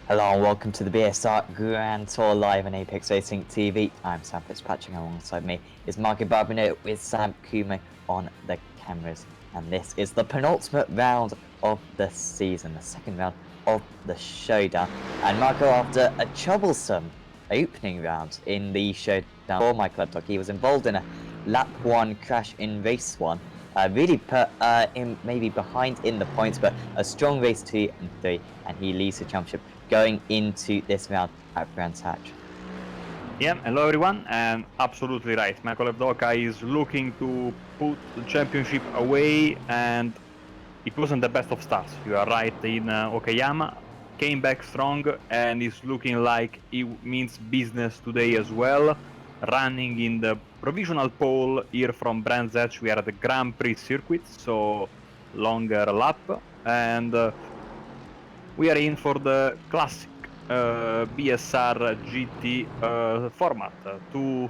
Hello and welcome to the BSR Grand Tour live on Apex Racing TV. I'm Sam Fitzpatrick, and alongside me is Marco Barbino with Sam Kume on the cameras. And this is the penultimate round of the season, the second round of the Showdown. And Marco, after a troublesome opening round in the Showdown for my club dog, he was involved in a lap 1 crash in race 1. Really put him maybe behind in the points, but a strong race 2 and 3, and he leads the championship going into this round at Brands Hatch. Yeah, hello everyone, and absolutely right. Michael Evdoka is looking to put the championship away, and it wasn't the best of starts. You are right in Okayama, came back strong, and is looking like it means business today as well. Running in the provisional pole here from Brands Hatch, we are at the Grand Prix circuit, so longer lap, and we are in for the classic BSR GT format. Two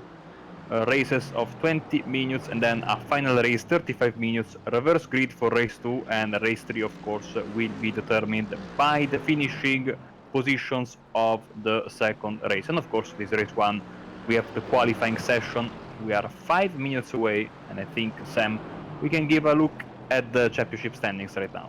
races of 20 minutes and then a final race 35 minutes, reverse grid for race 2, and race 3 of course will be determined by the finishing positions of the second race. And of course this race 1 we have the qualifying session. We are 5 minutes away, and I think, Sam, we can give a look at the championship standings right now.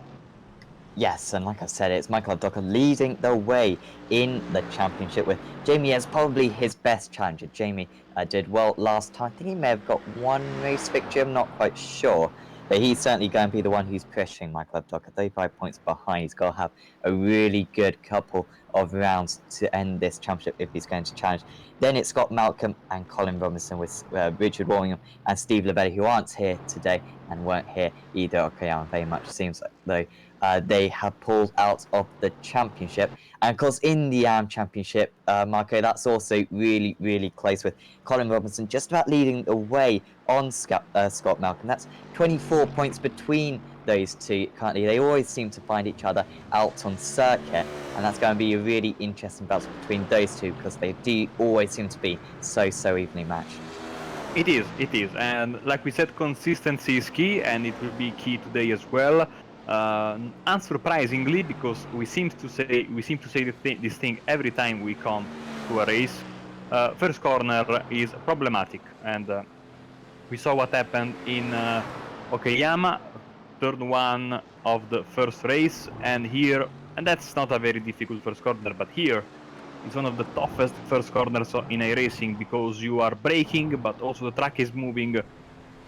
Yes, and like I said, it's Michael Evdoka leading the way in the championship with Jamie as probably his best challenger. Jamie did well last time. I think he may have got one race victory, I'm not quite sure. But he's certainly going to be the one who's pushing Michael Evdoka 35 points behind. He's got to have a really good couple of rounds to end this championship if he's going to challenge. Then it's Scott Malcolm and Colin Robinson with Richard Warmingham and Steve Lebetti, who aren't here today and weren't here either. Okay, very much seems like though they have pulled out of the championship. And of course, in the championship, Marco, that's also really, really close with Colin Robinson just about leading the way on Scott Malcolm. That's 24 points between those two currently. They always seem to find each other out on circuit, and that's going to be a really interesting battle between those two because they do always seem to be so evenly matched. It is, and like we said, consistency is key, and it will be key today as well. Unsurprisingly, because we seem to say this thing every time we come to a race. First corner is problematic, and we saw what happened in Okayama, turn 1 of the first race, and here, and that's not a very difficult first corner, but here it's one of the toughest first corners in iRacing because you are braking, but also the track is moving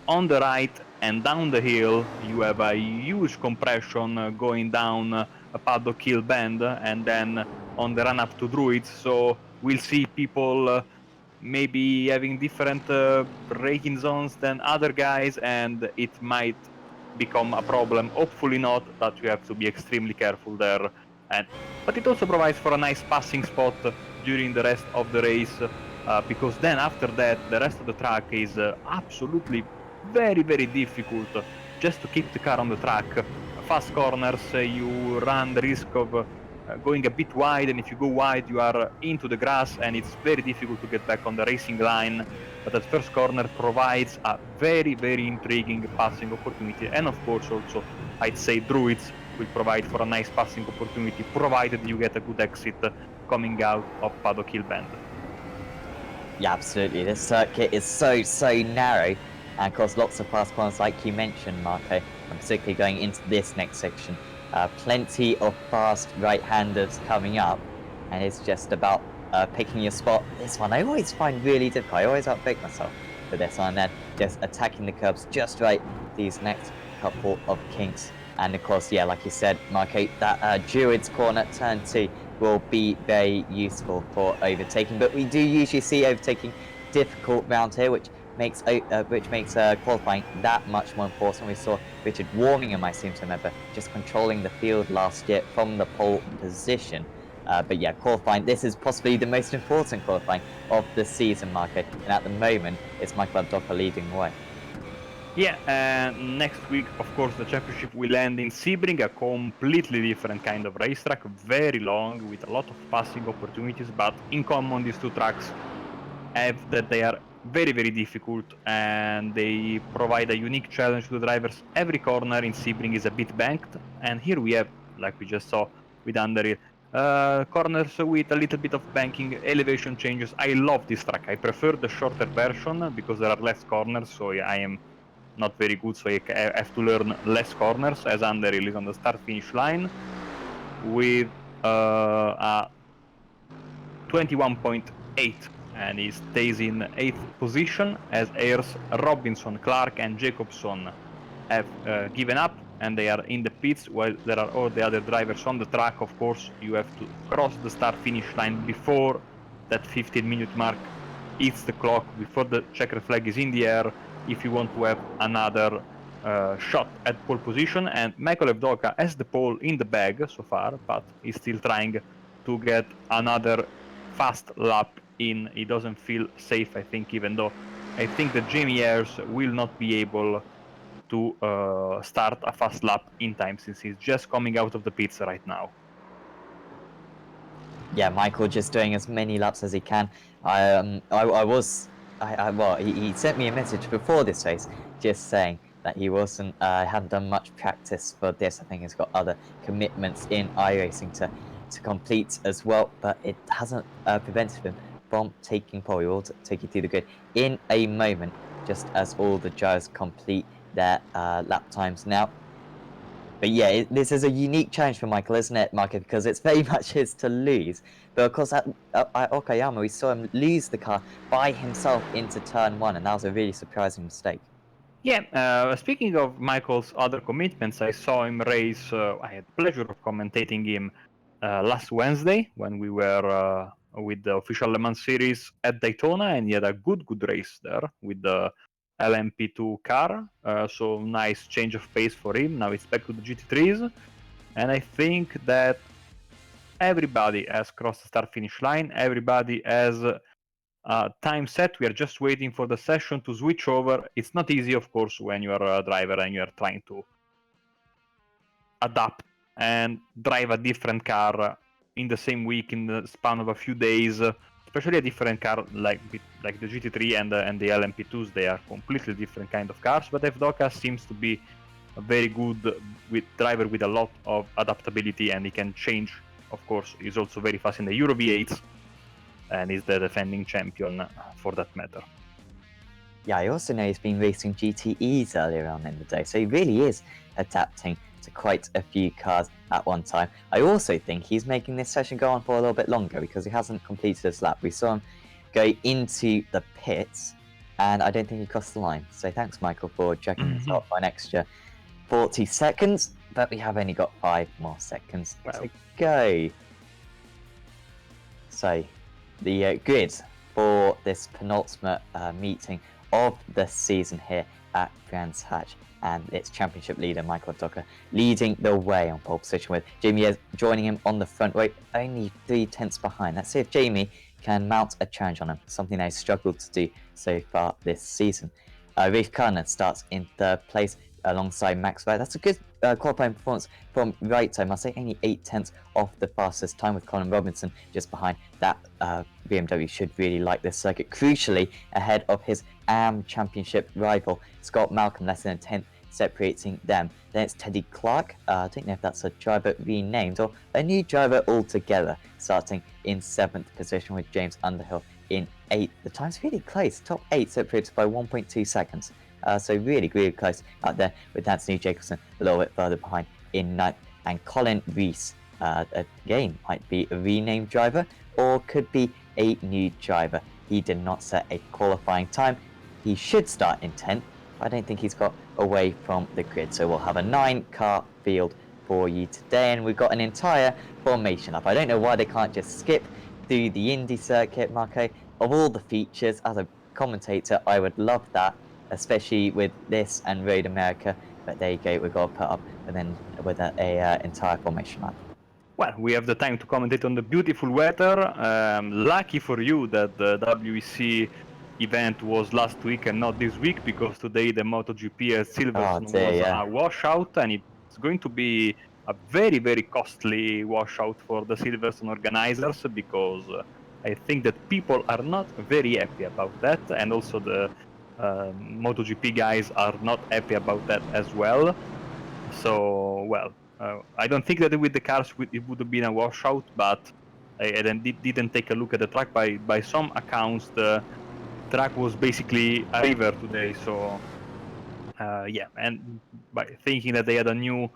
on the right and down the hill. You have a huge compression going down a paddock hill bend, and then on the run up to Druids. So we'll see people maybe having different braking zones than other guys, and it might become a problem. Hopefully not, but you have to be extremely careful there. But it also provides for a nice passing spot during the rest of the race, because then after that the rest of the track is absolutely very difficult just to keep the car on the track. Fast corners, you run the risk of going a bit wide, and if you go wide you are into the grass and it's very difficult to get back on the racing line. But that first corner provides a very intriguing passing opportunity, and of course also I'd say Druids will provide for a nice passing opportunity provided you get a good exit coming out of Paddock Hill Bend. Yeah, absolutely. This circuit is so narrow, and of course lots of fast corners like you mentioned, Marco, and particularly going into this next section. Plenty of fast right-handers coming up, and it's just about picking your spot. This one I always find really difficult. I always outbake myself for this one, and then just attacking the curbs just right these next couple of kinks. And of course, yeah, like you said, Marco, that Druid's corner, turn 2, will be very useful for overtaking. But we do usually see overtaking difficult round here, which makes qualifying that much more important. We saw Richard Warmingham, I seem to remember, just controlling the field last year from the pole position. But yeah, qualifying, this is possibly the most important qualifying of the season, Marco. And at the moment, it's Michael Evdoka leading the way. Yeah, and next week, of course, the championship will end in Sebring, a completely different kind of racetrack, very long, with a lot of passing opportunities, but in common, these two tracks have that they are very difficult, and they provide a unique challenge to the drivers. Every corner in Sebring is a bit banked, and here we have, like we just saw with Underhill, Corners with a little bit of banking, elevation changes. I love this track. I prefer the shorter version because there are less corners, so I am not very good, so I have to learn less corners as Underhill is on the start-finish line with a 21.8, and he stays in 8th position as heirs Robinson, Clark, and Jacobson have given up and they are in the pits while there are all the other drivers on the track. Of course, you have to cross the start-finish line before that 15-minute mark hits the clock, before the checker flag is in the air, if you want to have another shot at pole position. And Michael Evdoka has the pole in the bag so far, but he's still trying to get another fast lap in. He doesn't feel safe, I think, even though I think that Jamie Ayres will not be able to start a fast lap in time since he's just coming out of the pits right now. Yeah, Michael just doing as many laps as he can. He sent me a message before this race just saying that he hadn't done much practice for this. I think he's got other commitments in iRacing to complete as well, but it hasn't prevented him from taking pole. We will take you through the grid in a moment, just as all the drivers complete their lap times now. But yeah, this is a unique challenge for Michael, isn't it, Michael? Because it's very much his to lose. But of course, at Okayama, we saw him lose the car by himself into turn 1, and that was a really surprising mistake. Yeah, speaking of Michael's other commitments, I saw him race. I had the pleasure of commentating him last Wednesday when we were with the official Le Mans series at Daytona, and he had a good race there with the LMP2 car. So nice change of pace for him. Now it's back to the GT3s, and I think that everybody has crossed the start-finish line. Everybody has time set. We are just waiting for the session to switch over. It's not easy, of course, when you are a driver and you are trying to adapt and drive a different car in the same week, in the span of a few days, especially a different car like the GT3 and the LMP2s. They are completely different kind of cars, but Evdoka seems to be a very good driver with a lot of adaptability, and he can change. Of course, he's also very fast in the Euro V8s, and he's the defending champion for that matter. Yeah, I also know he's been racing GTEs earlier on in the day, so he really is adapting to quite a few cars at one time. I also think he's making this session go on for a little bit longer because he hasn't completed his lap. We saw him go into the pits, and I don't think he crossed the line. So thanks, Michael, for checking this out for an extra 40 seconds, but we have only got 5 more seconds to go. So the grid for this penultimate meeting of the season here at Brands Hatch, and its championship leader Michael Evdoka leading the way on pole position, with Jamie joining him on the front row, only 3/10 behind. Let's see if Jamie can mount a challenge on him, something they struggled to do so far this season. Rafe Karner starts in 3rd place alongside Max Wright. That's a good qualifying performance from Wright, I must say. Only 8/10 off the fastest time, with Colin Robinson just behind. That BMW should really like this circuit, crucially ahead of his AM Championship rival Scott Malcolm, less than a 10th separating them. Then it's Teddy Clark. I don't know if that's a driver renamed or a new driver altogether, starting in 7th position, with James Underhill in 8th. The time's really close, top 8 separated by 1.2 seconds. So really close out there, with Anthony Jacobson a little bit further behind in 9th. And Colin Rees, again, might be a renamed driver or could be a new driver. He did not set a qualifying time. He should start in 10th. I don't think he's got away from the grid. So we'll have a 9-car field for you today, and we've got an entire formation up. I don't know why they can't just skip through the Indy circuit, Marco. Of all the features, as a commentator, I would love that, especially with this and Road America. But there you go, we've got to put up and then with an entire formation lap. Well, we have the time to commentate on the beautiful weather. Lucky for you that the WEC event was last week and not this week, because today the MotoGP at Silverstone was a washout, and it's going to be a very costly washout for the Silverstone organizers, because I think that people are not very happy about that, and also the MotoGP guys are not happy about that as well. So, well, I don't think that with the cars it would have been a washout, but I then didn't take a look at the track. By some accounts, the track was basically a river today. So yeah, and by thinking that they had a new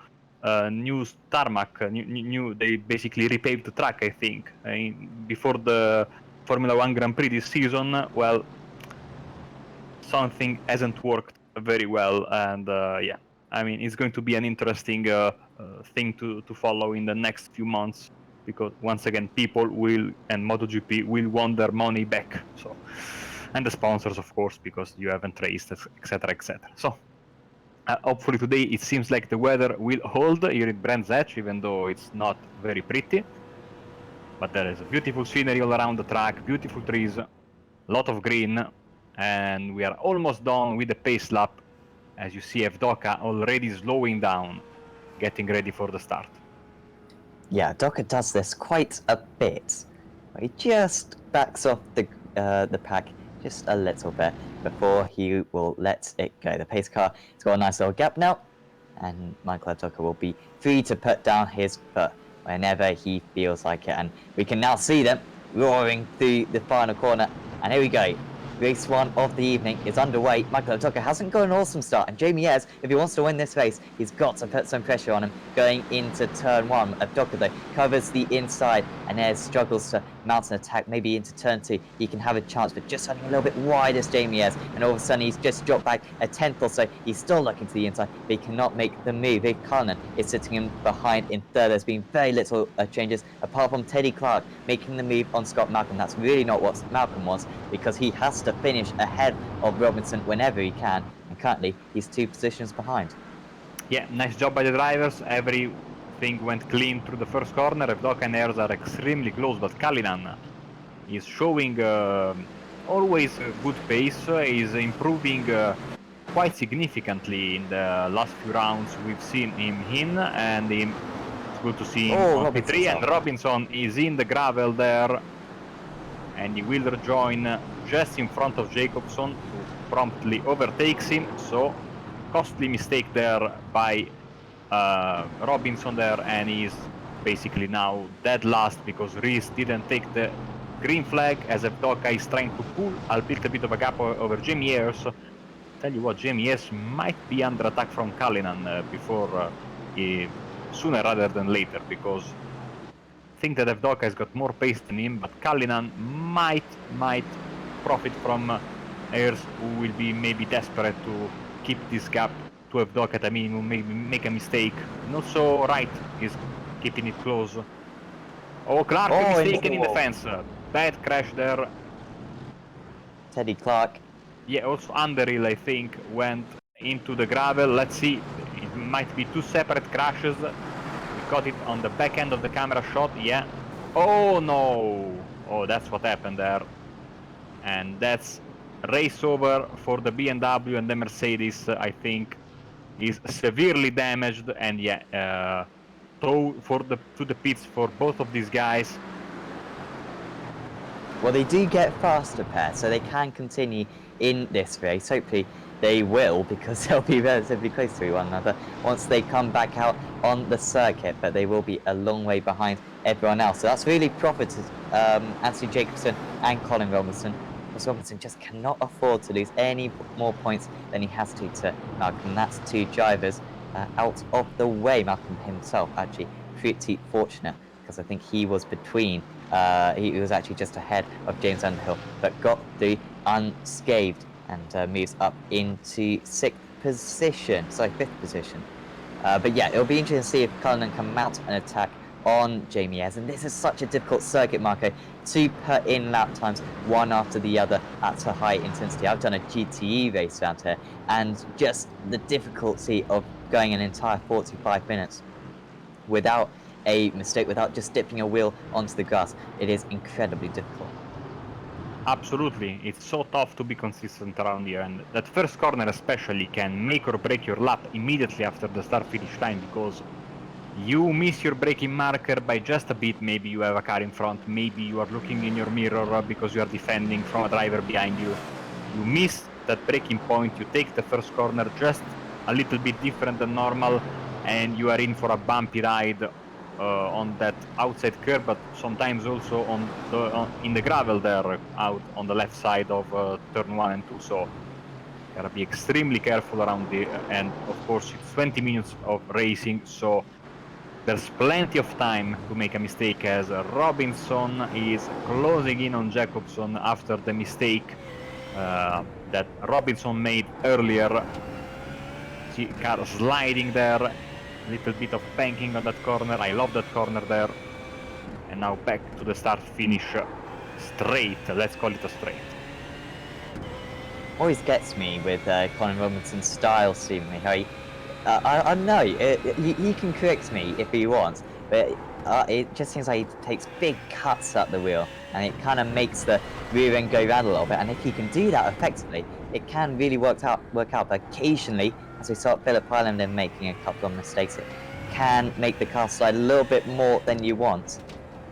tarmac, they basically repaved the track. I think before the Formula One Grand Prix this season. Well, something hasn't worked very well, and yeah, I mean it's going to be an interesting thing to follow in the next few months, because once again people will, and MotoGP will want their money back. So, and the sponsors, of course, because you haven't raced, etc., etc. So hopefully today it seems like the weather will hold here in Brands Hatch, even though it's not very pretty. But there is a beautiful scenery all around the track, beautiful trees, a lot of green, and we are almost done with the pace lap. As you see, Evdoka already slowing down, getting ready for the start. Yeah, Docker does this quite a bit. He just backs off the pack just a little bit before he will let it go. The pace car has got a nice little gap now, and Michael Docker will be free to put down his foot whenever he feels like it. And we can now see them roaring through the final corner. And here we go. Race 1 of the evening is underway. Michael Tucker hasn't got an awesome start, and Jamie Ayres, if he wants to win this race, he's got to put some pressure on him going into turn 1. Tucker, though, covers the inside, and Ayres struggles to mount an attack, maybe into turn 2. He can have a chance, but just running a little bit wide as Jamie Ayres, and all of a sudden he's just dropped back a tenth or so. He's still looking to the inside, but he cannot make the move. Vic Cullinan is sitting him behind in third. There's been very little changes, apart from Teddy Clark making the move on Scott Malcolm. That's really not what Malcolm wants, because he has to finish ahead of Robinson whenever he can, and currently he's 2 positions behind. Yeah, nice job by the drivers. Everything went clean through the first corner. Evdoka and Ayres are extremely close, but Cullinan is showing always a good pace. Is improving quite significantly in the last few rounds we've seen him in, and it's good to see him on P3. And Robinson is in the gravel there, and he will rejoin just in front of Jacobson, who promptly overtakes him. So costly mistake there by Robinson there, and he's basically now dead last because Rees didn't take the green flag, as Evdoka is trying to pull a little bit of a gap over Jamie Ayres. Tell you what, Jamie Ayres might be under attack from Cullinan sooner rather than later, because I think that Evdoka has got more pace than him, but Cullinan might profit from Ayres, who will be maybe desperate to keep this gap to Evdoka at a minimum, maybe make a mistake. Not so right, he's keeping it close. Oh, Clark mistaken in the fence. Bad crash there. Teddy Clark. Yeah, also Underhill, I think, went into the gravel. Let's see, it might be 2 separate crashes. We got it on the back end of the camera shot, yeah. Oh no! Oh, that's what happened there. And that's race over for the BMW, and the Mercedes, I think, is severely damaged. And yeah, tow to the pits for both of these guys. Well, they do get faster pairs, so they can continue in this race. Hopefully they will, because they'll be relatively close to one another once they come back out on the circuit, but they will be a long way behind everyone else. So that's really profited Anthony Jacobson and Colin Robinson, because Robinson just cannot afford to lose any more points than he has to Malcolm. That's 2 drivers out of the way. Malcolm himself actually pretty fortunate, because I think he was between he was actually just ahead of James Underhill, but got through unscathed and moves up into 6th position. Sorry, 5th position. But yeah, it'll be interesting to see if Cullinan can mount an attack on Jamie Ayres. And this is such a difficult circuit, Marco, to put in lap times one after the other at a high intensity. I've done a GTE race around here, and just the difficulty of going an entire 45 minutes without a mistake, without just dipping a wheel onto the grass, it is incredibly difficult. Absolutely, it's so tough to be consistent around here, and that first corner especially can make or break your lap immediately after the start-finish line, because you miss your braking marker by just a bit. Maybe you have a car in front, maybe you are looking in your mirror because you are defending from a driver behind you. You miss that braking point, you take the first corner just a little bit different than normal, and you are in for a bumpy ride on that outside curve, but sometimes also in the gravel there out on the left side of turn 1 and 2. So gotta be extremely careful around the and of course it's 20 minutes of racing, so there's plenty of time to make a mistake, as Robinson is closing in on Jacobson after the mistake that Robinson made earlier. See car sliding there, a little bit of banking on that corner. I love that corner there. And now back to the start finish straight. Let's call it a straight. Always gets me with Colin Robinson's style, seemingly. How he, I know, he can correct me if he wants, but it just seems like he takes big cuts at the wheel, and it kind of makes the rear end go round a little bit. And if he can do that effectively, it can really work out. But occasionally, as we saw at Phillip Island and making a couple of mistakes, it can make the car slide a little bit more than you want.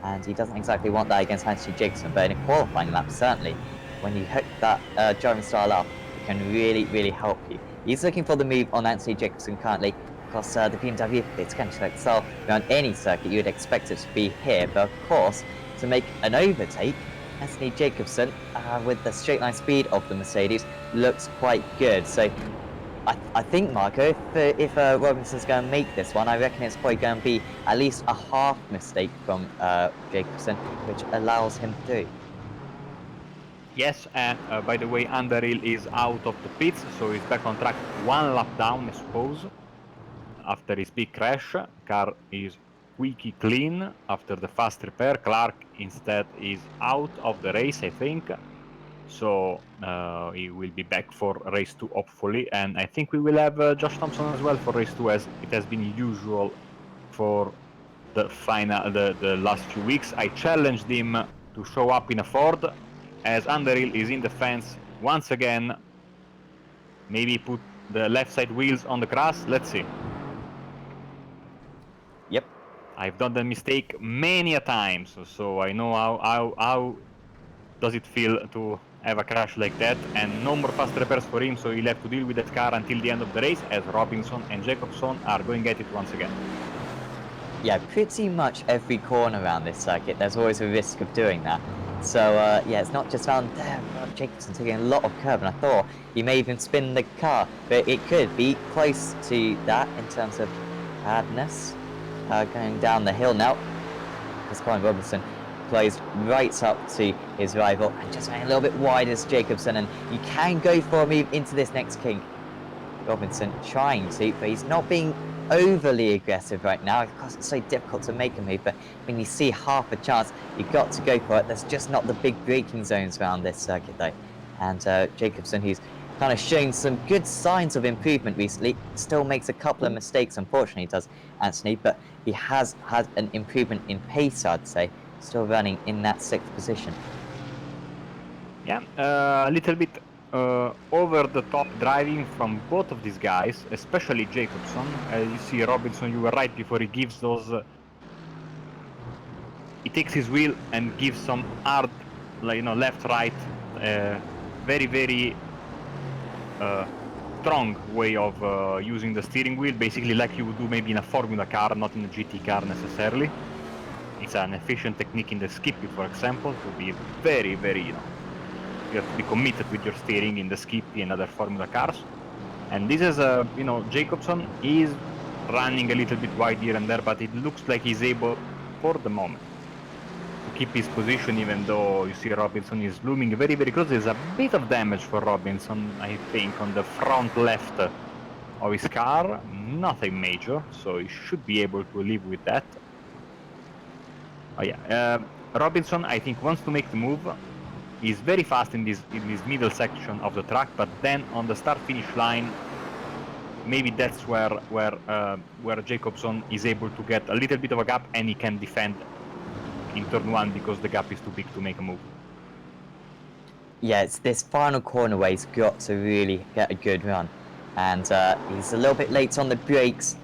And he doesn't exactly want that against Anthony Jacobson, but in a qualifying lap, certainly, when you hook that driving style up, it can really, really help you. He's looking for the move on Anthony Jacobson currently, because the BMW, it's going to excel around any circuit. You'd expect it to be here, but of course, to make an overtake, Anthony Jacobson, with the straight line speed of the Mercedes, looks quite good. So I think, Marco, if Robinson's going to make this one, I reckon it's probably going to be at least a half mistake from Jacobson, which allows him through. Yes, and by the way, Underhill is out of the pits, so he's back on track, one lap down, I suppose. After his big crash, car is squeaky clean after the fast repair. Clark instead is out of the race, I think. So he will be back for race 2, hopefully. And I think we will have Josh Thompson as well for race 2, as it has been usual for the final, the last few weeks. I challenged him to show up in a Ford, as Underhill is in the fence once again. Maybe put the left side wheels on the grass. Let's see. Yep. I've done the mistake many a times, so I know how does it feel to have a crash like that. And no more fast repairs for him, so he'll have to deal with that car until the end of the race, as Robinson and Jacobson are going at it once again. Yeah, pretty much every corner around this circuit, there's always a risk of doing that. So, yeah, it's not just around there. Jacobson's taking a lot of curve, and I thought he may even spin the car, but it could be close to that in terms of badness. Going down the hill now, as Colin Robinson closed right up to his rival, and just went a little bit wide as Jacobson, and you can go for a move into this next kink. Robinson trying to, but he's not being overly aggressive right now. Of course, it's so difficult to make a move, but when you see half a chance, you've got to go for it. There's just not the big braking zones around this circuit, though. And Jacobson, who's kind of showing some good signs of improvement recently, still makes a couple of mistakes, unfortunately, does Anthony, but he has had an improvement in pace, I'd say, still running in that 6th position. Yeah, a little bit over the top driving from both of these guys, especially Jacobson. You see Robinson, you were right before he gives those. He takes his wheel and gives some hard, like, left, right, very, very strong way of using the steering wheel, basically like you would do maybe in a Formula car, not in a GT car necessarily. It's an efficient technique in the Skippy, for example, to be very, very, you have to be committed with your steering in the Skippy and other Formula cars. And this is, Jacobson is running a little bit wide here and there, but it looks like he's able, for the moment, to keep his position, even though you see Robinson is looming very, very close. There's a bit of damage for Robinson, I think, on the front left of his car. Nothing major, so he should be able to live with that. Oh yeah, Robinson, I think, wants to make the move. He's very fast in this middle section of the track, but then on the start-finish line, maybe that's where Jacobson is able to get a little bit of a gap, and he can defend in turn 1 because the gap is too big to make a move. Yeah, it's this final corner where he's got to really get a good run, and he's a little bit late on the brakes.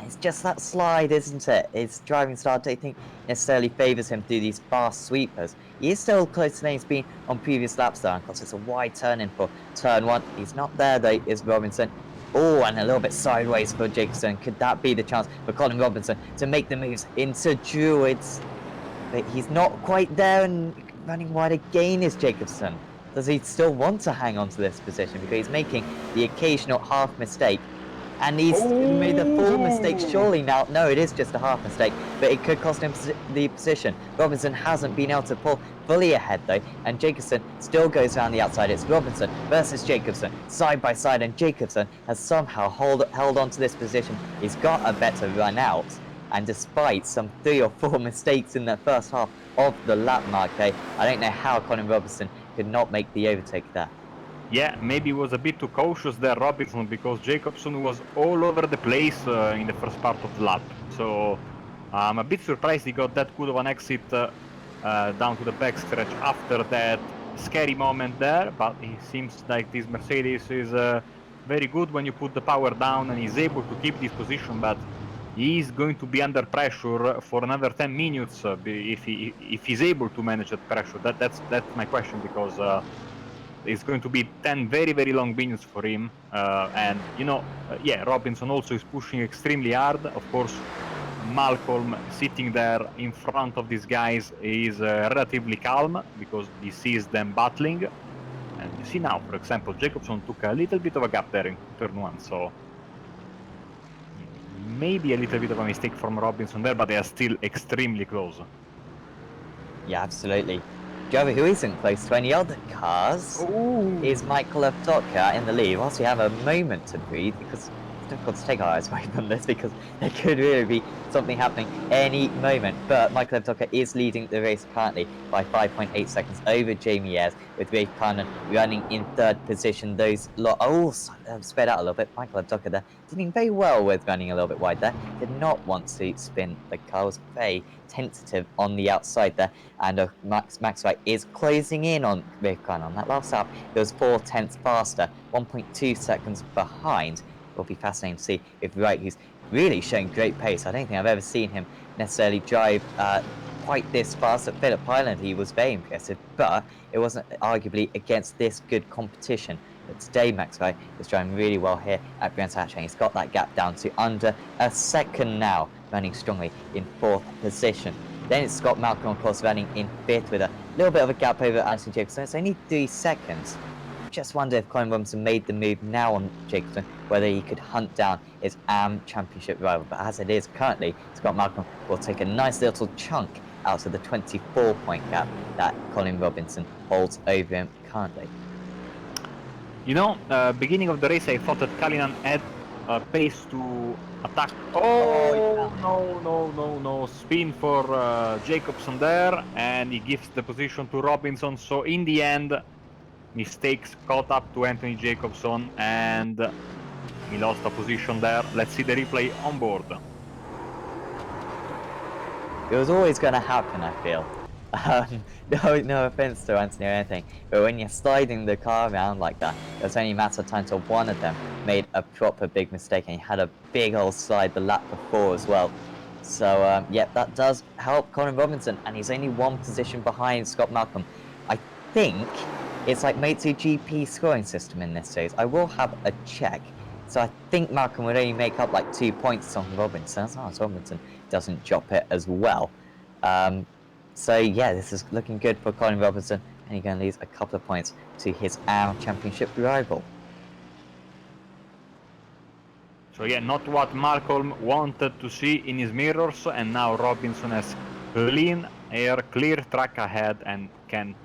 It's just that slide, isn't it? His driving style, I don't think necessarily favours him through these fast sweepers. He is still closer than he's been on previous laps, though. Of course, it's a wide turn in for turn 1. He's not there, though, is Robinson. Oh, and a little bit sideways for Jacobson. Could that be the chance for Colin Robinson to make the moves into Druids? But he's not quite there, and running wide again is Jacobson. Does he still want to hang on to this position? Because he's making the occasional half mistake. And he's made the full mistake surely now. No, it is just a half mistake, but it could cost him the position. Robinson hasn't been able to pull fully ahead though, and Jacobson still goes around the outside. It's Robinson versus Jacobson, side by side, and Jacobson has somehow held on to this position. He's got a better run out, and despite some 3 or 4 mistakes in the first half of the lap mark, I don't know how Colin Robinson could not make the overtake there. Yeah, maybe was a bit too cautious there, Robinson, because Jacobson was all over the place in the first part of the lap. So I'm a bit surprised he got that good of an exit down to the backstretch after that scary moment there. But it seems like this Mercedes is very good when you put the power down, and he's able to keep this position. But he's going to be under pressure for another 10 minutes if he's able to manage that pressure. That's my question, because it's going to be 10 very, very long minutes for him. And, yeah, Robinson also is pushing extremely hard. Of course, Malcolm sitting there in front of these guys is relatively calm because he sees them battling. And you see now, for example, Jacobson took a little bit of a gap there in turn 1, so maybe a little bit of a mistake from Robinson there, but they are still extremely close. Yeah, absolutely. Driver who isn't close to any other cars is Michael Avdoka in the lead. Whilst we have a moment to breathe, because it's difficult to take our eyes away from this, because there could really be something happening any moment. But Michael Avdoka is leading the race currently by 5.8 seconds over Jamie Ayres, with Rafe Carnan running in 3rd position. Those sped out a little bit. Michael Avdoka there doing very well with running a little bit wide there. Did not want to spin the car, was very tentative on the outside there, and Max Wright is closing in on Rafe Carnan. On that last lap, it was 4/10 faster, 1.2 seconds behind. It will be fascinating to see if Wright, who's really showing great pace, I don't think I've ever seen him necessarily drive quite this fast at Phillip Island. He was very impressive, but it wasn't arguably against this good competition. But today, Max Wright is driving really well here at Grand Tour. He's got that gap down to under a second now, running strongly in 4th position. Then it's Scott Malcolm, of course, running in 5th with a little bit of a gap over Anthony Jacobson. It's only 3 seconds. Just wonder if Colin Robinson made the move now on Jacobson, whether he could hunt down his AM Championship rival. But as it is currently, Scott Malcolm will take a nice little chunk out of the 24-point gap that Colin Robinson holds over him currently. Beginning of the race, I thought that Kalinen had pace to attack. No. Spin for Jacobson there, and he gives the position to Robinson. So in the end, mistakes caught up to Anthony Jacobson, and he lost a position there. Let's see the replay on board. It was always going to happen, I feel. No offense to Anthony or anything, but when you're sliding the car around like that, it was only a matter of time till one of them made a proper big mistake, and he had a big old slide the lap before as well. So, yeah, that does help Colin Robinson, and he's only 1 position behind Scott Malcolm. I think it's like MotoGP scoring system in this series. I will have a check. So I think Malcolm would only make up like 2 points on Robinson, as long as Robinson doesn't drop it as well. So yeah, this is looking good for Colin Robinson, and he's going to lose a couple of points to his AM Championship rival. So yeah, not what Malcolm wanted to see in his mirrors, and now Robinson has clean air, clear track ahead, and can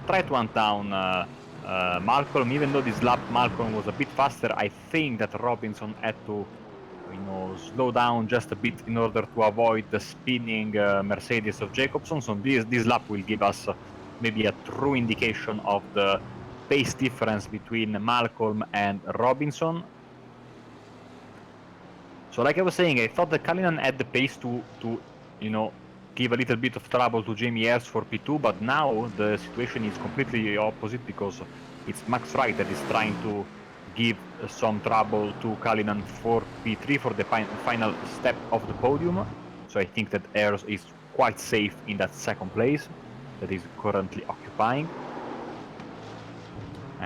try to hunt down Malcolm. Even though this lap Malcolm was a bit faster, I think that Robinson had to slow down just a bit in order to avoid the spinning Mercedes of Jacobson. So this lap will give us maybe a true indication of the pace difference between Malcolm and Robinson. So like I was saying, I thought that Kalinen had the pace to give a little bit of trouble to Jamie Ayres for P2, but now the situation is completely opposite, because it's Max Wright that is trying to give some trouble to Kalinen for P3 for the final step of the podium. So I think that Ayres is quite safe in that 2nd place that he's currently occupying.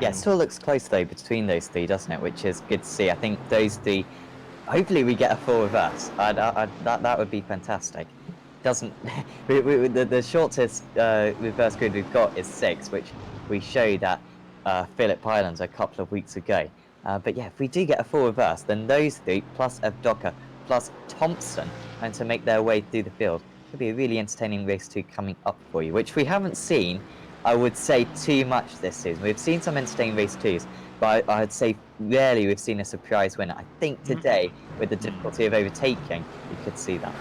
Yeah, it still looks close though between those three, doesn't it? Which is good to see. I think those three. Hopefully, we get a full reverse. That would be fantastic. Doesn't the shortest reverse grid we've got is 6, which we showed at Phillip Islands a couple of weeks ago. But yeah, if we do get a full reverse, then those three plus Evdoka plus Thompson and to make their way through the field could be a really entertaining race 2 coming up for you, which we haven't seen. I would say too much this season. We've seen some entertaining race 2s, but I'd say rarely we've seen a surprise winner. I think today, with the difficulty of overtaking, we could see that.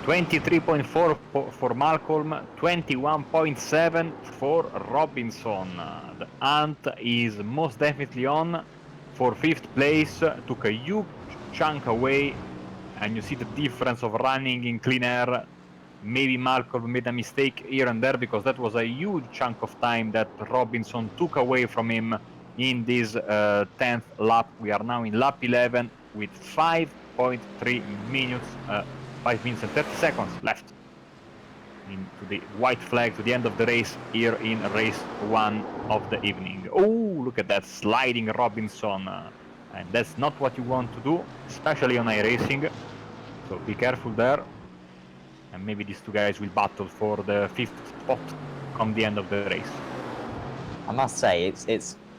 23.4 for Malcolm, 21.7 for Robinson. The hunt is most definitely on for 5th place. Took a huge chunk away, and you see the difference of running in clean air. Maybe Malcolm made a mistake here and there because that was a huge chunk of time that Robinson took away from him in this 10th lap. We are now in lap 11 with 5.3 minutes, 5 minutes and 30 seconds left into the white flag to the end of the race here in race 1 of the evening. Oh, look at that sliding Robinson. And that's not what you want to do, especially on iRacing. So be careful there. And maybe these two guys will battle for the 5th spot come the end of the race. I must say,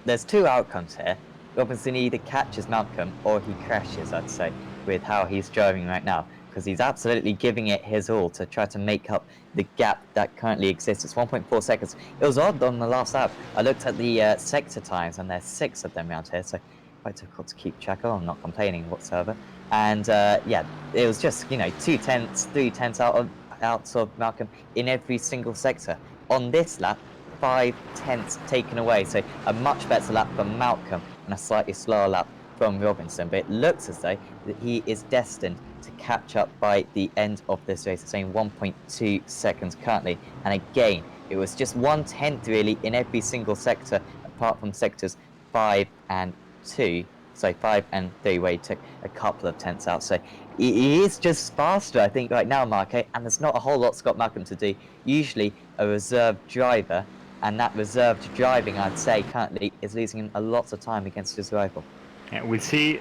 there's two outcomes here. Robinson either catches Malcolm or he crashes, I'd say, with how he's driving right now, because he's absolutely giving it his all to try to make up the gap that currently exists. It's 1.4 seconds. It was odd on the last lap. I looked at the sector times, and there's 6 of them around here, so quite difficult to keep track of. I'm not complaining whatsoever. And yeah, it was just 2 tenths, 3 tenths out of Malcolm in every single sector. On this lap, 5 tenths taken away, so a much better lap from Malcolm and a slightly slower lap from Robinson. But it looks as though that he is destined to catch up by the end of this race. It's saying 1.2 seconds currently, and again, it was just 1/10 really in every single sector, apart from sectors 5 and 2. So 5 and 3, where he took a couple of tenths out. So he is just faster, I think, right now, Marco, and there's not a whole lot Scott Malcolm to do. Usually a reserved driver, and that reserved driving, I'd say, currently is losing him a lot of time against his rival. Yeah, we'll see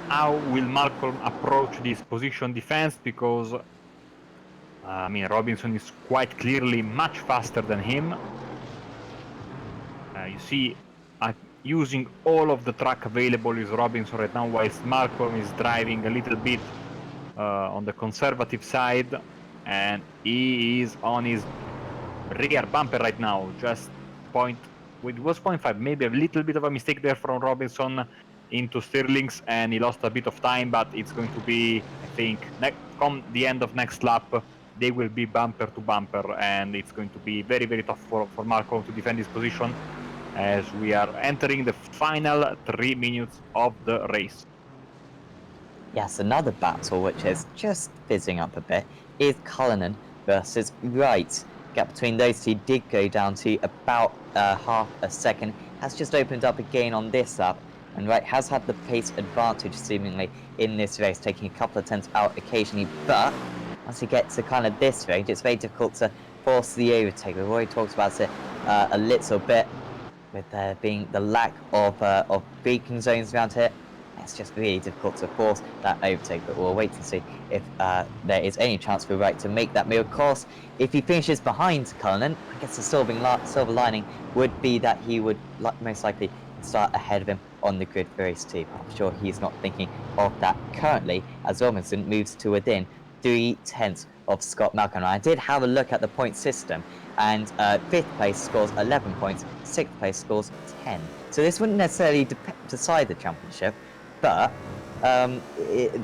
how will Malcolm approach this position defense, because I mean, Robinson is quite clearly much faster than him. You see, using all of the track available is Robinson right now, whilst Malcolm is driving a little bit on the conservative side, and he is on his rear bumper right now. Just it was 0.5, maybe a little bit of a mistake there from Robinson into Stirling's, and he lost a bit of time, but it's going to be, I think, come the end of next lap, they will be bumper to bumper, and it's going to be very, very tough for Malcolm to defend his position as we are entering the final 3 minutes of the race. Yes, another battle which is just fizzing up a bit is Cullinan versus Wright. Gap between those two did go down to about half a second. Has just opened up again on this lap, and Wright has had the pace advantage seemingly in this race, taking a couple of tenths out occasionally. But once you get to kind of this range, it's very difficult to force the overtake. We've already talked about it a little bit, with there being the lack of braking zones around here. It's just really difficult to force that overtake, but we'll wait to see if there is any chance for Wright to make that move. Of course, if he finishes behind Cullinan, I guess the silver lining would be that he would most likely start ahead of him on the grid for race 2. I'm sure he's not thinking of that currently, as Robinson moves to within 3 tenths of Scott Malcolm. I did have a look at the point system, and 5th place scores 11 points, 6th place scores 10. So this wouldn't necessarily decide the championship, but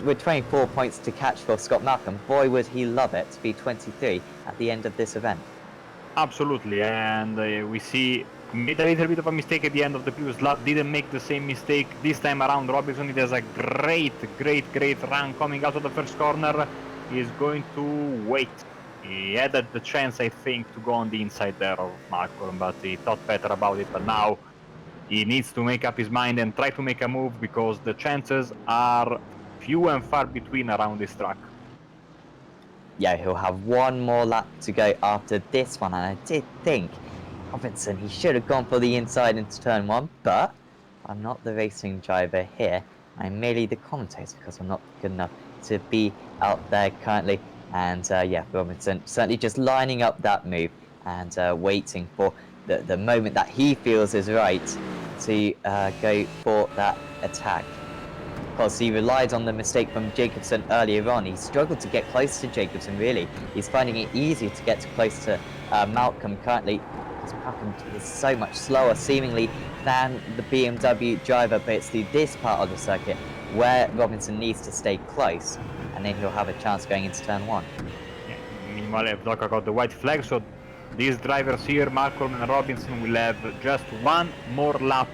with 24 points to catch for Scott Malcolm, boy would he love it to be 23 at the end of this event. Absolutely, and we see made a little bit of a mistake at the end of the previous lap, didn't make the same mistake this time around. Robinson, it has a great run coming out of the first corner. He is going to wait. He had the chance, I think, to go on the inside there of Malcolm, but he thought better about it. But now he needs to make up his mind and try to make a move, because the chances are few and far between around this track. Yeah, he'll have one more lap to go after this one, and I did think Robinson, he should have gone for the inside into turn 1, but I'm not the racing driver here. I'm merely the commentator because I'm not good enough to be out there currently. And yeah, Robinson certainly just lining up that move and waiting for the moment that he feels is right to go for that attack. Because he relied on the mistake from Jacobson earlier on. He struggled to get close to Jacobson, really. He's finding it easier to get close to Malcolm currently, because Malcolm is so much slower, seemingly, than the BMW driver. But it's through this part of the circuit where Robinson needs to stay close, and then he'll have a chance going into turn 1. Yeah. Meanwhile, Doka got the white flag, so these drivers here, Malcolm and Robinson, will have just one more lap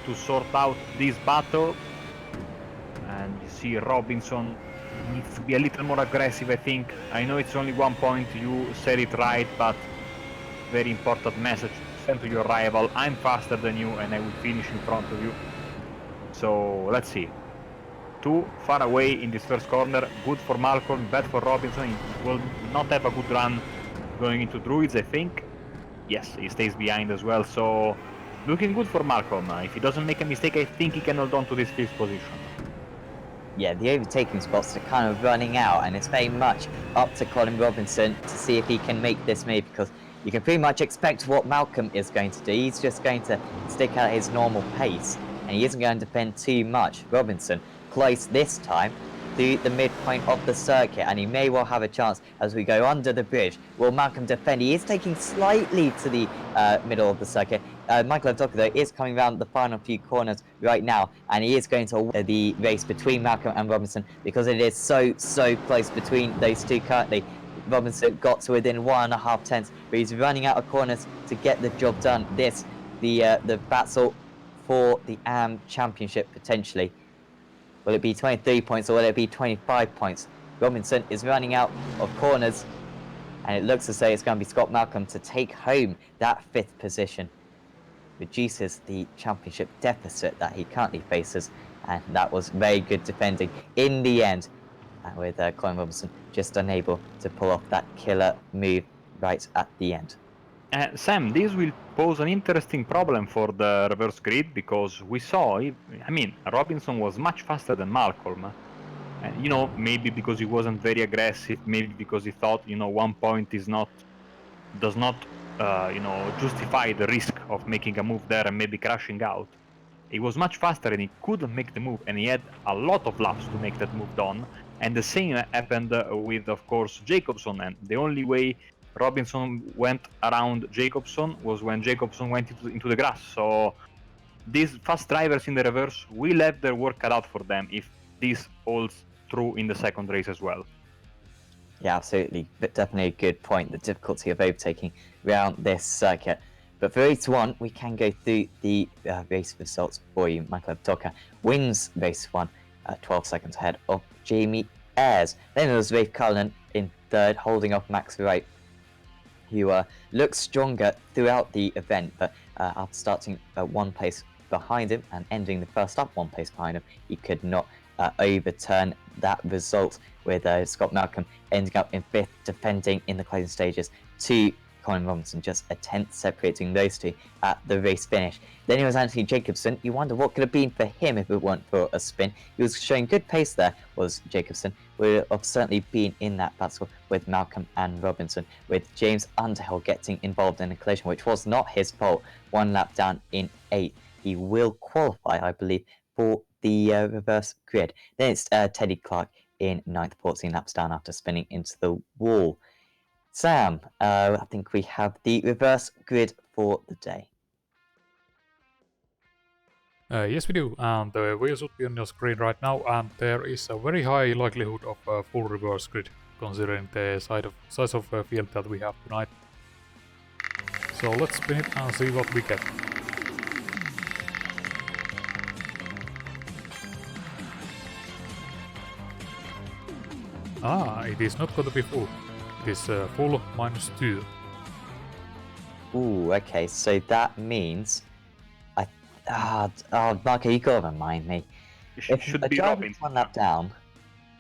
to sort out this battle. And you see Robinson needs to be a little more aggressive, I think. I know it's only 1 point, you said it right, but very important message to send to your rival. I'm faster than you and I will finish in front of you. So let's see. Too far away in this first corner. Good for Malcolm, bad for Robinson. He will not have a good run going into Druids, I think. Yes, he stays behind as well, so looking good for Malcolm. If he doesn't make a mistake, I think he can hold on to this 5th position. Yeah, the overtaking spots are kind of running out, and it's very much up to Colin Robinson to see if he can make this move, because you can pretty much expect what Malcolm is going to do. He's just going to stick at his normal pace, and he isn't going to defend too much. Robinson close this time to the midpoint of the circuit, and he may well have a chance as we go under the bridge. Will Malcolm defend? He is taking slightly to the middle of the circuit. Michael Abdoka, though, is coming around the final few corners right now, and he is going to win the race between Malcolm and Robinson, because it is so close between those two currently. Robinson got to within 1.5 tenths, but he's running out of corners to get the job done. The battle for the AM Championship potentially. Will it be 23 points or will it be 25 points? Robinson is running out of corners, and it looks as though it's going to be Scott Malcolm to take home that 5th position. Reduces the championship deficit that he currently faces, and that was very good defending in the end, with Colin Robinson just unable to pull off that killer move right at the end. Sam, this will pose an interesting problem for the reverse grid, because we saw, Robinson was much faster than Malcolm. And, maybe because he wasn't very aggressive, maybe because he thought, 1 point does not, justify the risk of making a move there and maybe crashing out. He was much faster and he couldn't make the move, and he had a lot of laps to make that move done. And the same happened with, of course, Jacobson, and the only way Robinson went around Jacobson was when Jacobson went into the grass. So these fast drivers in the reverse will have their work cut out for them if this holds true in the second race as well. Yeah, absolutely. But definitely a good point, the difficulty of overtaking around this circuit. But for race 1, we can go through the race results for you. Michael Abdoka wins race 1, 12 seconds ahead of Jamie Ayres. Then there was Rafe Cullen in 3rd, holding off Max Wright, who looked stronger throughout the event, but after starting 1 place behind him and ending the first up 1 place behind him, he could not overturn that result, with Scott Malcolm ending up in 5th, defending in the closing stages to Colin Robinson, just a tenth separating those two at the race finish. Then it was Anthony Jacobson. You wonder what could have been for him if it weren't for a spin. He was showing good pace there, was Jacobson. Would have certainly been in that battle with Malcolm and Robinson, with James Underhill getting involved in a collision, which was not his fault. 1 lap down in 8th. He will qualify, I believe, for the reverse grid. Then it's Teddy Clark in 9th, 14 laps down after spinning into the wall. Sam, I think we have the reverse grid for the day. Yes, we do, and the wheel should be on your screen right now, and there is a very high likelihood of a full reverse grid, considering the size of field that we have tonight. So let's spin it and see what we get. It is not going to be full. It is full -2. Ooh, okay, so that means Marco, you gotta remind me. It should be Robinson. 1 lap down.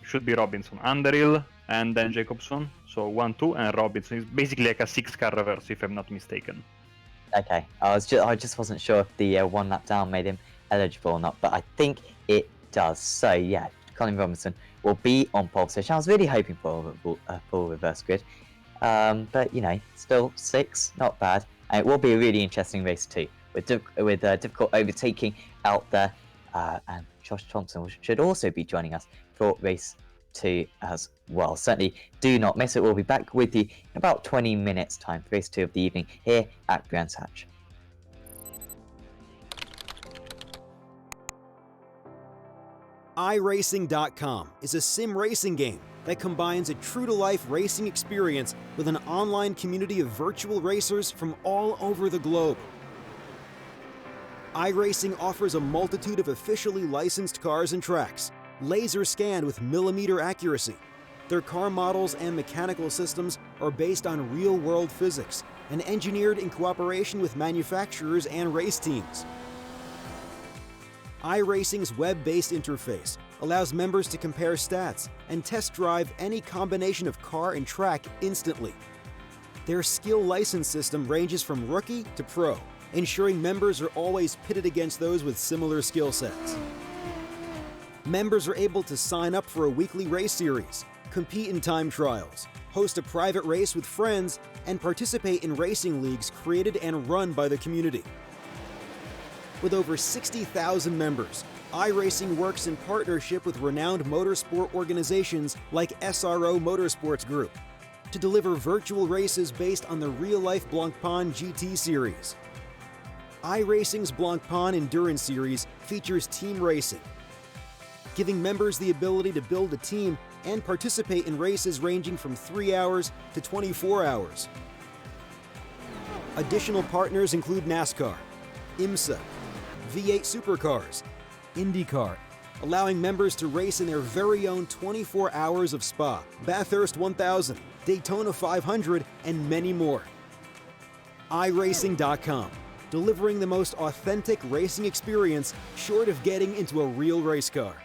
Should be Robinson. Underhill and then Jacobson. So 1, 2, and Robinson is basically like a 6-car reverse, if I'm not mistaken. Okay, I just wasn't sure if the one lap down made him eligible or not, but I think it does. So yeah, Colin Robinson will be on pole position. I was really hoping for a full reverse grid, but you know, still 6, not bad. And it will be a really interesting race too, with difficult overtaking out there, and Josh Thompson should also be joining us for race 2 as well. Certainly do not miss it. We'll be back with you in about 20 minutes time for race 2 of the evening here at Brands Hatch. iRacing.com is a sim racing game that combines a true-to-life racing experience with an online community of virtual racers from all over the globe. iRacing offers a multitude of officially licensed cars and tracks, laser scanned with millimeter accuracy. Their car models and mechanical systems are based on real-world physics and engineered in cooperation with manufacturers and race teams. iRacing's web-based interface allows members to compare stats and test drive any combination of car and track instantly. Their skill license system ranges from rookie to pro, ensuring members are always pitted against those with similar skill sets. Members are able to sign up for a weekly race series, compete in time trials, host a private race with friends, and participate in racing leagues created and run by the community. With over 60,000 members, iRacing works in partnership with renowned motorsport organizations like SRO Motorsports Group to deliver virtual races based on the real-life Blancpain GT series. iRacing's Blancpain Endurance Series features team racing, giving members the ability to build a team and participate in races ranging from 3 hours to 24 hours. Additional partners include NASCAR, IMSA, V8 Supercars, IndyCar, allowing members to race in their very own 24 hours of Spa, Bathurst 1000, Daytona 500, and many more. iRacing.com, delivering the most authentic racing experience short of getting into a real race car.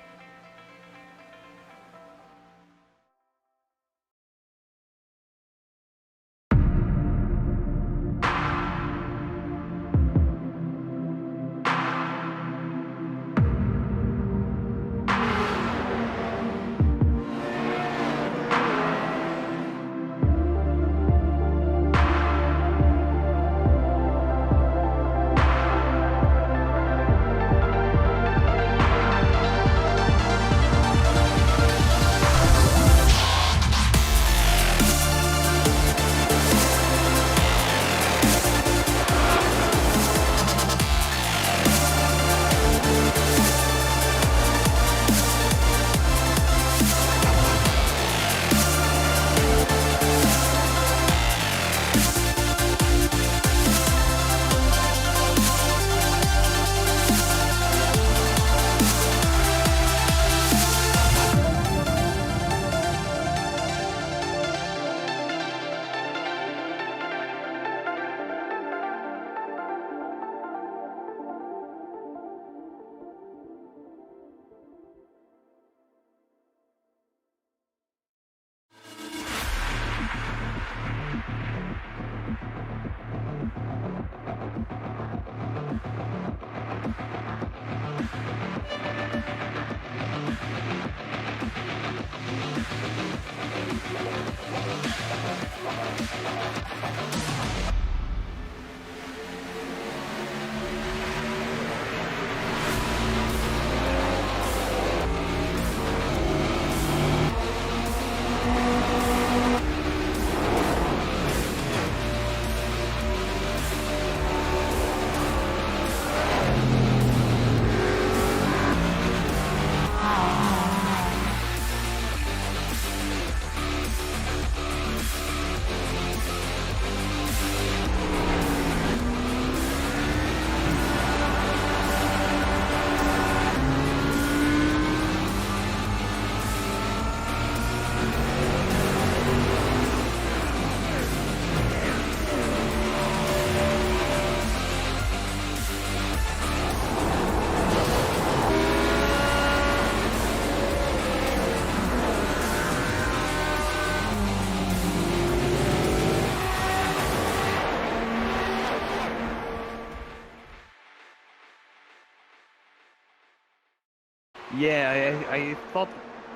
Yeah, I thought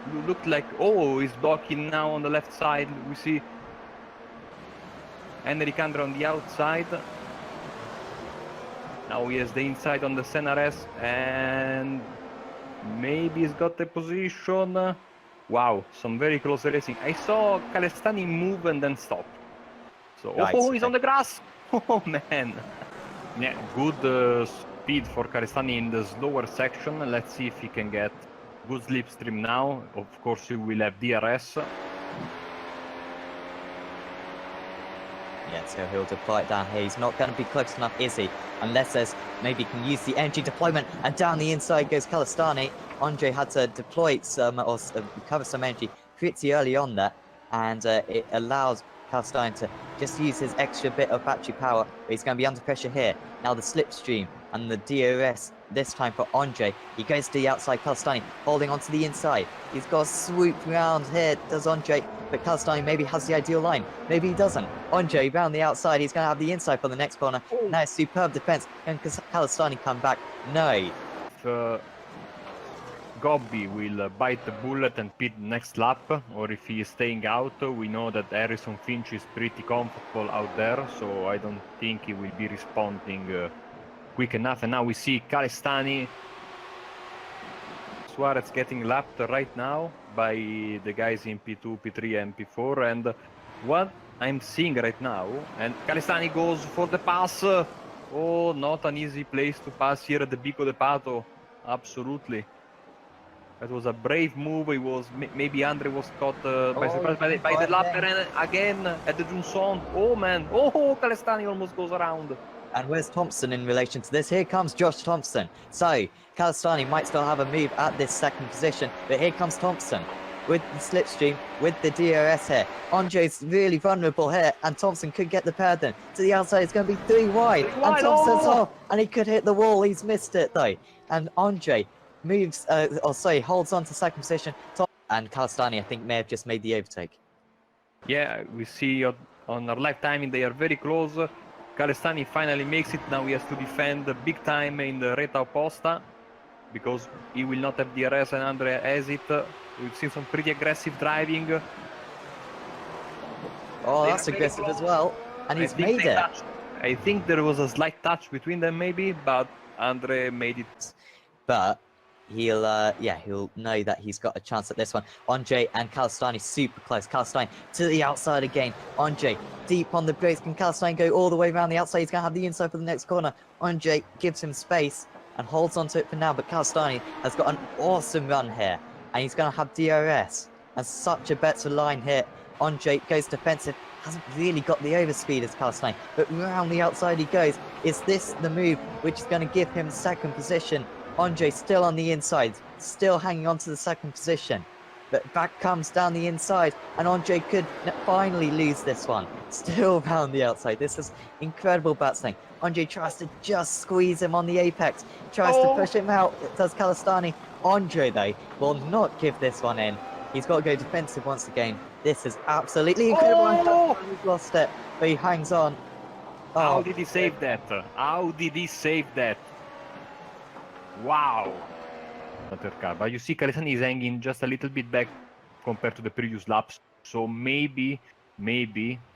it looked like, oh, he's blocking now on the left side. We see Enricandro on the outside. Now he has the inside on the Senares, and maybe he's got the position. Wow, some very close racing. I saw Calestani move and then stop. So, Right, oh, he's okay. on the grass. Oh, man. Yeah, good speed for Calestani in the slower section. Let's see if he can get good slipstream now. Of course, he will have DRS. Yeah, so he'll deploy it down here. He's not going to be close enough, is he? Unless there's maybe he can use the energy deployment. And down the inside goes Calestani. Andre had to deploy some or recover some energy pretty early on there, and it allows Calestani to just use his extra bit of battery power. But he's going to be under pressure here. Now the slipstream and the DRS this time for Andre. He goes to the outside. Calestani holding onto the inside. He's got a swoop round here, does Andre. But Calestani maybe has the ideal line. Maybe he doesn't. Andre round the outside. He's going to have the inside for the next corner. Oh. Now superb defense. Can Calestani come back? No. If Gobbi will bite the bullet and pit next lap, or if he is staying out, we know that Harrison Finch is pretty comfortable out there, so I don't think he will be responding quick enough. And now we see Calestani. Suarez getting lapped right now by the guys in P2, P3 and P4, and what I'm seeing right now, and Calestani goes for the pass. Oh, not an easy place to pass here at the Bico de Pato. Absolutely. That was a brave move. It was maybe Andre was caught by surprise by the lapper, and again at the Junson. Oh man! Oh, Calestani almost goes around. And where's Thompson in relation to this? Here comes Josh Thompson. So Calestani might still have a move at this second position, but here comes Thompson with the slipstream, with the DRS here. Andre's really vulnerable here, and Thompson could get the pardon. To the outside, it's going to be 3 wide, and Thompson's off, and he could hit the wall. He's missed it though, and Andre moves, holds on to second position. And Calestani, I think, may have just made the overtake. Yeah, we see on our live timing they are very close. Calestani finally makes it. Now he has to defend big time in the Reta Oposta because he will not have DRS and Andre has it. We've seen some pretty aggressive driving. Oh, that's aggressive as well. And he's made it. I think there was a slight touch between them maybe, but Andre made it. But he'll know that he's got a chance at this one. Andre and Calestani super close. Calestani to the outside again. Andre deep on the brakes. Can Calestani go all the way around the outside? He's going to have the inside for the next corner. Andre gives him space and holds on to it for now. But Calestani has got an awesome run here. And he's going to have DRS. And such a better line here. Andre goes defensive. Hasn't really got the overspeed as Calestani. But round the outside he goes. Is this the move which is going to give him second position? Andre still on the inside, still hanging on to the second position. But back comes down the inside, and Andre could finally lose this one. Still round the outside. This is incredible battling. Andre tries to just squeeze him on the apex, tries to push him out. It does Calestani. Andre, though, will not give this one in. He's got to go defensive once again. This is absolutely incredible. He's lost it, but he hangs on. Oh. How did he save that? How did he save that? Wow! But you see Calestani is hanging just a little bit back compared to the previous laps. So maybe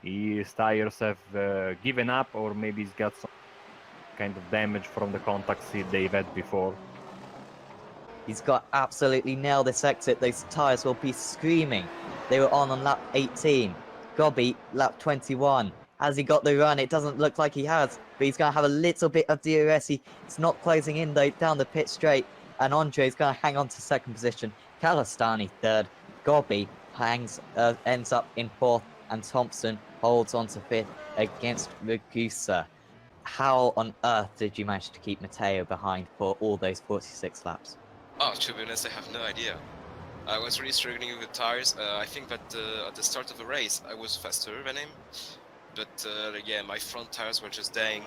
his tires have given up, or maybe he's got some kind of damage from the contacts they've had before. He's got absolutely nailed this exit. Those tires will be screaming. They were on lap 18. Gobbi, lap 21. Has he got the run? It doesn't look like he has, but he's going to have a little bit of DRS. It's not closing in though down the pit straight, and Andre's going to hang on to second position. Calestani third. Gobbi ends up in fourth, and Thompson holds on to fifth against Ragusa. How on earth did you manage to keep Matteo behind for all those 46 laps? Oh, to be honest, I have no idea. I was really struggling with the tires. I think that at the start of the race, I was faster than him. But yeah, my front tires were just dying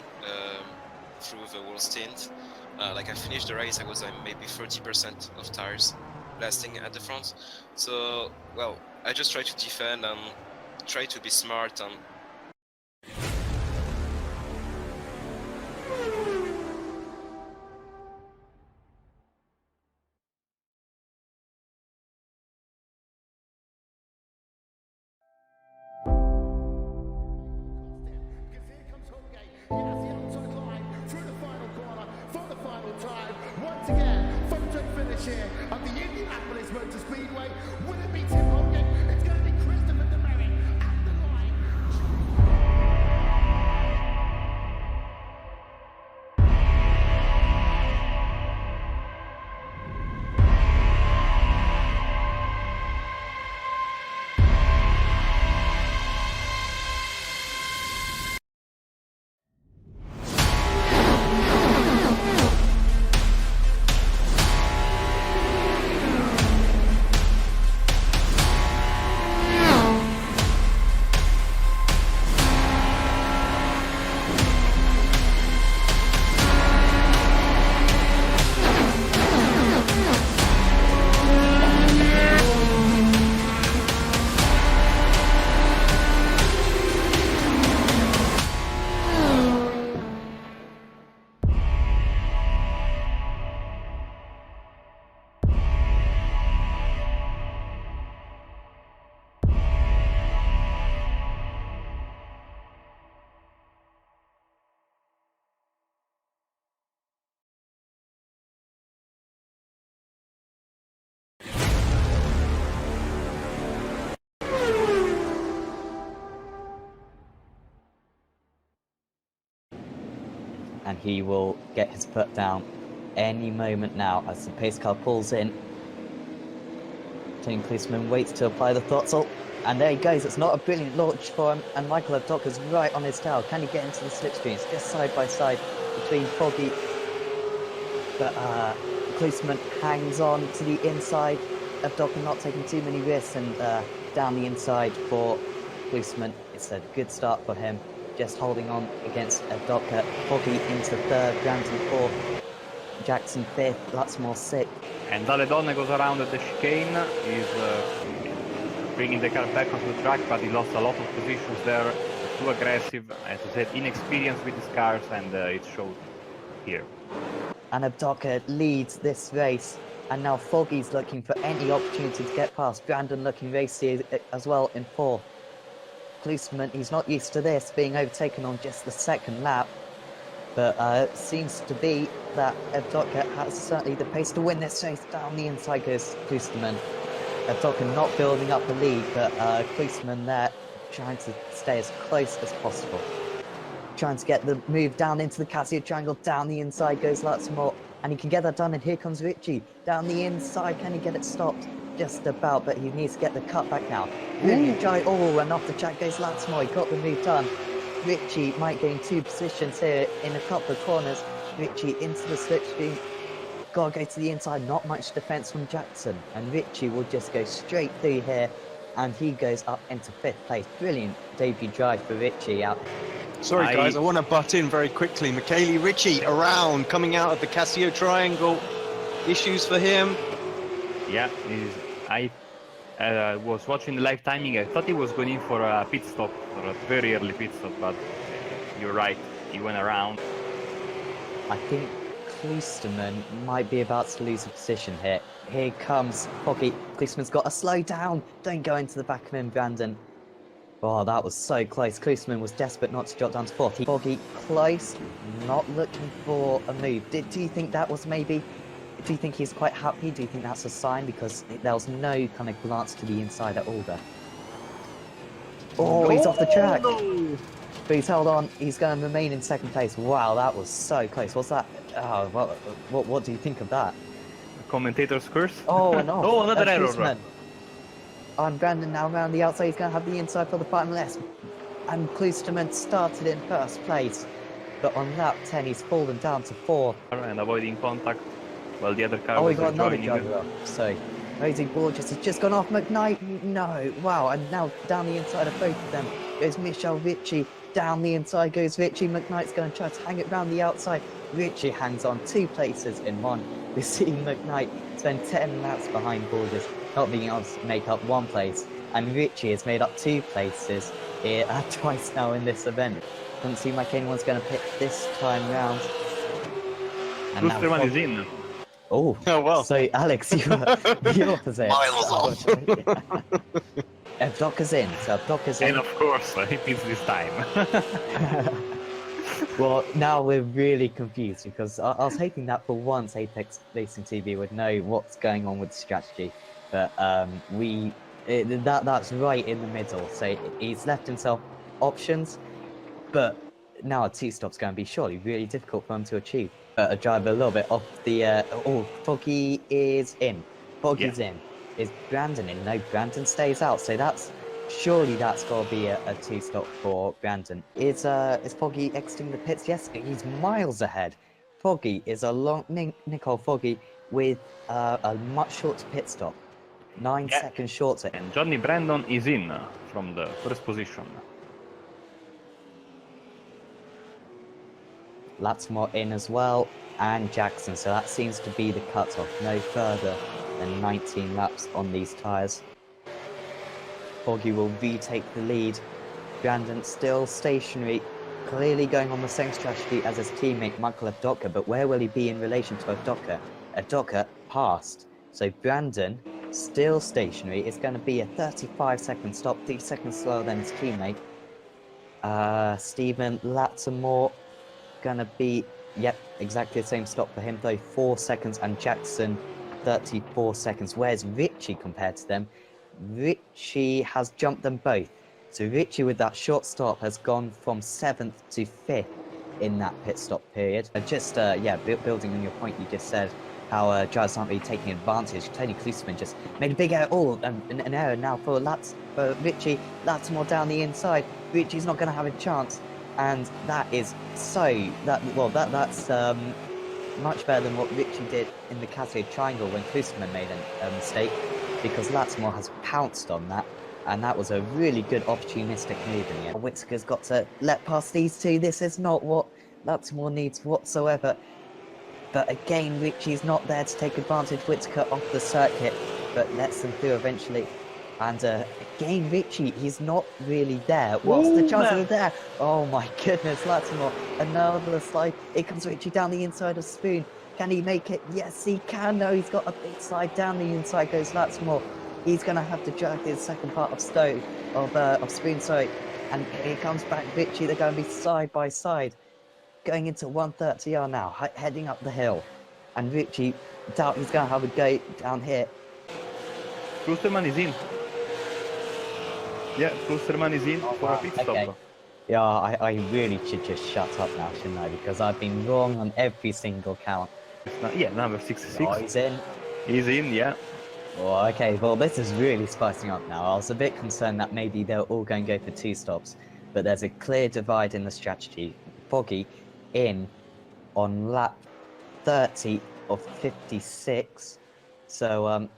through the whole stint. Like I finished the race, I was maybe 30% of tires lasting at the front. So, well, I just try to defend and try to be smart and finish here of the Indianapolis Motor Speedway. Will it be Tim Hogan? It's going to be Christopher DeMeritt at the line. And he will get his foot down any moment now as the pace car pulls in. Tony Klusman waits to apply the throttle, and there he goes. It's not a brilliant launch for him, and Michael Abdoka's right on his tail. Can he get into the slipstreams? Just side by side between Foggy, but Klusman hangs on to the inside. Abdoka not taking too many risks, and down the inside for Klusman. It's a good start for him. Just holding on against Abdoka. Foggy into third, Granton fourth, Jackson fifth, Lutzmore sixth. And Daledonne goes around at the chicane. He's bringing the car back onto the track, but he lost a lot of positions there. Too aggressive, as I said, inexperienced with his cars, and it showed here. And Abdoka leads this race, and now Foggy's looking for any opportunity to get past. Brandon looking racy as well in fourth. Klusman, he's not used to this, being overtaken on just the second lap, but it seems to be that Abdoka has certainly the pace to win this race. Down the inside goes Klusman. Abdoka not building up the lead, but Klusman there trying to stay as close as possible. Trying to get the move down into the Casio triangle. Down the inside goes Lutzmore, and he can get that done, and here comes Ritchie. Down the inside, can he get it stopped? Just about, but he needs to get the cut back now. Really dry. Oh, and off the track goes Lutzmore. He got the move done. Ritchie might gain two positions here in a couple of corners. Ritchie into the slipstream. Gotta go to the inside. Not much defense from Jackson, and Ritchie will just go straight through here, and he goes up into fifth place. Brilliant debut drive for Ritchie out. Sorry guys, I want to butt in very quickly. Michele Ritchie around, coming out of the Casio triangle. Issues for him. Yeah, I was watching the live timing. I thought he was going in for a pit stop, or a very early pit stop, but you're right, he went around. I think Klusman might be about to lose a position here. Here comes Foggy. Klusman's got to slow down. Don't go into the back of him, Brandon. Oh, that was so close. Klusman was desperate not to drop down to fourth. Foggy close, not looking for a move. Do you think that was maybe... Do you think he's quite happy? Do you think that's a sign? Because there was no kind of glance to the inside at all there. Oh, he's off the track. No. But he's held on. He's going to remain in second place. Wow, that was so close. What's that? Oh, what do you think of that? The commentator's curse? Oh, and off. Oh, another error. And Brandon now around the outside. He's going to have the inside for the final S. And Klusman started in first place. But on lap 10, he's fallen down to fourth. And avoiding contact. Well, the other car we was got another joining driver up. So, Rosie Borges has just gone off. McKnight, no. Wow, and now down the inside of both of them goes Michel Ritchie. Down the inside goes Ritchie. McKnight's going to try to hang it round the outside. Ritchie hangs on 2 places in one. We're seeing McKnight spend 10 laps behind Borges, not being able to make up 1 place. And Ritchie has made up 2 places here, twice now in this event. Doesn't seem like anyone's going to pick this time round. And Klusman is in. Oh well. So Alex, you're opposite. Miles off. Abdoka's in. So Abdoka's in. And of course, he pins this time. Well, now we're really confused because I was hoping that for once Apex Racing TV would know what's going on with the strategy, but that's right in the middle. So he's left himself options, but now a two-stop's going to be surely really difficult for him to achieve. A drive a little bit off the. Oh, Foggy is in. Foggy's in. Is Brandon in? No, Brandon stays out. So surely that's got to be a two-stop for Brandon. Is Foggy exiting the pits? Yes, he's miles ahead. Foggy is a long Nicole Foggy with a much shorter pit stop, 9 seconds shorter. And Johnny Brandon is in from the first position. Latsmore in as well, and Jackson. So that seems to be the cutoff. No further than 19 laps on these tyres. Foggy will retake the lead. Brandon still stationary, clearly going on the same strategy as his teammate Michael Avdoka, but where will he be in relation to Avdoka? Avdoka passed. So Brandon still stationary. It's going to be a 35-second stop, 3 seconds slower than his teammate. Stephen Latimore gonna be, yep, exactly the same stop for him though, 4 seconds, and Jackson 34 seconds. Where's Richie compared to them? Richie has jumped them both. So Richie with that short stop has gone from 7th to 5th in that pit stop period. Building on your point you just said, how drivers aren't really taking advantage. Tony Klusman just made a big error. An error now for Richie. Latimore down the inside. Richie's not going to have a chance. And that's much better than what Richie did in the Casio Triangle when Klusman made a mistake, because Latimore has pounced on that, and that was a really good opportunistic move in the end. Whitaker's got to let past these two. This is not what Latimore needs whatsoever. But again, Richie's not there to take advantage. Whitaker off the circuit, but lets them through eventually. And again, Richie, he's not really there. What's the chances of there? Oh my goodness, Latimore, another slide. Here comes Richie down the inside of Spoon. Can he make it? Yes, he can. No, he's got a big slide down the inside goes Latimore. He's going to have to drag the second part of Spoon, sorry. And here comes back Richie. They're going to be side by side. Going into 130R now, heading up the hill. And Richie, doubt he's going to have a go down here. Klusterman is in. Yeah, Klusterman is in for a pit stop. Okay. Yeah, I really should just shut up now, shouldn't I? Because I've been wrong on every single count. Number 66. Oh, he's in. He's in, yeah. Oh, okay, well, this is really spicing up now. I was a bit concerned that maybe they're all going to go for 2 stops, but there's a clear divide in the strategy. Foggy in on lap 30 of 56. So,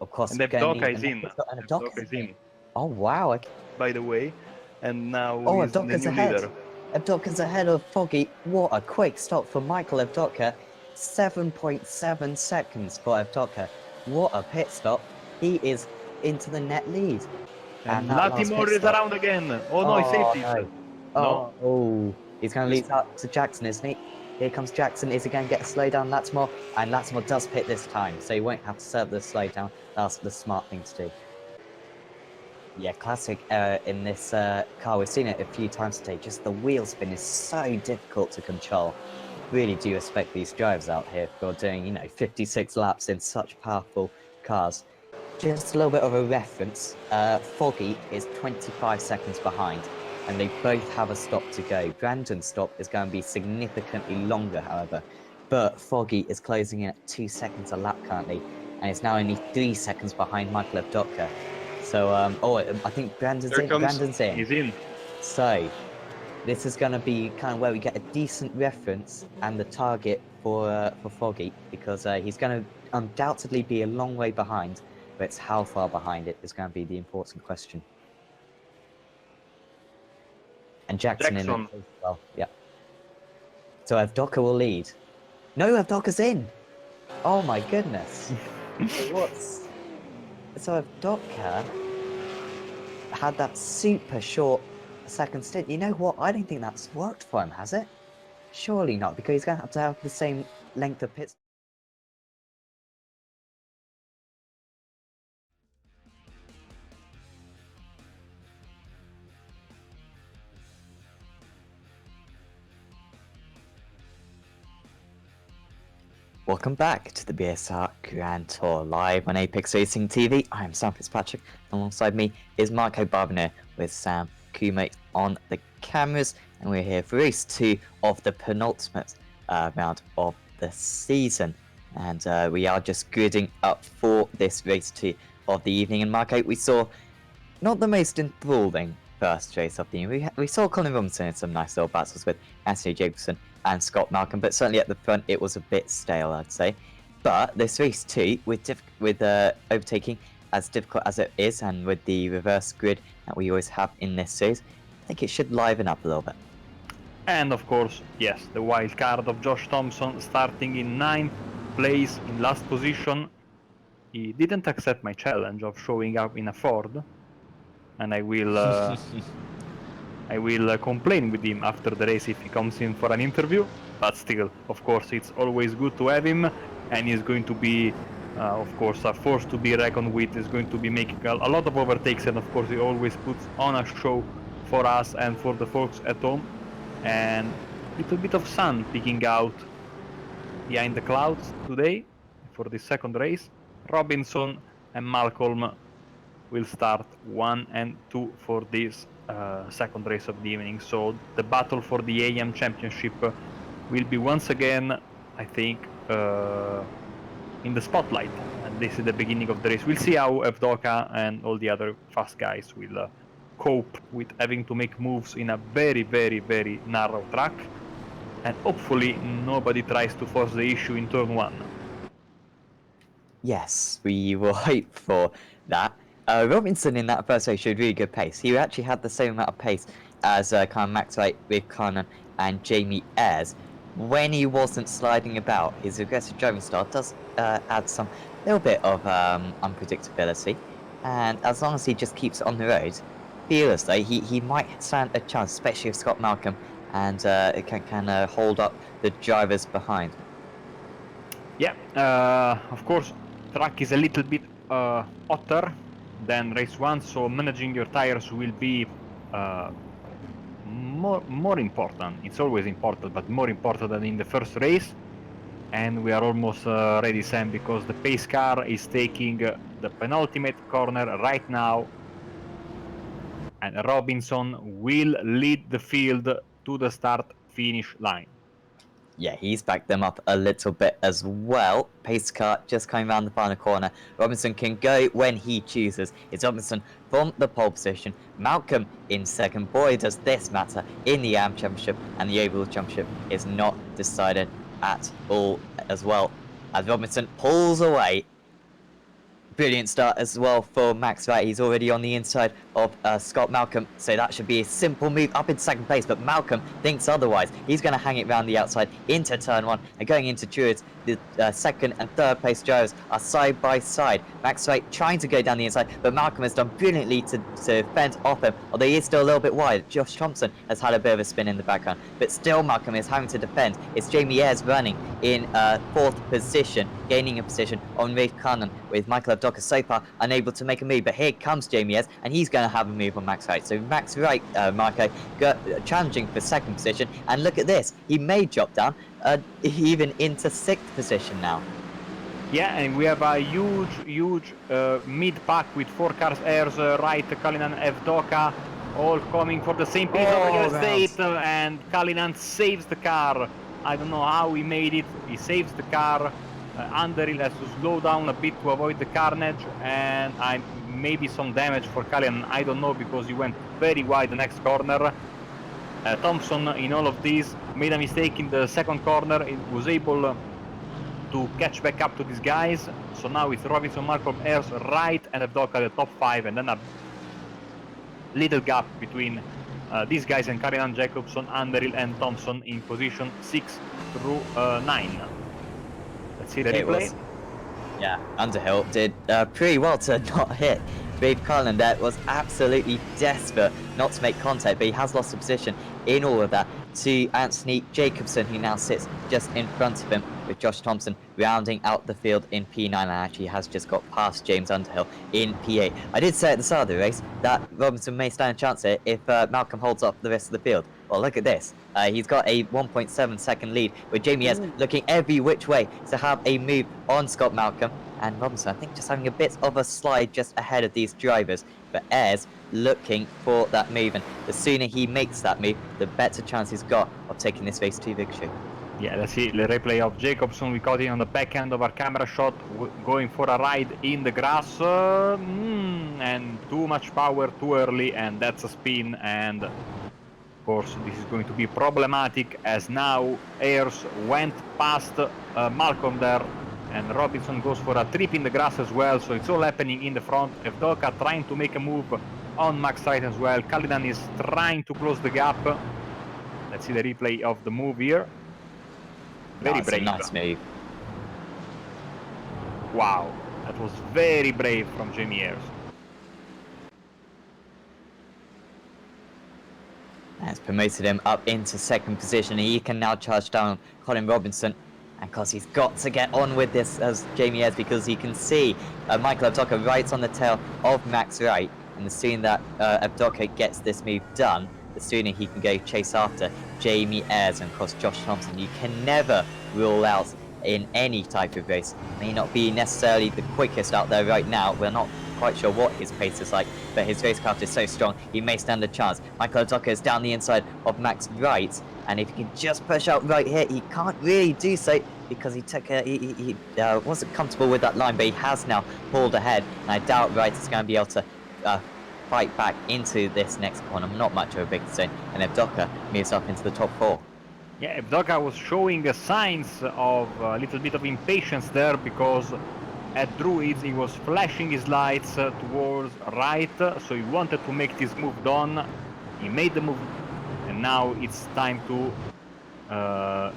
of course, and Avdoka is in. Avdoka is in. Oh, wow. Okay. By the way, and now he's Avdoka's the new ahead. leader. Avdoka's ahead of Foggy. What a quick stop for Michael Avdoka. 7.7 seconds for Avdoka. What a pit stop. He is into the net lead. And Latimore is around again. Oh no, he saved it. Oh, he's going to lead up to Jackson, isn't he? Here comes Jackson. Is he going to get a slowdown, Latimore? And Latimore does pit this time, so he won't have to serve the slowdown. That's the smart thing to do. Yeah, classic error in this car. We've seen it a few times today. Just the wheel spin is so difficult to control. Really do respect these drivers out here for doing, 56 laps in such powerful cars. Just a little bit of a reference. Foggy is 25 seconds behind, and they both have a stop to go. Brandon's stop is going to be significantly longer, however, but Foggy is closing in at 2 seconds a lap currently, and it's now only 3 seconds behind Michael Avdoka. So, I think Brandon's in. Brandon's in. He's in. So, this is going to be kind of where we get a decent reference and the target for Foggy, because he's going to undoubtedly be a long way behind, but it's how far behind it is going to be the important question. And Jackson in as well, yeah. So Avdoka will lead. No, Avdoka's in! Oh my goodness. So Avdoka had that super short second stint. You know what? I don't think that's worked for him, has it? Surely not, because he's going to have the same length of pits. Welcome back to the BSR Grand Tour live on Apex Racing TV. I am Sam Fitzpatrick. Alongside me is Marco Barbonet with Sam Kume on the cameras, and we're here for race 2 of the penultimate round of the season. And we are just gridding up for this race 2 of the evening. And Marco, we saw not the most enthralling first race of the evening. We saw Colin Robinson in some nice little battles with Anthony Jacobson and Scott Malcolm, but certainly at the front it was a bit stale, I'd say. But this race 2, with overtaking as difficult as it is, and with the reverse grid that we always have in this series, I think it should liven up a little bit. And of course, yes, the wild card of Josh Thompson starting in 9th place in last position. He didn't accept my challenge of showing up in a Ford, and I will complain with him after the race if he comes in for an interview. But still, of course, it's always good to have him, and he's going to be, of course, a force to be reckoned with. He's going to be making a lot of overtakes, and of course, he always puts on a show for us and for the folks at home. And a little bit of sun peeking out behind the clouds today for this second race. Robinson and Malcolm will start 1 and 2 for this second race of the evening. So the battle for the AM Championship will be once again, I think, in the spotlight. And this is the beginning of the race. We'll see how Evdoka and all the other fast guys will cope with having to make moves in a very, very, very narrow track. And hopefully nobody tries to force the issue in turn 1. Yes, we will hope for that. Robinson in that first race showed really good pace. He actually had the same amount of pace as kind of Max Wright with Kanan and Jamie Ayres. When he wasn't sliding about, his aggressive driving style does add some little bit of unpredictability. And as long as he just keeps it on the road, feel as though he might stand a chance, especially if Scott Malcolm and it can hold up the drivers behind. Yeah, of course, track is a little bit hotter than race 1, so managing your tires will be more important. It's always important, but more important than in the first race. And we are almost ready, Sam, because the pace car is taking the penultimate corner right now, and Robinson will lead the field to the start-finish line. Yeah, he's backed them up a little bit as well. Pace car just coming around the final corner. Robinson can go when he chooses. It's Robinson from the pole position. Malcolm in second. Boy, does this matter in the AM Championship, and the overall championship is not decided at all as well. As Robinson pulls away. Brilliant start as well for Max Wright. He's already on the inside of Scott Malcolm, so that should be a simple move up in second place, but Malcolm thinks otherwise. He's going to hang it round the outside into turn 1 and going into Druids. The second and third place drivers are side by side. Max Wright trying to go down the inside, but Malcolm has done brilliantly to fend off him, although he is still a little bit wide. Josh Thompson has had a bit of a spin in the background, but still Malcolm is having to defend. It's Jamie Ayres running in 4th position, gaining a position on Rafe Cannon, with Michael Evdoka so far unable to make a move. But here comes Jamie Ayres, and he's going to have a move on Max Wright. So Max Wright, Marco, challenging for 2nd position, and look at this, he may drop down even into 6th position now. Yeah, and we have a huge mid-pack with 4 cars, Ayres, Wright, Kallinan, Evdoka, all coming for the same piece of the state, and Kallinan saves the car. I don't know how he made it. He saves the car. Underhill has to slow down a bit to avoid the carnage, and maybe some damage for Kallinan. I don't know, because he went very wide the next corner. Thompson in all of these made a mistake in the second corner. He was able to catch back up to these guys. So now it's Robinson, Malcolm, Ayres, Wright, and Evdoka the top 5, and then a little gap between these guys and Kallinan, Jacobson, Underhill, and Thompson in position 6 through 9. Let's see the replay. Yeah, Underhill did pretty well to not hit Rafe Cullen. That was absolutely desperate not to make contact, but he has lost the position in all of that to Anthony Jacobson, who now sits just in front of him with Josh Thompson rounding out the field in P9 and actually has just got past James Underhill in P8. I did say at the start of the race that Robinson may stand a chance here if Malcolm holds up the rest of the field. Well, look at this. He's got a 1.7 second lead with Jamie S looking every which way to have a move on Scott Malcolm. And Robinson, I think, just having a bit of a slide just ahead of these drivers. But Ayres looking for that move, and the sooner he makes that move, the better chance he's got of taking this race to victory. Yeah, let's see the replay of Jacobson. We caught it on the back end of our camera shot, going for a ride in the grass, and too much power too early, and that's a spin. And of course, this is going to be problematic as now Ayres went past Malcolm there, and Robinson goes for a trip in the grass as well. So it's all happening in the front. Evdoka trying to make a move on Max Wright as well. Kalidan is trying to close the gap. Let's see the replay of the move here. Very brave. Nice move. Wow, that was very brave from Jamie Ayres. That's promoted him up into second position. He can now charge down Colin Robinson. And of course, he's got to get on with this as Jamie Ayres, because he can see Michael Evdoka right on the tail of Max Wright. And the sooner that Evdoka gets this move done, the sooner he can go chase after Jamie Ayres and of course Josh Thompson. You can never rule out in any type of race. May not be necessarily the quickest out there right now. We're not quite sure what his pace is like, but his racecraft is so strong, he may stand a chance. Michael Evdoka is down the inside of Max Wright, and if he can just push out right here, he can't really do so because he took he wasn't comfortable with that line, but he has now pulled ahead, and I doubt Wright is going to be able to fight back into this next corner. Not much of a big concern, and Evdoka moves up into the top 4. Yeah, Evdoka was showing signs of a little bit of impatience there, because at Druids he was flashing his lights towards right, so he wanted to make this move done. He made the move, and now it's time to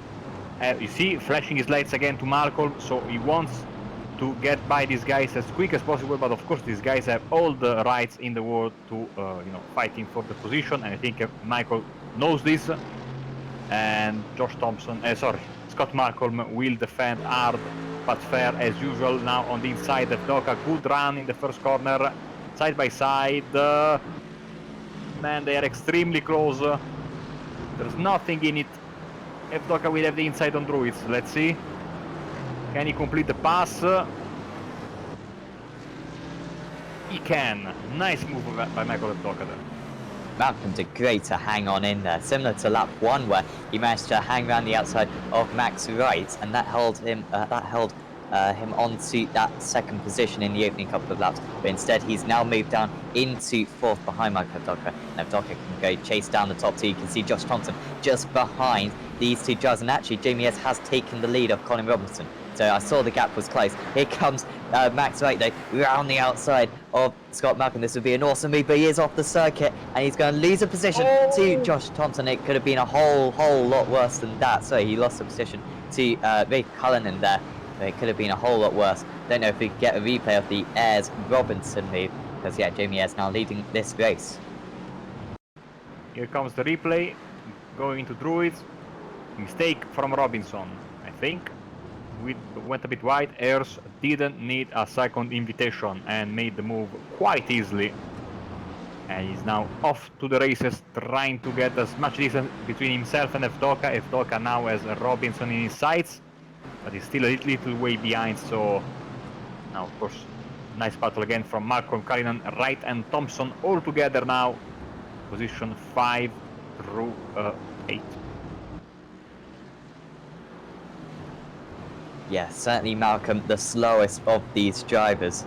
you see, flashing his lights again to Malcolm, so he wants to get by these guys as quick as possible, but of course these guys have all the rights in the world to fighting for the position, and I think Michael knows this. And Scott Malcolm will defend hard but fair as usual. Now on the inside, Evdoka, good run in the first corner, side by side. Man, they are extremely close. There's nothing in it. Evdoka will have the inside on Druids. Let's see. Can he complete the pass? He can. Nice move by Michael Evdoka there. Malcolm did great to hang on in there, similar to lap 1 where he managed to hang around the outside of Max Wright, and that held him onto that second position in the opening couple of laps. But instead, he's now moved down into 4th behind Michael Evdoka, and Evdoka can go chase down the top 2. You can see Josh Thompson just behind these 2 drivers, and actually Jamie S has taken the lead of Colin Robinson. So I saw the gap was close. Here comes Max Wright though, round the outside of Scott Malcolm. This would be an awesome move, but he is off the circuit and he's going to lose a position to Josh Thompson. It could have been a whole lot worse than that. So he lost a position to Ray Cullinan there. But it could have been a whole lot worse. Don't know if we could get a replay of the Ayres Robinson move, because yeah, Jamie Ayres now leading this race. Here comes the replay, going into Druids. Mistake from Robinson, I think. We went a bit wide. Ayres didn't need a second invitation and made the move quite easily. And he's now off to the races, trying to get as much distance between himself and Evdoka. Evdoka now has Robinson in his sights, but he's still a little way behind. So now, of course, nice battle again from Malcolm, Cullinan, Wright and Thompson all together now. Position 5 through 8. Yeah, certainly Malcolm, the slowest of these drivers.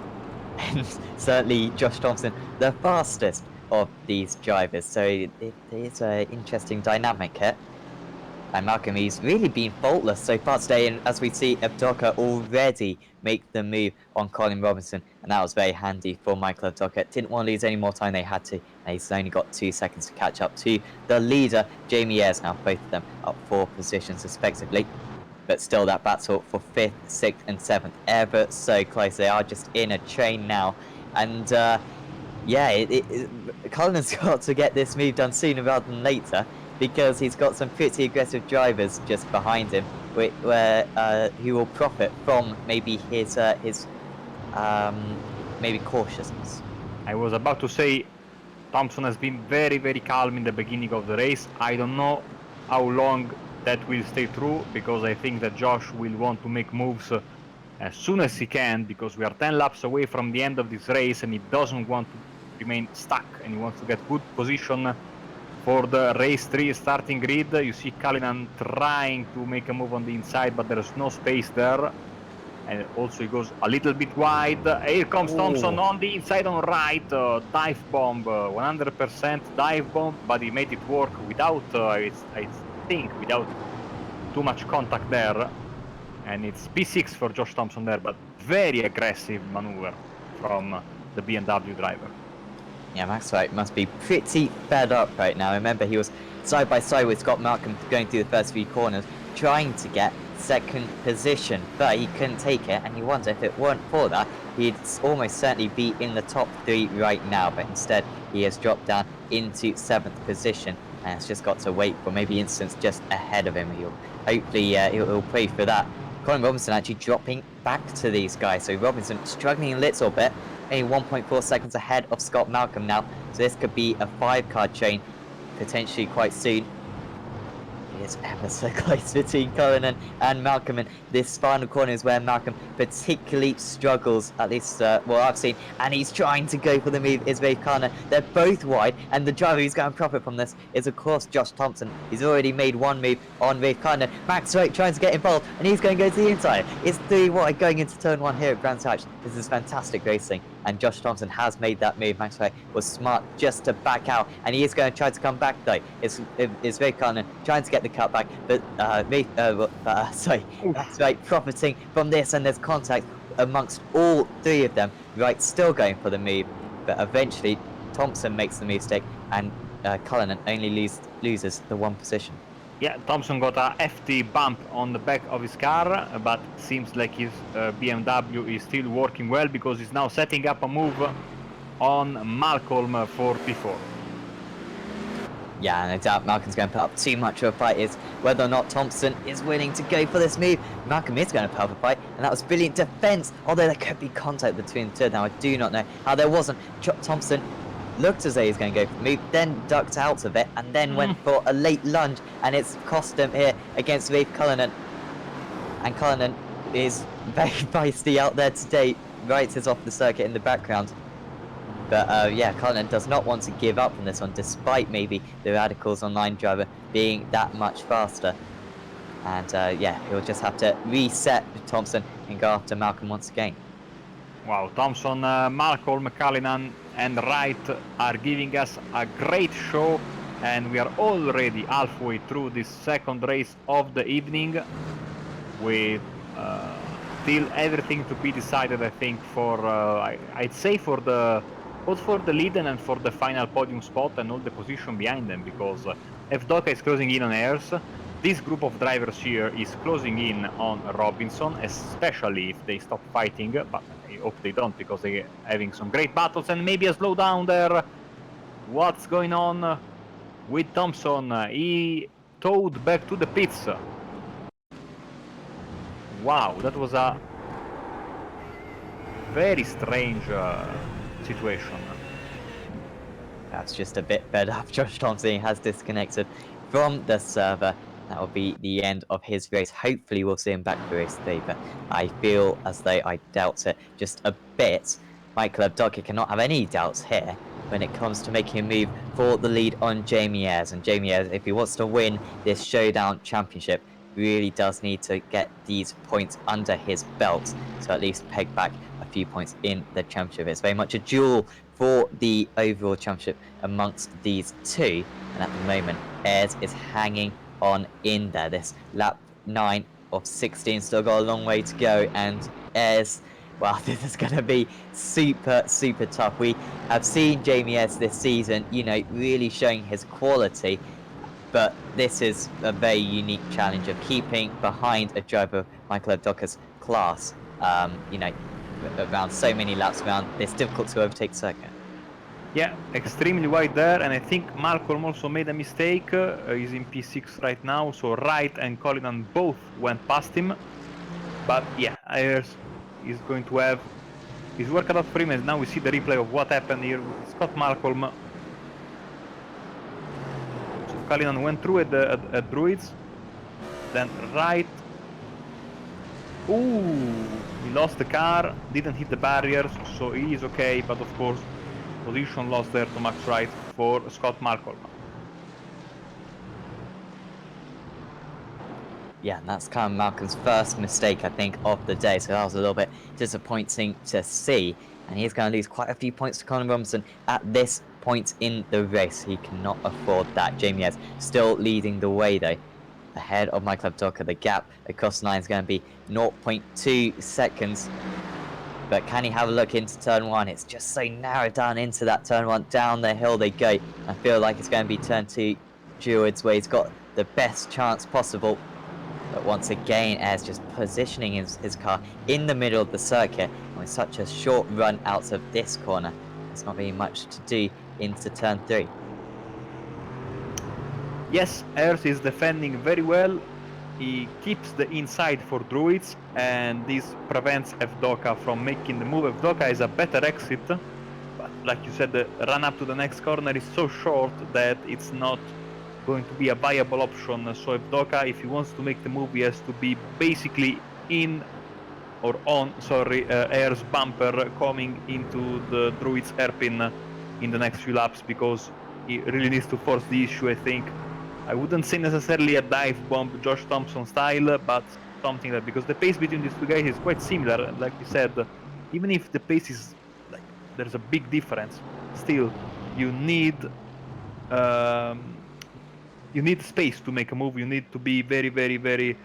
And certainly Josh Thompson, the fastest of these drivers. So it is an interesting dynamic here. And Malcolm, he's really been faultless so far today. And as we see, Evdoka already make the move on Colin Robinson. And that was very handy for Michael Evdoka. Didn't want to lose any more time, they had to. And he's only got 2 seconds to catch up to the leader, Jamie Ayres. Now both of them up 4 positions respectively. But still, that battle for 5th, 6th and 7th, ever so close. They are just in a train now. And yeah, Cullinan's got to get this move done sooner rather than later, because he's got some pretty aggressive drivers just behind him, where he will profit from maybe his maybe cautiousness. I was about to say Thompson has been very calm in the beginning of the race. I don't know how long that will stay true, because I think that Josh will want to make moves as soon as he can, because we are 10 laps away from the end of this race and he doesn't want to remain stuck and he wants to get good position for the race 3 starting grid. You see Kalinen trying to make a move on the inside, but there's no space there. And also he goes a little bit wide. Here comes Thompson on the inside on right. Dive bomb, 100% dive bomb, but he made it work without, I think, without too much contact there. And it's P6 for Josh Thompson there, but very aggressive maneuver from the BMW driver. Yeah, Max Wright must be pretty fed up right now. Remember, he was side by side with Scott Malcolm going through the first few corners, trying to get second position, but he couldn't take it, and you wonder if it weren't for that, he'd almost certainly be in the top 3 right now, but instead he has dropped down into 7th position, and has just got to wait for maybe instance just ahead of him. Hopefully he'll pray for that. Colin Robinson actually dropping back to these guys, so Robinson struggling a little bit, only 1.4 seconds ahead of Scott Malcolm now, so this could be a 5-car chain potentially quite soon. It's ever so close between Cullinan and Malcolm, and this final corner is where Malcolm particularly struggles, at least what I've seen, and he's trying to go for the move is Rafe Cullinan. They're both wide, and the driver who's going to profit from this is of course Josh Thompson. He's already made one move on Rafe Cullinan. Max Wright trying to get involved, and he's going to go to the inside. It's 3 wide going into turn 1 here at Grand Tour. This is fantastic racing, and Josh Thompson has made that move. Max Wright was smart just to back out, and he is going to try to come back though. It's Rafe Cullinan trying to get the cut back, but Max Wright profiting from this, and there's contact amongst all 3 of them. Wright still going for the move, but eventually Thompson makes the mistake, and Cullinan only loses the 1 position. Yeah, Thompson got a hefty bump on the back of his car, but seems like his BMW is still working well, because he's now setting up a move on Malcolm for P4. Yeah, no doubt Malcolm's going to put up too much of a fight. Is whether or not Thompson is willing to go for this move. Malcolm is going to put up a fight, and that was brilliant defense, although there could be contact between the 2. Now I do not know how there wasn't. Thompson looked as though he's going to go for the move, then ducked out of it, and then went for a late lunge, and it's cost him here against Rafe Cullinan. And Cullinan is very feisty out there today. Wright is off the circuit in the background. But yeah, Cullinan does not want to give up on this one, despite maybe the Radicals Online driver being that much faster. And yeah, he'll just have to reset Thompson and go after Malcolm once again. Wow, Thompson, Malcolm, Cullinan and Wright are giving us a great show, and we are already halfway through this second race of the evening, with still everything to be decided, I think, for I'd say for the both for the lead and for the final podium spot and all the position behind them, because F-Doka is closing in on Ayers. This group of drivers here is closing in on Robinson, especially if they stop fighting, but I hope they don't, because they're having some great battles, and maybe a slowdown there. What's going on with Thompson? He towed back to the pits. Wow, that was a very strange situation. That's just a bit fed up. Josh Thompson has disconnected from the server. That will be the end of his race. Hopefully we'll see him back for race 3, but I feel as though I doubt it just a bit. Michael Abducker cannot have any doubts here when it comes to making a move for the lead on Jamie Ayres. And Jamie Ayres, if he wants to win this Showdown Championship, really does need to get these points under his belt to at least peg back a few points in the championship. It's very much a duel for the overall championship amongst these 2, and at the moment Ayres is hanging on in there. This lap 9 of 16 still got a long way to go, and Ayres, well, this is going to be super tough. We have seen Jamie Ayres this season, you know, really showing his quality, but this is a very unique challenge of keeping behind a driver of Michael Abducker's class, you know, around so many laps around this difficult to overtake circuit. Yeah, extremely wide there, and I think Malcolm also made a mistake. He's in P6 right now, so Wright and Collinan both went past him. But yeah, Ayers is going to have his work cut out for him, and now we see the replay of what happened here with Scott Malcolm. So Collinan went through at Druids, then Wright. Ooh, he lost the car, didn't hit the barriers, so he is okay, but of course, position lost there to Max Wright for Scott Malcolm. Yeah, and that's kind of Malcolm's first mistake, I think, of the day. So that was a little bit disappointing to see. And he's going to lose quite a few points to Colin Robinson at this point in the race. He cannot afford that. Jamie is still leading the way, though. Ahead of Michael Abdoka, the gap across the line is going to be 0.2 seconds. But can he have a look into turn one? It's just so narrowed down into that turn one. Down the hill they go. I feel like it's going to be turn two Druids where he's got the best chance possible. But once again, Ayers just positioning his car in the middle of the circuit. And with such a short run out of this corner, there's not really much to do into turn three. Yes, Ayers is defending very well. He keeps the inside for Druids, and this prevents Evdoka from making the move. Evdoka is a better exit, but like you said, the run up to the next corner is so short that it's not going to be a viable option. So Evdoka, if he wants to make the move, he has to be basically in or on, Ayers' bumper coming into the Druids hairpin in the next few laps, because he really needs to force the issue, I think. I wouldn't say necessarily a dive bomb Josh Thompson style, but something that, because the pace between these two guys is quite similar, and like we said, even if the pace is like there's a big difference, still you need space to make a move. You need to be very, very, very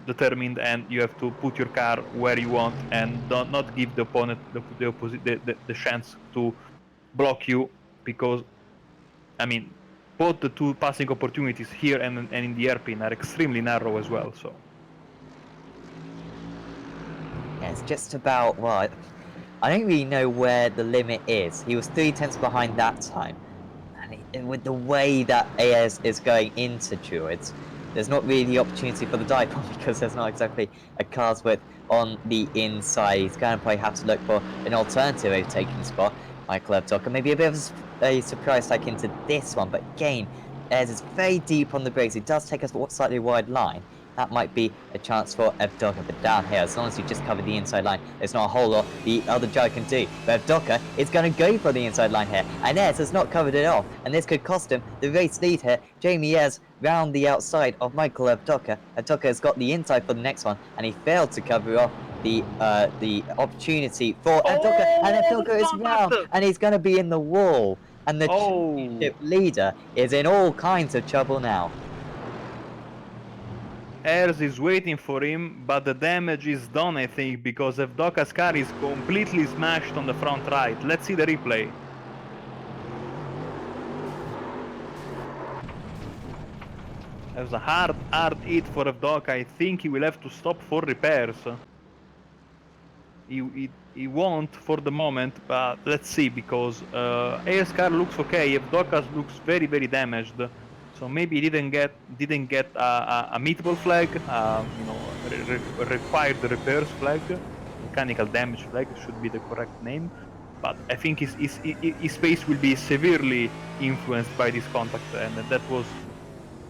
determined, and you have to put your car where you want and not give the opponent the chance to block you, because I mean, both the two passing opportunities here and in the airpin are extremely narrow as well. So Yeah, it's just about, well, I don't really know where the limit is. He was 3 tenths behind that time. And with the way that Ayers is going into Druids, there's not really the opportunity for the dive bomb because there's not exactly a car's width on the inside. He's going to probably have to look for an alternative overtaking spot. Michael Abdoka, maybe a bit of a surprise take into this one, but again, Ayers is very deep on the brakes. It does take us a slightly wide line. That might be a chance for Evdoka, but down here, as long as you just cover the inside line, there's not a whole lot the other driver can do. But Evdoka is going to go for the inside line here, and Ayers has not covered it off, and this could cost him the race lead here. Jamie Ayers round the outside of Michael Evdoka. Evdoka has got the inside for the next one, and he failed to cover off the opportunity for Evdoka, and Evdoka is round, and he's going to be in the wall, and the championship leader is in all kinds of trouble now. Ayers is waiting for him, but the damage is done, I think, because Evdoka's car is completely smashed on the front right. Let's see the replay. That was a hard hit for Evdoka. I think he will have to stop for repairs. He won't for the moment, but let's see, because Ayers' car looks okay. Evdoka's looks very, very damaged. So maybe he didn't get a meetable flag, required repairs flag, mechanical damage flag should be the correct name. But I think his pace will be severely influenced by this contact, and that was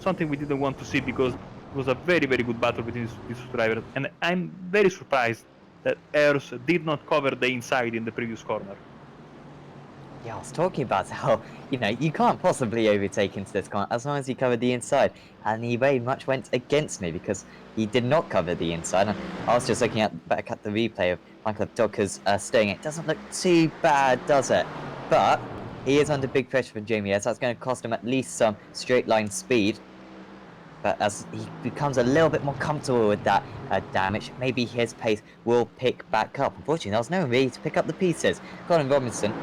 something we didn't want to see, because it was a very, very good battle between these two drivers. And I'm very surprised that Ayers did not cover the inside in the previous corner. Yeah, I was talking about how, you can't possibly overtake into this corner as long as you cover the inside. And he very much went against me because he did not cover the inside. And I was just looking back at the replay of Michael Abdoka's steering. It doesn't look too bad, does it? But he is under big pressure from Jamie Ayers. That's going to cost him at least some straight line speed. But as he becomes a little bit more comfortable with that damage, maybe his pace will pick back up. Unfortunately, there was no one really to pick up the pieces. Colin Robinson,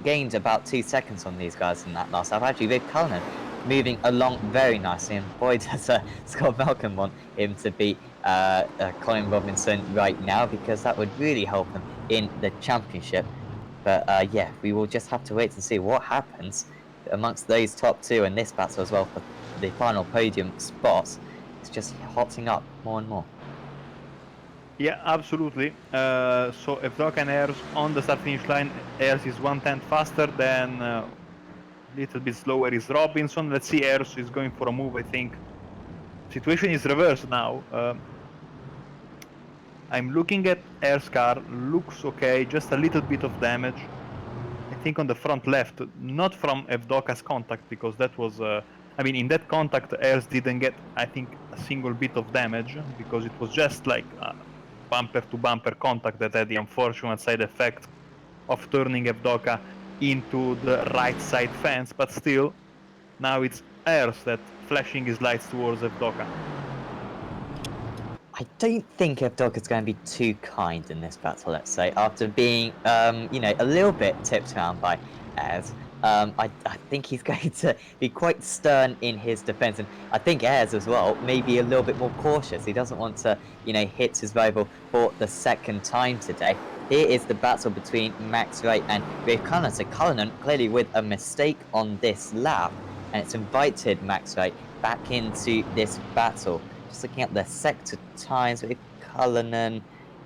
gained about 2 seconds on these guys in that last lap. Actually, Vic Cullinan moving along very nicely, and boy does Scott Malcolm want him to beat Colin Robinson right now, because that would really help him in the championship. But yeah, we will just have to wait to see what happens amongst those top two in this battle as well for the final podium spots. It's just hotting up more and more. Yeah, absolutely. So if Doc and Airs on the start finish line, Airs is 1/10 faster, then a little bit slower is Robinson. Let's see, Airs is going for a move, I think. Situation is reversed now. I'm looking at Air's car, looks okay, just a little bit of damage. I think on the front left, not from Evdoka's contact, because that was, I mean, in that contact, Airs didn't get, I think, a single bit of damage, because it was just like a bumper-to-bumper contact that had the unfortunate side effect of turning Evdoka into the right side fence, but still, now it's Airs that flashing his lights towards Evdoka. I don't think Evdok is going to be too kind in this battle, let's say, after being, you know, a little bit tipped around by Ayres. I think he's going to be quite stern in his defense, and I think Ayres as well may be a little bit more cautious. He doesn't want to, you know, hit his rival for the second time today. Here is the battle between Max Wright and Rafe Cullinan. So Cullinan clearly with a mistake on this lap, and it's invited Max Wright back into this battle. Just looking at the sector times with Cullinan,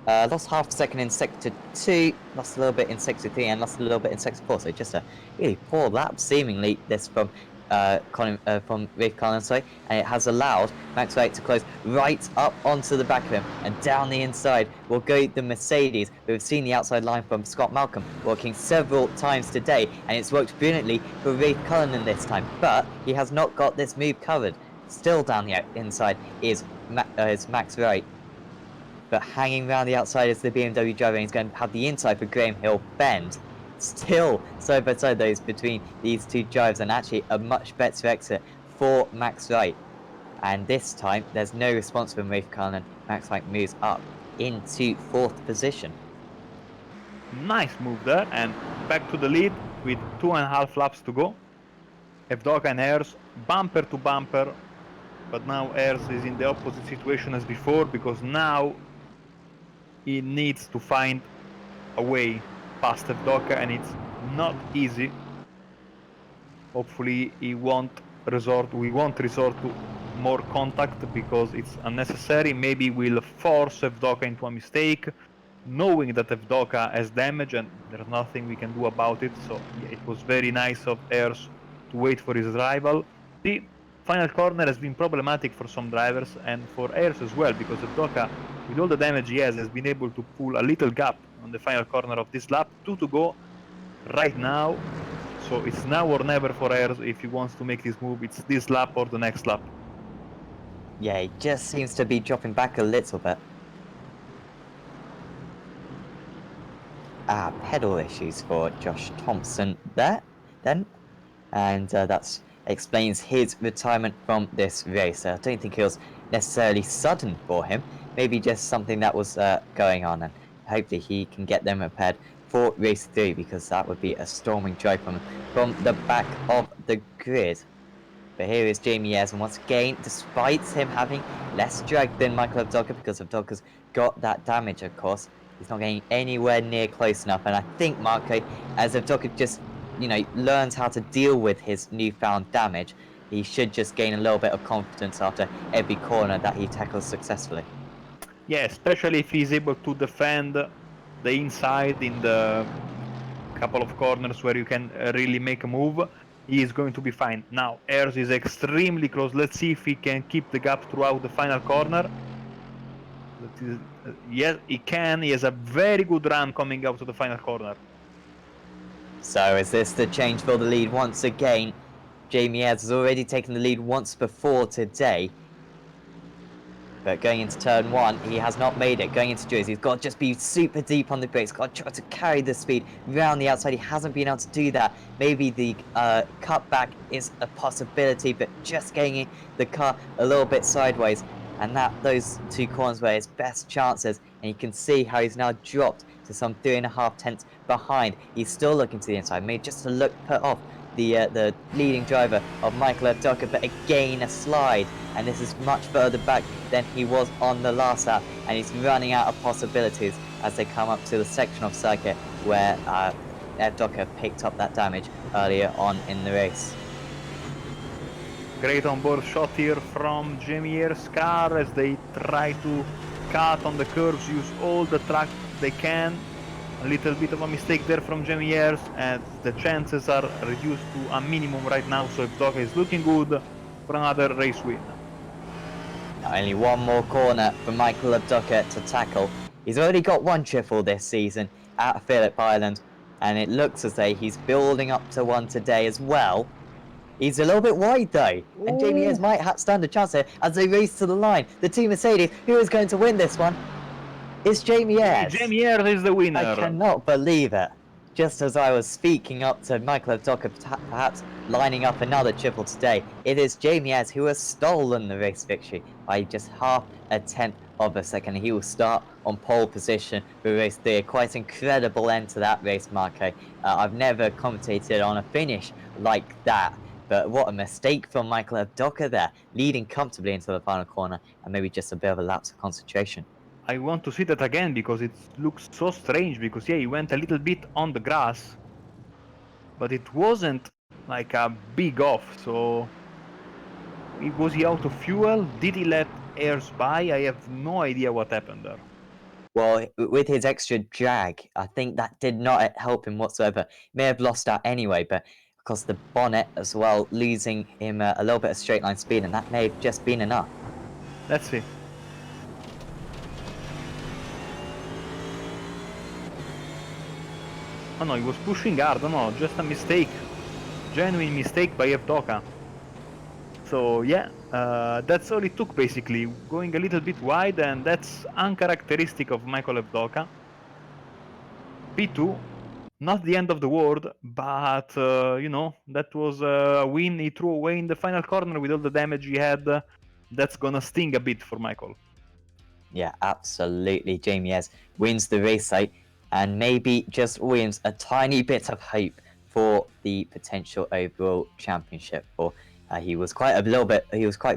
lost half a second in sector 2, lost a little bit in sector 3, and lost a little bit in sector 4. So just a really poor lap, seemingly, this from from Rafe Cullinan, sorry, and it has allowed Max Wright to close right up onto the back of him, and down the inside will go the Mercedes. We've seen the outside line from Scott Malcolm working several times today, and it's worked brilliantly for Rafe Cullinan this time, but he has not got this move covered. Still down the inside is Max Wright, but hanging around the outside is the BMW driver, and he's going to have the inside for Graham Hill Bend. Still side by side those between these two drivers, and actually a much better exit for Max Wright. And this time there's no response from Rafe Cullinan. Max Wright moves up into 4th position. Nice move there, and back to the lead with 2.5 laps to go. Evdoka and Ayres bumper to bumper, but now Ayres is in the opposite situation as before, because now he needs to find a way past Evdoka, and it's not easy. Hopefully we won't resort to more contact, because it's unnecessary. Maybe we'll force Evdoka into a mistake, knowing that Evdoka has damage and there's nothing we can do about it. So yeah, it was very nice of Ayres to wait for his rival. The final corner has been problematic for some drivers, and for Ayres as well, because Evdoka, with all the damage he has been able to pull a little gap on the final corner of this lap. 2 to go right now, so it's now or never for Ayres if he wants to make this move. It's this lap or the next lap. Yeah, he just seems to be dropping back a little bit. Pedal issues for Josh Thompson there, then. And that explains his retirement from this race. I don't think it was necessarily sudden for him. Maybe just something that was going on, and hopefully he can get them repaired for race 3, because that would be a storming drive from the back of the grid. But here is Jamie Ayres, and once again, despite him having less drag than Michael Evdoka, because Evdoka's got that damage, of course, he's not getting anywhere near close enough. And I think Marco, as Evdoka just, you know, learns how to deal with his newfound damage, he should just gain a little bit of confidence after every corner that he tackles successfully. Yeah, especially if he's able to defend the inside in the couple of corners where you can really make a move, he is going to be fine. Now, Ayres is extremely close. Let's see if he can keep the gap throughout the final corner. Yes, he can. He has a very good run coming out to the final corner. So is this the change for the lead once again? Jamie Ayres has already taken the lead once before today. But going into turn 1, he has not made it. Going into Jersey, he's got to just be super deep on the brakes. Got to try to carry the speed round the outside. He hasn't been able to do that. Maybe the cutback is a possibility, but just getting the car a little bit sideways. And those 2 corners were his best chances. And you can see how he's now dropped to some 3.5 tenths behind. He's still looking to the inside, made just to look put off the leading driver of Michael Evdoka, but again a slide, and this is much further back than he was on the last lap, and he's running out of possibilities as they come up to the section of circuit where Evdoka picked up that damage earlier on in the race. Great onboard shot here from Jamier's car as they try to cut on the curves, use all the track they can. A little bit of a mistake there from Jamier's, and the chances are reduced to a minimum right now, so Evdoka is looking good for another race win. Now only one more corner for Michael Evdoka to tackle. He's already got one triple this season at Phillip Island, and it looks as though he's building up to one today as well. He's a little bit wide though, and Jamie Ayres might stand a chance here as they race to the line. The Team Mercedes, who is going to win this one? It's Jamie Ayres. Jamie Ayres is the winner. I cannot believe it. Just as I was speaking up to Michael Evdoka, perhaps lining up another triple today, it is Jamie Ayres who has stolen the race victory by just half a tenth of a second. He will start on pole position for race 3. Quite incredible end to that race, Marco. I've never commentated on a finish like that. But what a mistake from Michael Evdoka there, leading comfortably into the final corner, and maybe just a bit of a lapse of concentration. I want to see that again because it looks so strange, because yeah, he went a little bit on the grass, but it wasn't like a big off. So was he out of fuel? Did he let Ayres by? I have no idea what happened there. Well, with his extra drag, I think that did not help him whatsoever. He may have lost out anyway, but because the bonnet as well, losing him a little bit of straight line speed, and that may have just been enough. Let's see. Oh no, he was pushing hard. Oh no, just a mistake. Genuine mistake by Evdoka. So yeah, that's all it took basically. Going a little bit wide, and that's uncharacteristic of Michael Evdoka. P2, not the end of the world, but you know, that was a win he threw away in the final corner with all the damage he had. That's gonna sting a bit for Michael. Yeah, absolutely. Jamie Ayres wins the race site and maybe just wins a tiny bit of hope for the potential overall championship. For he was quite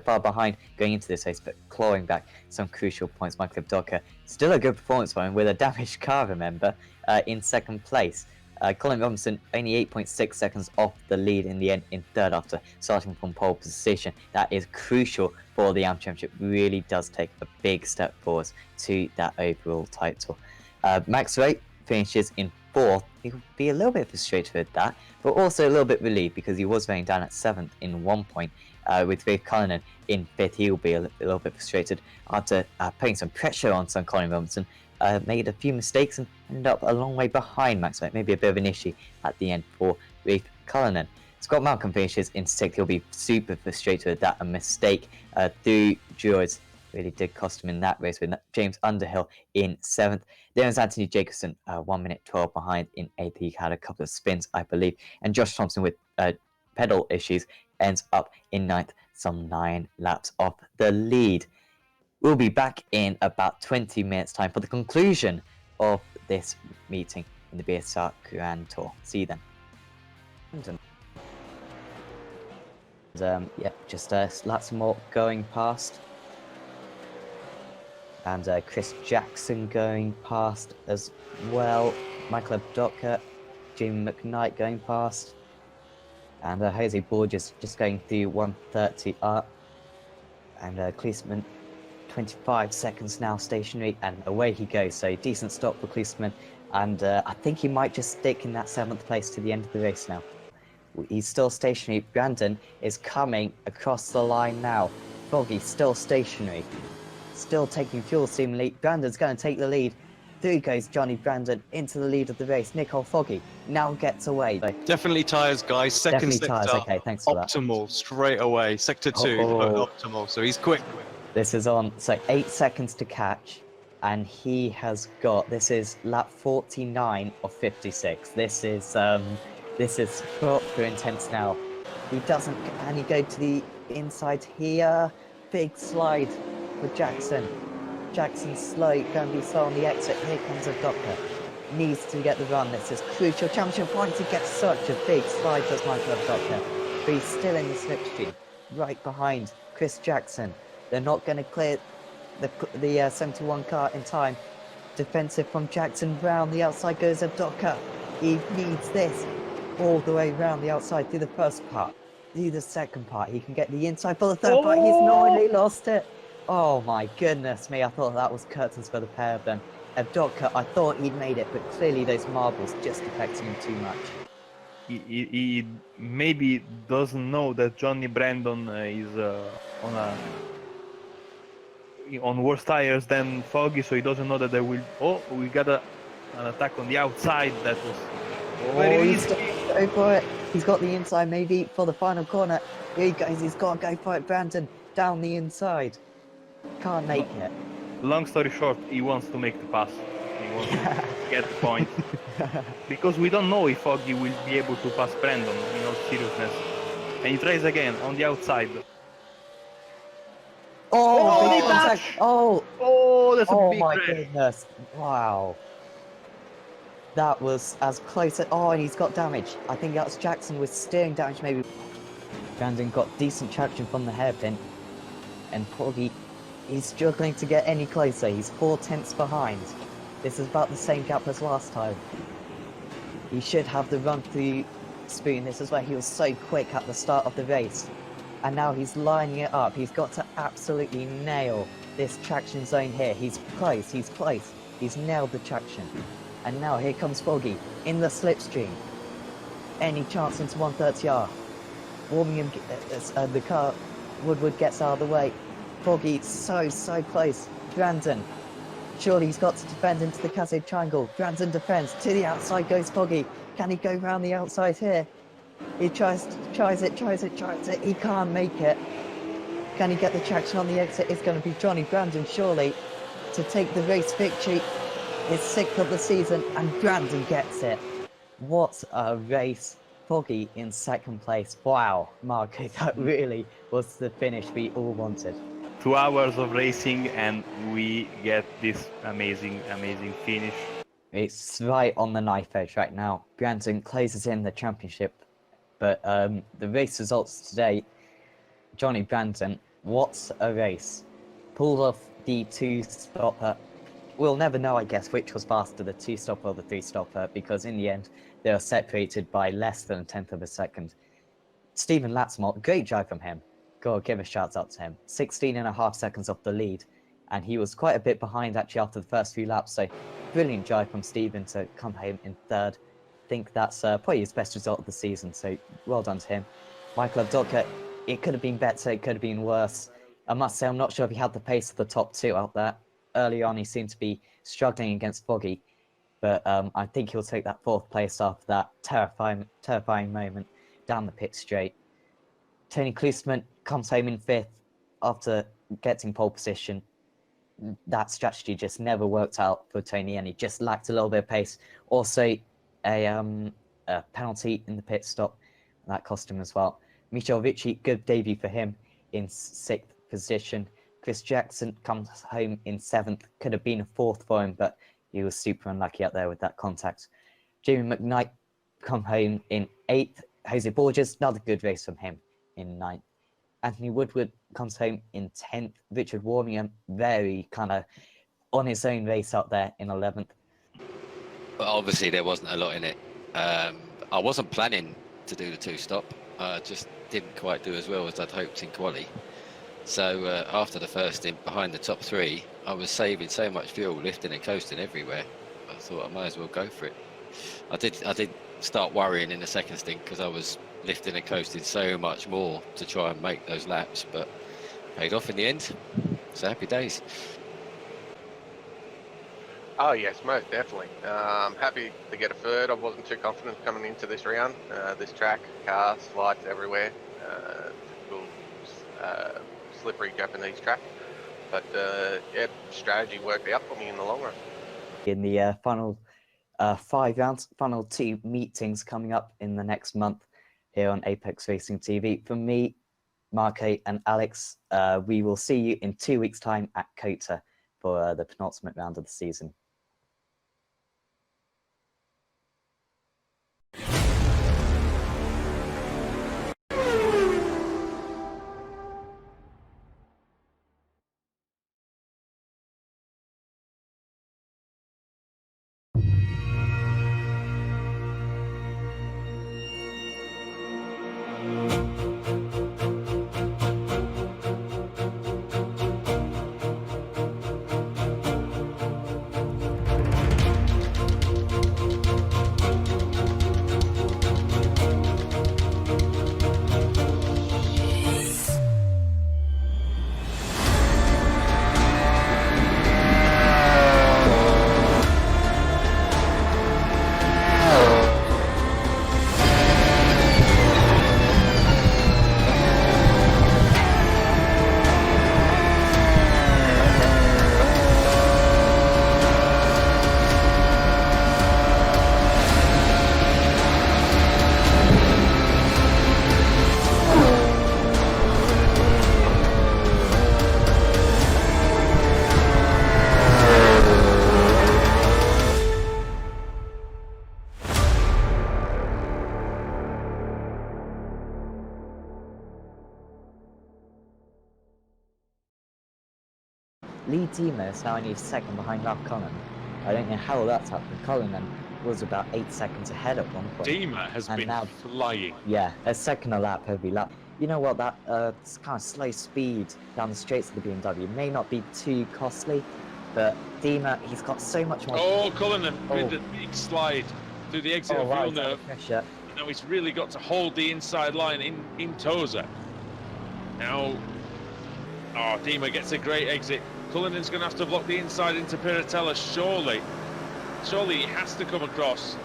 far behind going into this race, but clawing back some crucial points. Michael Evdoka, still a good performance for him with a damaged car, remember, in second place. Colin Robinson only 8.6 seconds off the lead in the end in third after starting from pole position. That is crucial for the AM Championship. Really does take a big step forward to that overall title. Max Rate finishes in fourth. He'll be a little bit frustrated with that, but also a little bit relieved because he was going down at seventh in 1 point. With Rafe Cullinan in fifth, he'll be a little bit frustrated after putting some pressure on Colin Robinson. Made a few mistakes and ended up a long way behind Max Rate. Maybe a bit of an issue at the end for Rafe Cullinan. Scott Malcolm finishes in sixth. He'll be super frustrated with that. A mistake through George really did cost him in that race, with James Underhill in seventh. Then was Anthony Jacobson, 1 minute 12 behind in eighth. He had a couple of spins, I believe. And Josh Thompson with pedal issues ends up in ninth, some 9 laps off the lead. We'll be back in about 20 minutes time for the conclusion of this meeting in the BSR Grand Tour. See you then. And, yeah, just lots more going past. And Chris Jackson going past as well. Michael Evdoka, Jimmy McKnight going past. And Jose Borges just going through 130 up. And Kliesman 25 seconds now stationary, and away he goes. So decent stop for Kliesman. And I think he might just stick in that 7th place to the end of the race now. He's still stationary. Brandon is coming across the line now. Foggy still stationary. Still taking fuel seemingly. Brandon's going to take the lead. Through goes Johnny Brandon into the lead of the race. Nicole Foggy now gets away. Definitely tyres, guys. Second Definitely sector, tyres. Okay, thanks for optimal, straight away. Sector 2, optimal. So he's quick. This is on, so 8 seconds to catch. And he has got, this is lap 49 of 56. This is proper intense now. He doesn't, and he go to the inside here. Big slide for Jackson. Jackson's slow, going to be slow on the exit. Here comes Evdoka. Needs to get the run. This is crucial. Championship point to get such a big slide, does Michael Evdoka. But he's still in the slipstream, right behind Chris Jackson. They're not going to clear the 71 car in time. Defensive from Jackson Brown. The outside goes Evdoka. He needs this all the way around the outside through the first part. Do the second part. He can get the inside for the third part. He's nearly lost it. Oh my goodness me. I thought that was curtains for the pair of them. Evdoka, I thought he'd made it, but clearly those marbles just affecting him too much. He maybe doesn't know that Johnny Brandon is on worse tires than Foggy, so he doesn't know that they will. Oh, we got an attack on the outside. That was very he's risky. go for it. He's got the inside maybe for the final corner. Here he goes. He's got to go for it. Brandon down the inside. Can't make it. Long story short, he wants to make the pass. He wants to get the point. Because we don't know if Foggy will be able to pass Brandon, in all seriousness. And he tries again on the outside. Oh, big big contact. touch! Oh, That's a oh big my crash. goodness. Wow. That was as close as... Oh, and he's got damage. I think that's Jackson with steering damage maybe. Brandon got decent traction from the hairpin. And Foggy, he's struggling to get any closer. He's 4/10 behind. This is about the same gap as last time. He should have the run through Spoon. This is where he was so quick at the start of the race. And now he's lining it up. He's got to absolutely nail this traction zone here. He's close, he's close. He's nailed the traction. And now here comes Foggy in the slipstream. Any chance into 130R. Warming him, the car, Woodward gets out of the way. Foggy so close. Brandon, surely he's got to defend into the Casio triangle. Brandon defends, to the outside goes Foggy. Can he go round the outside here? He tries it. He can't make it. Can he get the traction on the exit? It's going to be Johnny Brandon, surely, to take the race victory. His 6th of the season, and Brandon gets it. What a race. Foggy in 2nd place. Wow, Marco, that really was the finish we all wanted. 2 hours of racing and we get this amazing finish. It's right on the knife edge right now. Brandon closes in the championship. But the race results today, Johnny Brandon, what a race. Pulled off the 2-stopper. We'll never know, I guess, which was faster, the 2-stopper or the 3-stopper, because in the end, they were separated by less than a 10th of a second. Stephen Latsmott, great drive from him. Gotta give a shout out to him. 16.5 seconds off the lead, and he was quite a bit behind actually after the first few laps, so brilliant drive from Stephen to come home in 3rd. I think that's probably his best result of the season, so well done to him. Michael Evdoka, it could have been better, it could have been worse. I must say, I'm not sure if he had the pace of the top 2 out there. Early on, he seemed to be struggling against Foggy, but I think he'll take that 4th place after that terrifying moment down the pit straight. Tony Klusman comes home in 5th after getting pole position. That strategy just never worked out for Tony, and he just lacked a little bit of pace. Also, a penalty in the pit stop that cost him as well. Michel Ricci, good debut for him in 6th position. Chris Jackson comes home in 7th. Could have been a 4th for him, but he was super unlucky out there with that contact. Jamie McKnight come home in 8th. Jose Borges, another good race from him in 9th. Anthony Woodward comes home in 10th. Richard Warmingham, very kind of on his own race out there in 11th. But obviously there wasn't a lot in it. I wasn't planning to do the 2-stop. I just didn't quite do as well as I'd hoped in quali. So after the first stint behind the top 3, I was saving so much fuel, lifting and coasting everywhere. I thought I might as well go for it. I did start worrying in the 2nd stint because I was lifting and coasting so much more to try and make those laps, but paid off in the end. So happy days. Oh yes, most definitely. Happy to get a 3rd. I wasn't too confident coming into this round. This track, cars, lights everywhere. Typical slippery Japanese track. But yeah, strategy worked out for me in the long run. In the final 5 rounds, final 2 meetings coming up in the next month here on Apex Racing TV. From me, Marco and Alex, we will see you in 2 weeks' time at COTA for the penultimate round of the season. Lee Dima is now only second behind Ralph Cullen. I don't know how that's happened. Cullen then was about 8 seconds ahead at one point. Dima has And been now- flying. Yeah, a second a lap every lap. You know what, that kind of slow speed down the straights of the BMW may not be too costly, but Dima, he's got so much more... Oh, Cullinan Oh. with the big slide through the exit Oh, of wow, he's under Villeneuve. pressure. Now he's really got to hold the inside line in Toza. Now, oh, Dima gets a great exit. Cullinan's going to have to block the inside into Piratella, surely. Surely he has to come across.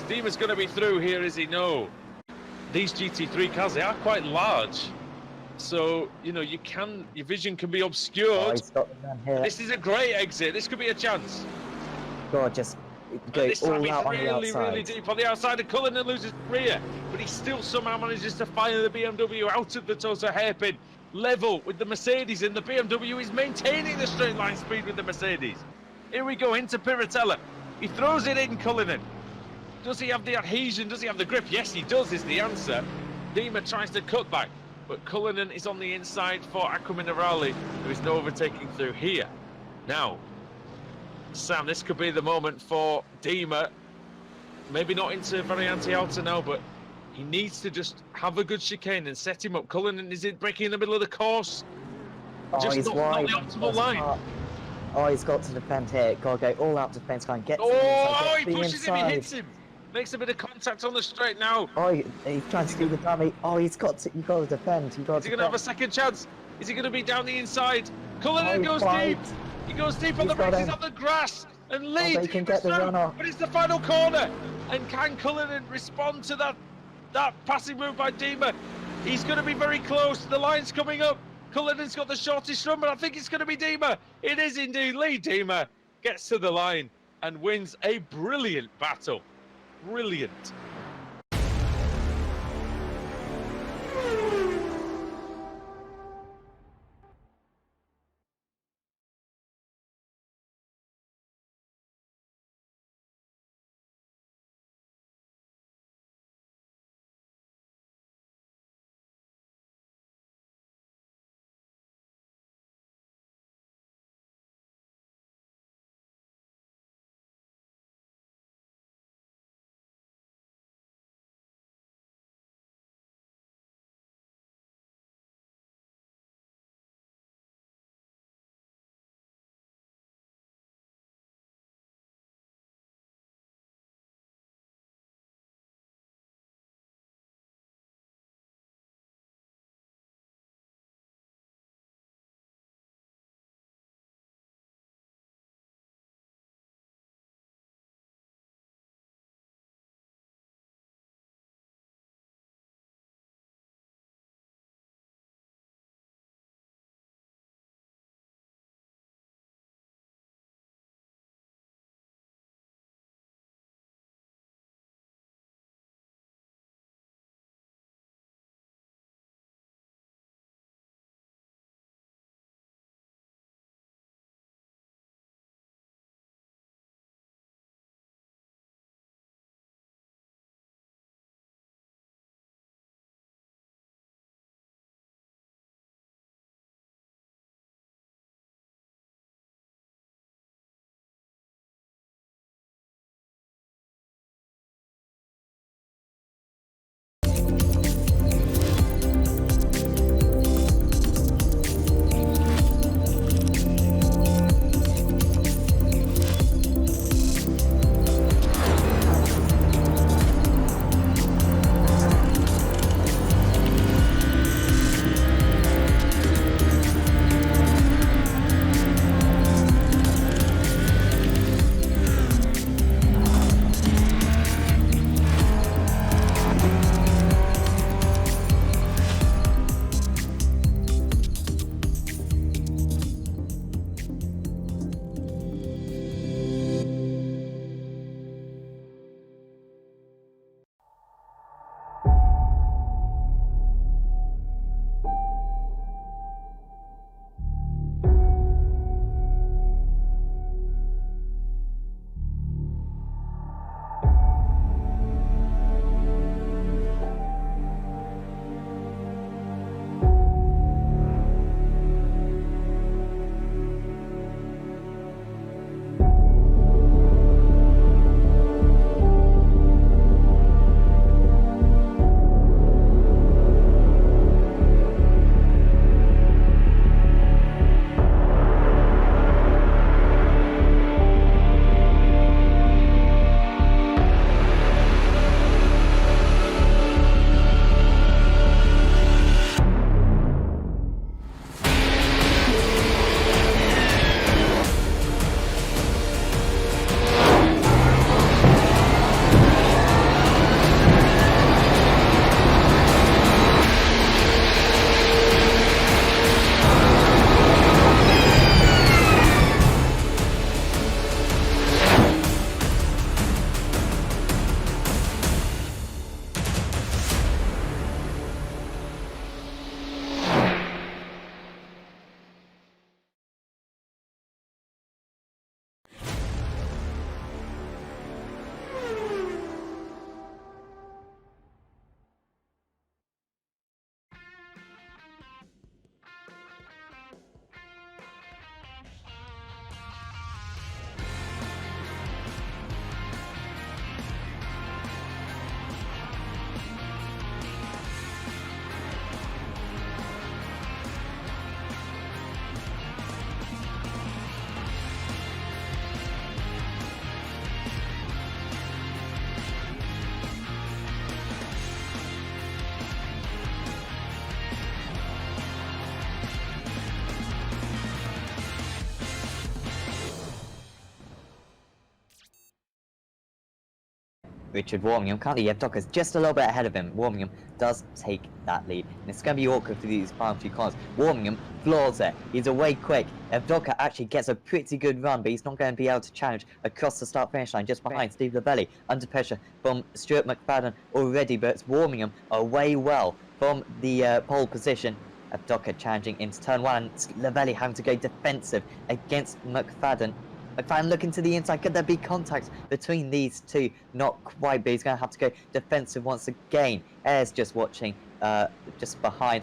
Dima's going to be through here, is he? No. These GT3 cars, they are quite large. So, you know, your vision can be Oh, obscured. he's got the man here. This is a great exit. This could be a chance. God, just go And this time all he's out on the really, outside. really deep on the outside, and Cullinan loses rear, but he still somehow manages to fire the BMW out of the Tosa hairpin, level with the Mercedes, and the BMW is maintaining the straight line speed with the Mercedes. Here we go into Piratella. He throws it in, Cullinan. Does he have the adhesion? Does he have the grip? Yes, he does, is the answer. Dima tries to cut back, but Cullinan is on the inside for Acqua Minerale. There is no overtaking through here. Now, Sam, this could be the moment for Dima. Maybe not into Variante Alta now, but he needs to just have a good chicane and set him up. Cullinan is breaking in the middle of the course. Oh, Just he's not wide. the optimal line. Oh, he's got to defend here. Gotta go all out defense line. Get to the Oh, inside, he get to the pushes him, he inside. hits him. Makes a bit of contact on the straight now. Oh, he's trying to do the dummy. Oh, you got to defend. You got Is he to going to have a second chance? Is he going to be down the inside? Cullinan he's goes wide. deep. He goes deep on He's the brakes. got He's him. on the grass. And Lee they can Dima's get the through, run off. but it's the final corner. And can Cullinan respond to that passing move by Dima? He's going to be very close. The line's coming up. Cullinan's got the shortest run, but I think it's going to be Dima. It is indeed. Lee Dima gets to the line and wins a brilliant battle. Brilliant. Richard Warmingham. Currently, Evdoka's just a little bit ahead of him. Warmingham does take that lead, and it's going to be awkward for these final few corners. Warmingham floors it. He's away quick. Evdoka actually gets a pretty good run, but he's not going to be able to challenge across the start-finish line just behind Steve Lavelli. Under pressure from Stuart McFadden already, but it's Warmingham away well from the pole position. Evdoka challenging into turn 1, and Lavelli having to go defensive against McFadden. McFadden looking to the inside. Could there be contact between these two? Not quite, but he's going to have to go defensive once again. Ayres just watching just behind.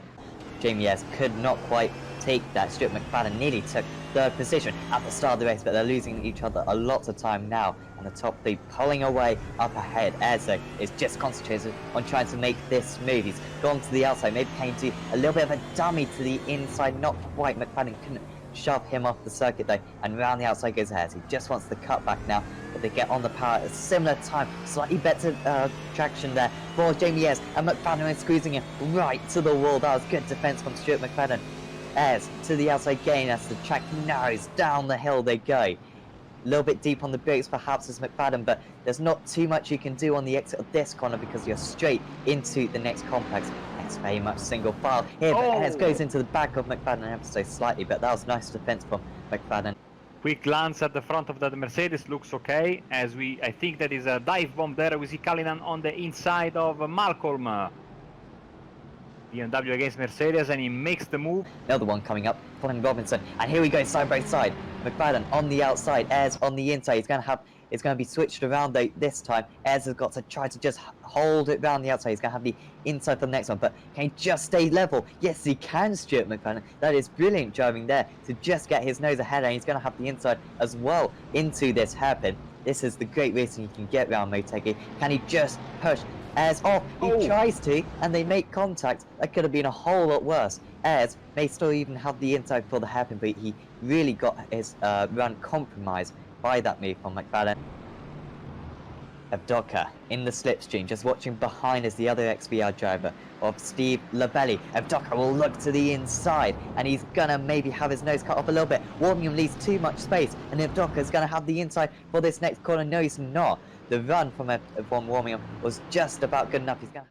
Jamie Ayres could not quite take that. Stuart McFadden nearly took third position at the start of the race, but they're losing each other a lot of time now. And the top three pulling away up ahead. Ayres though is just concentrated on trying to make this move. He's gone to the outside, maybe came to a little bit of a dummy to the inside. Not quite. McFadden couldn't shove him off the circuit though, and round the outside goes Ayres. He just wants the cutback now, but they get on the power at a similar time. Slightly better traction there for Jamie Ayres, and McFadden is squeezing him right to the wall. That was good defense from Stuart McFadden. Ayres to the outside gain as the track narrows. Down the hill they go. A little bit deep on the brakes perhaps as McFadden, but there's not too much you can do on the exit of this corner because you're straight into the next complex. It's very much single file here, but Ayres goes into the back of McFadden ever so slightly, but that was nice defense from McFadden. Quick glance at the front of the Mercedes, looks okay, as I think that is a dive bomb there. We see Cullinan on the inside of Malcolm. BMW against Mercedes, and he makes the move. Another one coming up, following Robinson, and here we go side by side. McFadden on the outside, Ayres on the inside. It's going to be switched around though this time. Ayres has got to try to just hold it round the outside. He's going to have the inside for the next one, but can he just stay level? Yes, he can, Stuart McFadden. That is brilliant driving there to just get his nose ahead, and he's going to have the inside as well into this hairpin. This is the great racing you can get around Motegi. Can he just push Ayres off? He tries to, and they make contact. That could have been a whole lot worse. Ayres may still even have the inside for the hairpin, but he really got his run compromised by that move from McFadden. Evdoka in the slipstream, just watching behind as the other XBR driver of Steve Lavelli. Evdoka will look to the inside, and he's gonna maybe have his nose cut off a little bit. Warmingham leaves too much space, and Evdoka is gonna have the inside for this next corner. No, he's not. The run from Warmingham was just about good enough. He's gonna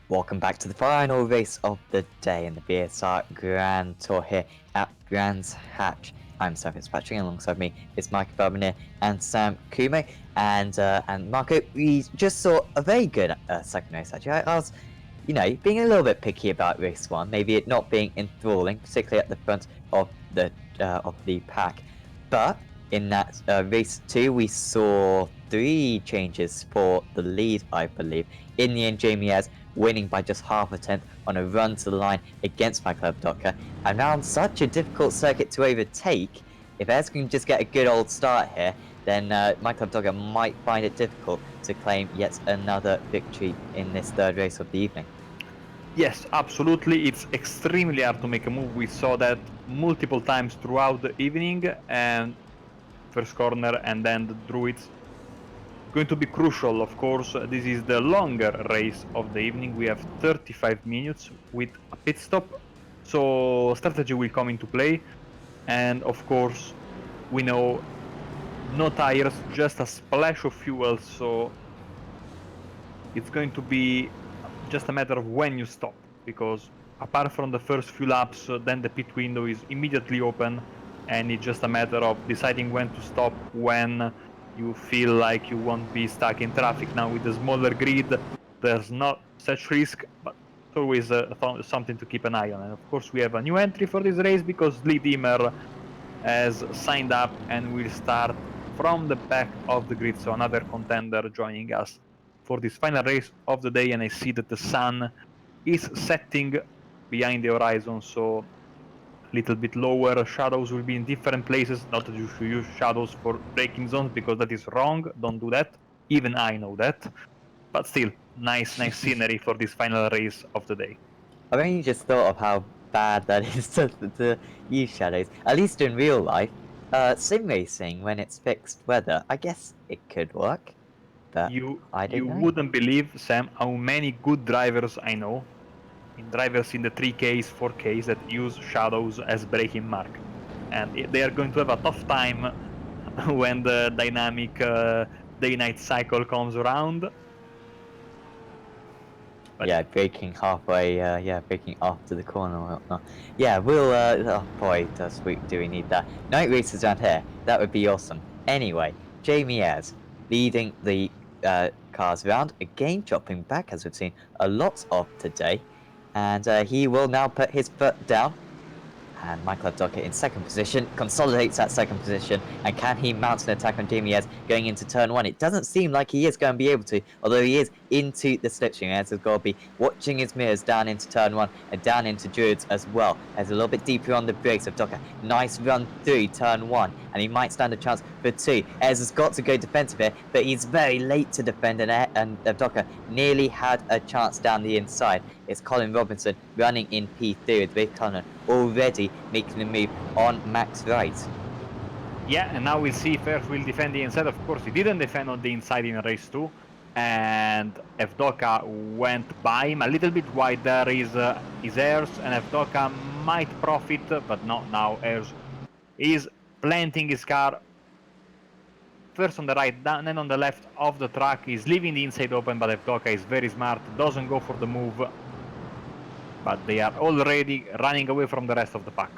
Welcome back to the final race of the day in the BSR Grand Tour here at Brands Hatch. I'm Sam Fitzpatrick, and alongside me is Mike Barbier and Sam Kume. And Marco, we just saw a very good second race actually. I was, being a little bit picky about race one, maybe it not being enthralling, particularly at the front of the pack. But in that race two, we saw 3 changes for the lead, I believe. In the end, Jamie Ayres winning by just half a tenth on a run to the line against Michael Evdoka. And now on such a difficult circuit to overtake, if Ayres can just get a good old start here, then Michael Evdoka might find it difficult to claim yet another victory in this third race of the evening. Yes, absolutely. It's extremely hard to make a move. We saw that multiple times throughout the evening, and first corner and then the Druids. Going to be crucial, of course. This is the longer race of the evening. We have 35 minutes with a pit stop, so strategy will come into play. And of course, we know no tires, just a splash of fuel, so it's going to be just a matter of when you stop, because apart from the first few laps, then the pit window is immediately open, and it's just a matter of deciding when to stop when you feel like you won't be stuck in traffic. Now with the smaller grid, there's not such risk, but it's always something to keep an eye on. And of course we have a new entry for this race because Lee Dimmer has signed up and will start from the back of the grid, so another contender joining us for this final race of the day. And I see that the sun is setting behind the horizon, so little bit lower. Shadows will be in different places. Not that you should use shadows for braking zones, because that is wrong. Don't do that. Even I know that. But still, nice scenery for this final race of the day. I've only just thought of how bad that is to use shadows, at least in real life. Sim racing, when it's fixed weather, I guess it could work. But You I don't know. wouldn't believe, Sam, how many good drivers I know, drivers in the 3Ks, 4Ks that use shadows as braking mark, and they are going to have a tough time when the dynamic day-night cycle comes around. But Yeah, braking halfway, braking after the corner or whatnot. Yeah, we'll, oh boy, do we need that. Night races around here, that would be awesome. Anyway, Jamie Ayres leading the cars around, again dropping back as we've seen a lot of today. And he will now put his foot down. And Michael Abdoka in second position, consolidates that second position, and can he mount an attack on Jamie Ayres going into turn one? It doesn't seem like he is going to be able to, although he is into the slipstream. Ayres has got to be watching his mirrors down into turn one and down into Druids as well. As a little bit deeper on the brakes. Abdoka, nice run through turn one, and he might stand a chance for two. Ayres has got to go defensive here, but he's very late to defend, and Abdoka nearly had a chance down the inside. It's Colin Robinson running in P3 with Ray Cullen already making the move on Max Wright. yeah, and now we'll see if Ayres will defend the inside. Of course, he didn't defend on the inside in race 2, and Evdoka went by him a little bit wide. There is Ayres, and Evdoka might profit, but not now. Ayres is planting his car first on the right, then on the left of the track. He's leaving the inside open, but Evdoka is very smart, doesn't go for the move. But they are already running away from the rest of the pack.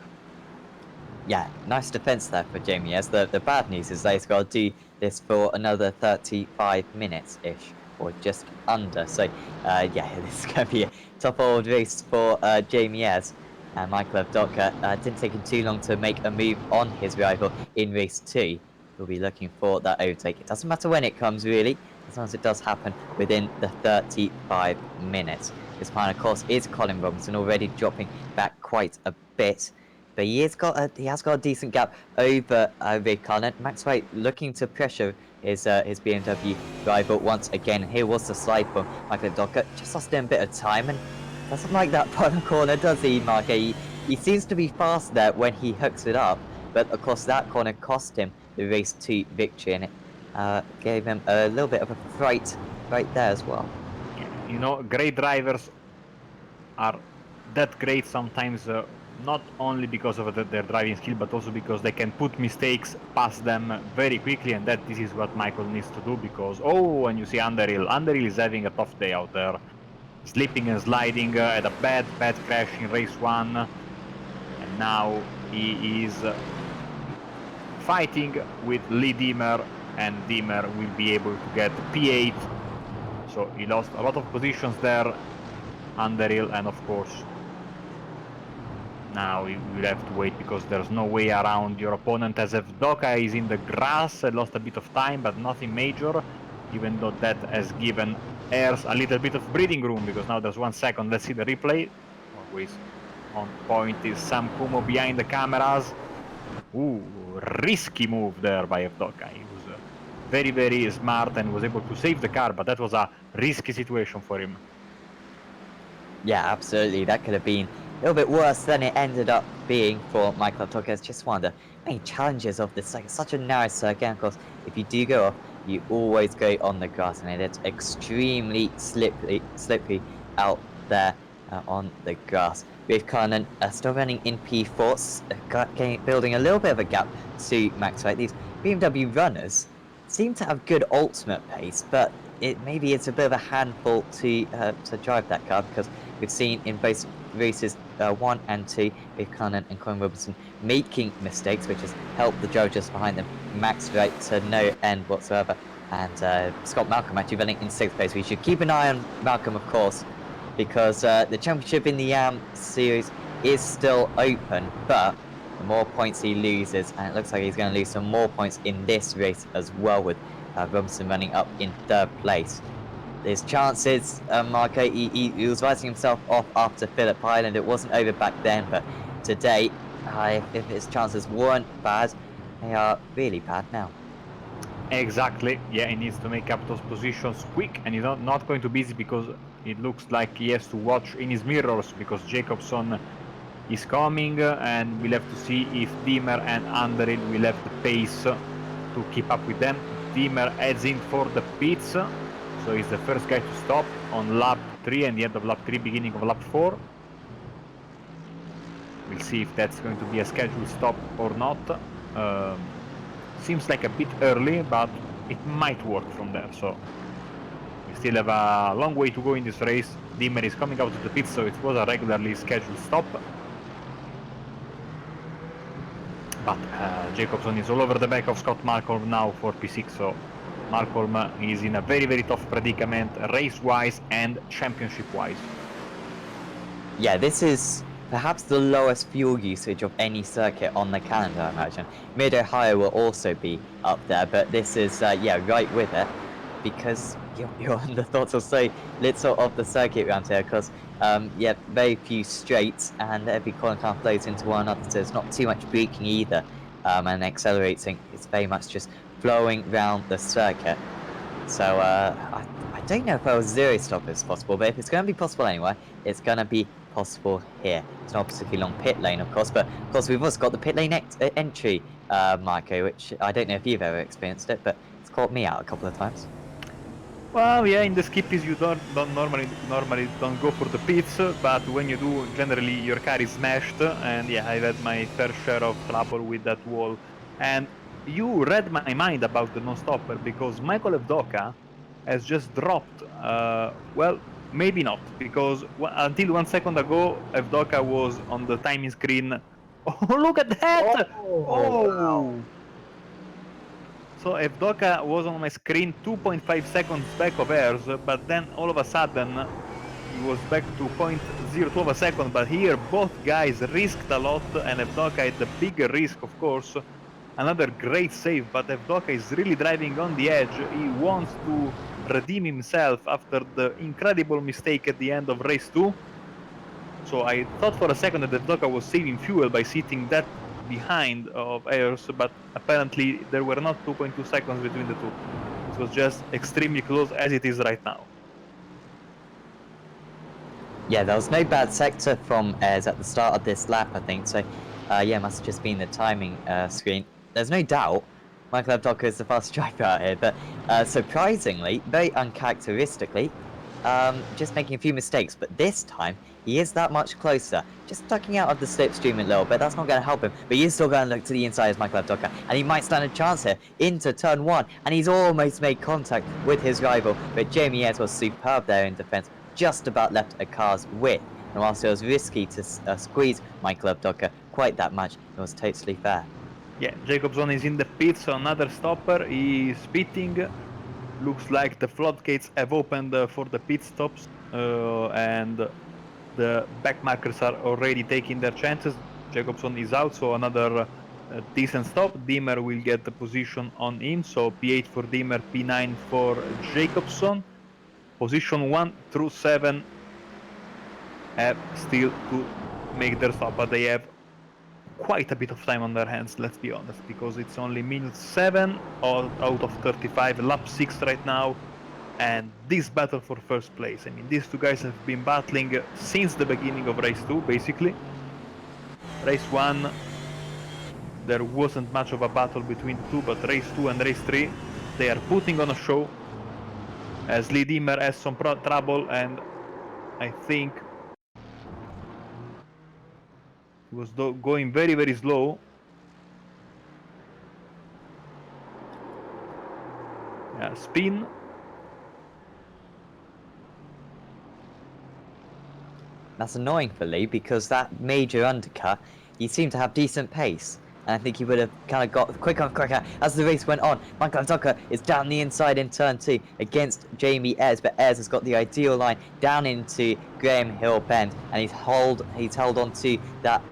Yeah, nice defense there for Jamie Ayres. The bad news is that he's got to do this for another 35 minutes-ish, or just under. So, yeah, this is going to be a tough old race for Jamie Ayres. And Michael Abdoka didn't take him too long to make a move on his rival in race 2. He'll be looking for that overtake. It doesn't matter when it comes, really, as long as it does happen within the 35 minutes. This plan, of course, is Colin Robinson, already dropping back quite a bit. But he has got a decent gap over Ray Cullen. Max Wright looking to pressure his BMW rival once again. Here was the slide for Michael Abdoka. Just lost him a bit of time, and doesn't like that bottom corner, does he, Mark? He seems to be fast there when he hooks it up, but of course that corner cost him the race 2 victory, and it gave him a little bit of a fright right there as well. You know, great drivers are that great sometimes, not only because of their driving skill, but also because they can put mistakes past them very quickly, and this is what Michael needs to do. Because, oh, and you see Underhill is having a tough day out there, slipping and sliding, at a bad crash in race 1, and now he is fighting with Lee Dimmer, and Dimmer will be able to get P8, so he lost a lot of positions there, Underhill, and of course now we will have to wait because there's no way around your opponent, as Evdoka is in the grass and lost a bit of time, but nothing major, even though that has given Ayres a little bit of breathing room, because now there's 1 second. Let's see the replay. Always on point is Sam Kumo behind the cameras. Ooh, risky move there by Evdoka. He was very, very smart and was able to save the car, but that was a risky situation for him. Yeah, absolutely. That could have been a little bit worse than it ended up being for Michael Abdoka. It's just one of the main challenges of this. Like, such a narrow circuit. And of course, if you do go off, you always go on the grass, and it's extremely slippery out there on the grass. With Cullen still running in P4, building a little bit of a gap to Max Wright. These BMW runners seem to have good ultimate pace, but maybe it's a bit of a handful to drive that car, because we've seen in both races 1 and 2 with Cullen and Colin Robinson making mistakes, which has helped the drivers behind them, Max Wright, to no end whatsoever. And Scott Malcolm actually running in 6th place. We should keep an eye on Malcolm, of course, because the championship in the AM series is still open, but the more points he loses, and it looks like he's going to lose some more points in this race as well, with Robinson running up in 3rd place. His chances, Marco, he was writing himself off after Phillip Island. It wasn't over back then, but today, if his chances weren't bad, they are really bad now. Exactly, yeah, he needs to make up those positions quick, and he's not going to be easy, because it looks like he has to watch in his mirrors, because Jacobson is coming, and we'll have to see if Dimmer and Underhill will have the pace to keep up with them. Dimmer heads in for the pits, so he's the first guy to stop on lap 3 and the end of lap 3, beginning of lap 4. We'll see if that's going to be a scheduled stop or not. Seems like a bit early, but it might work from there, so we still have a long way to go in this race. Dimmer is coming out of the pits, so it was a regularly scheduled stop. But Jacobson is all over the back of Scott Malcolm now for P6, so Malcolm is in a very, very tough predicament, race-wise and championship-wise. Yeah, this is perhaps the lowest fuel usage of any circuit on the calendar, I imagine. Mid-Ohio will also be up there, but this is, yeah, right with it, because you're on the thoughts of so little of the circuit around here, because, yeah, very few straights, and every corner kind of flows into one another, so it's not too much braking either, and accelerating. It's very much just flowing around the circuit. So, I don't know if a zero stop is possible, but if it's going to be possible anyway, it's going to be possible here. It's not a particularly long pit lane, of course, but of course we've also got the pit lane entry, Marco, which I don't know if you've ever experienced it, but it's caught me out a couple of times. Well, yeah, in the skippies you don't normally don't go for the pits, but when you do, generally your car is smashed, and yeah, I've had my fair share of trouble with that wall. And you read my mind about the non-stopper, because Michael Evdoka has just dropped, well, maybe not, because until 1 second ago, Evdoka was on the timing screen. Oh, look at that! Oh! Wow. So Evdoka was on my screen 2.5 seconds back of Ayers, but then all of a sudden he was back to 0.02 of a second, but here both guys risked a lot, and Evdoka had the bigger risk, of course. Another great save, but Evdoka is really driving on the edge. He wants to redeem himself after the incredible mistake at the end of race 2. So I thought for a second that Evdoka was saving fuel by sitting that behind of Ayers, but apparently there were not 2.2 seconds between the two. It was just extremely close, as it is right now. Yeah, there was no bad sector from Ayers at the start of this lap, I think, so yeah, it must have just been the timing screen. There's no doubt Michael Evdoka is the fastest driver out here, but surprisingly, very uncharacteristically, just making a few mistakes, but this time he is that much closer. Just ducking out of the slipstream a little bit, that's not going to help him, but he is still going to look to the inside as Michael Evdoka, and he might stand a chance here into turn 1, and he's almost made contact with his rival, but Jamie Ayres was superb there in defense, just about left a car's width, and whilst it was risky to squeeze Michael Evdoka quite that much, it was totally fair. Yeah, Jacobson is in the pits, so another stopper, he's pitting. Looks like the floodgates have opened for the pit stops, and the back markers are already taking their chances. Jacobson is out, so another decent stop. Dimmer will get the position on him, so P8 for Dimmer, P9 for Jacobson. Position 1 through 7 have still to make their stop, but they have quite a bit of time on their hands, let's be honest, because it's only minute 7 out of 35, lap 6 right now, and this battle for first place. I mean, these two guys have been battling since the beginning of race 2, basically. Race 1, there wasn't much of a battle between the two, but race 2 and race 3, they are putting on a show, as Lee Dimmer has some trouble, and I think he was going very, very slow. Yeah, spin. That's annoying for Lee, because that major undercut, he seemed to have decent pace. And I think he would have kind of got quicker and quicker as the race went on. Michael Evdoka is down the inside in turn 2 against Jamie Ayres, but Ayres has got the ideal line down into Graham Hill Bend, and he's held on to that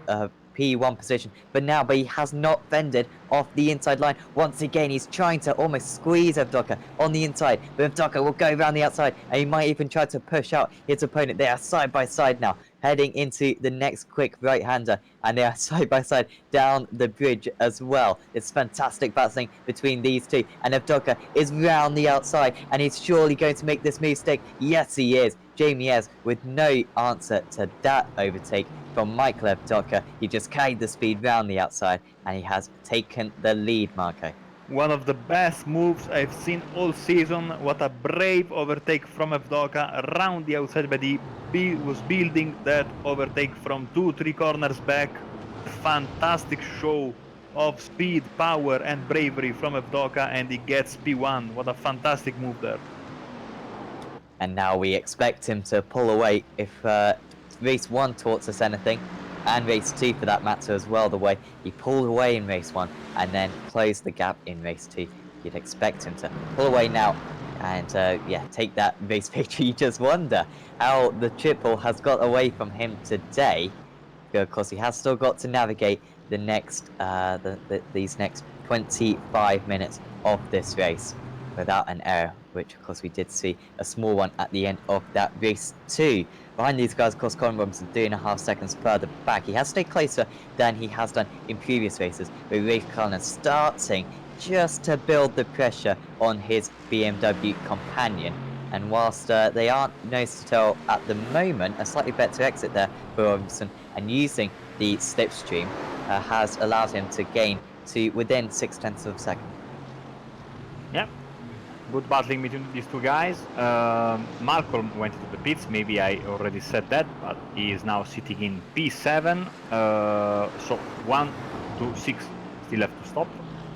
P1 position, but he has not fended off the inside line. Once again, he's trying to almost squeeze Evdoka on the inside, but Evdoka will go around the outside, and he might even try to push out his opponent. They are side by side now, heading into the next quick right-hander, and they are side by side down the bridge as well. It's fantastic battling between these two, and Evdoka is round the outside, and he's surely going to make this mistake. Yes, he is. Jamie Ayres with no answer to that overtake from Michael Evdoka. He just carried the speed round the outside, and he has taken the lead, Marco. One of the best moves I've seen all season. What a brave overtake from Evdoka around the outside, but he was building that overtake from 2-3 corners back. Fantastic show of speed, power, and bravery from Evdoka, and he gets P1. What a fantastic move there. And now we expect him to pull away if race 1 taught us anything, and race 2 for that matter as well, the way he pulled away in race 1 and then closed the gap in race 2. You'd expect him to pull away now and yeah, take that race victory. You just wonder how the triple has got away from him today, because he has still got to navigate the next these next 25 minutes of this race without an error, which of course we did see a small one at the end of that race 2. Behind these guys, of course, Colin Robinson 3.5 seconds further back. He has stayed closer than he has done in previous races, with Rafe Cullen starting just to build the pressure on his BMW companion. And whilst they aren't nose to tail at the moment, a slightly better exit there for Robinson, and using the slipstream has allowed him to gain to within 0.6 of a second. Yep. Good battling between these two guys. Malcolm went into the pits, maybe I already said that, but he is now sitting in P7. So 1, 2, 6 still have to stop.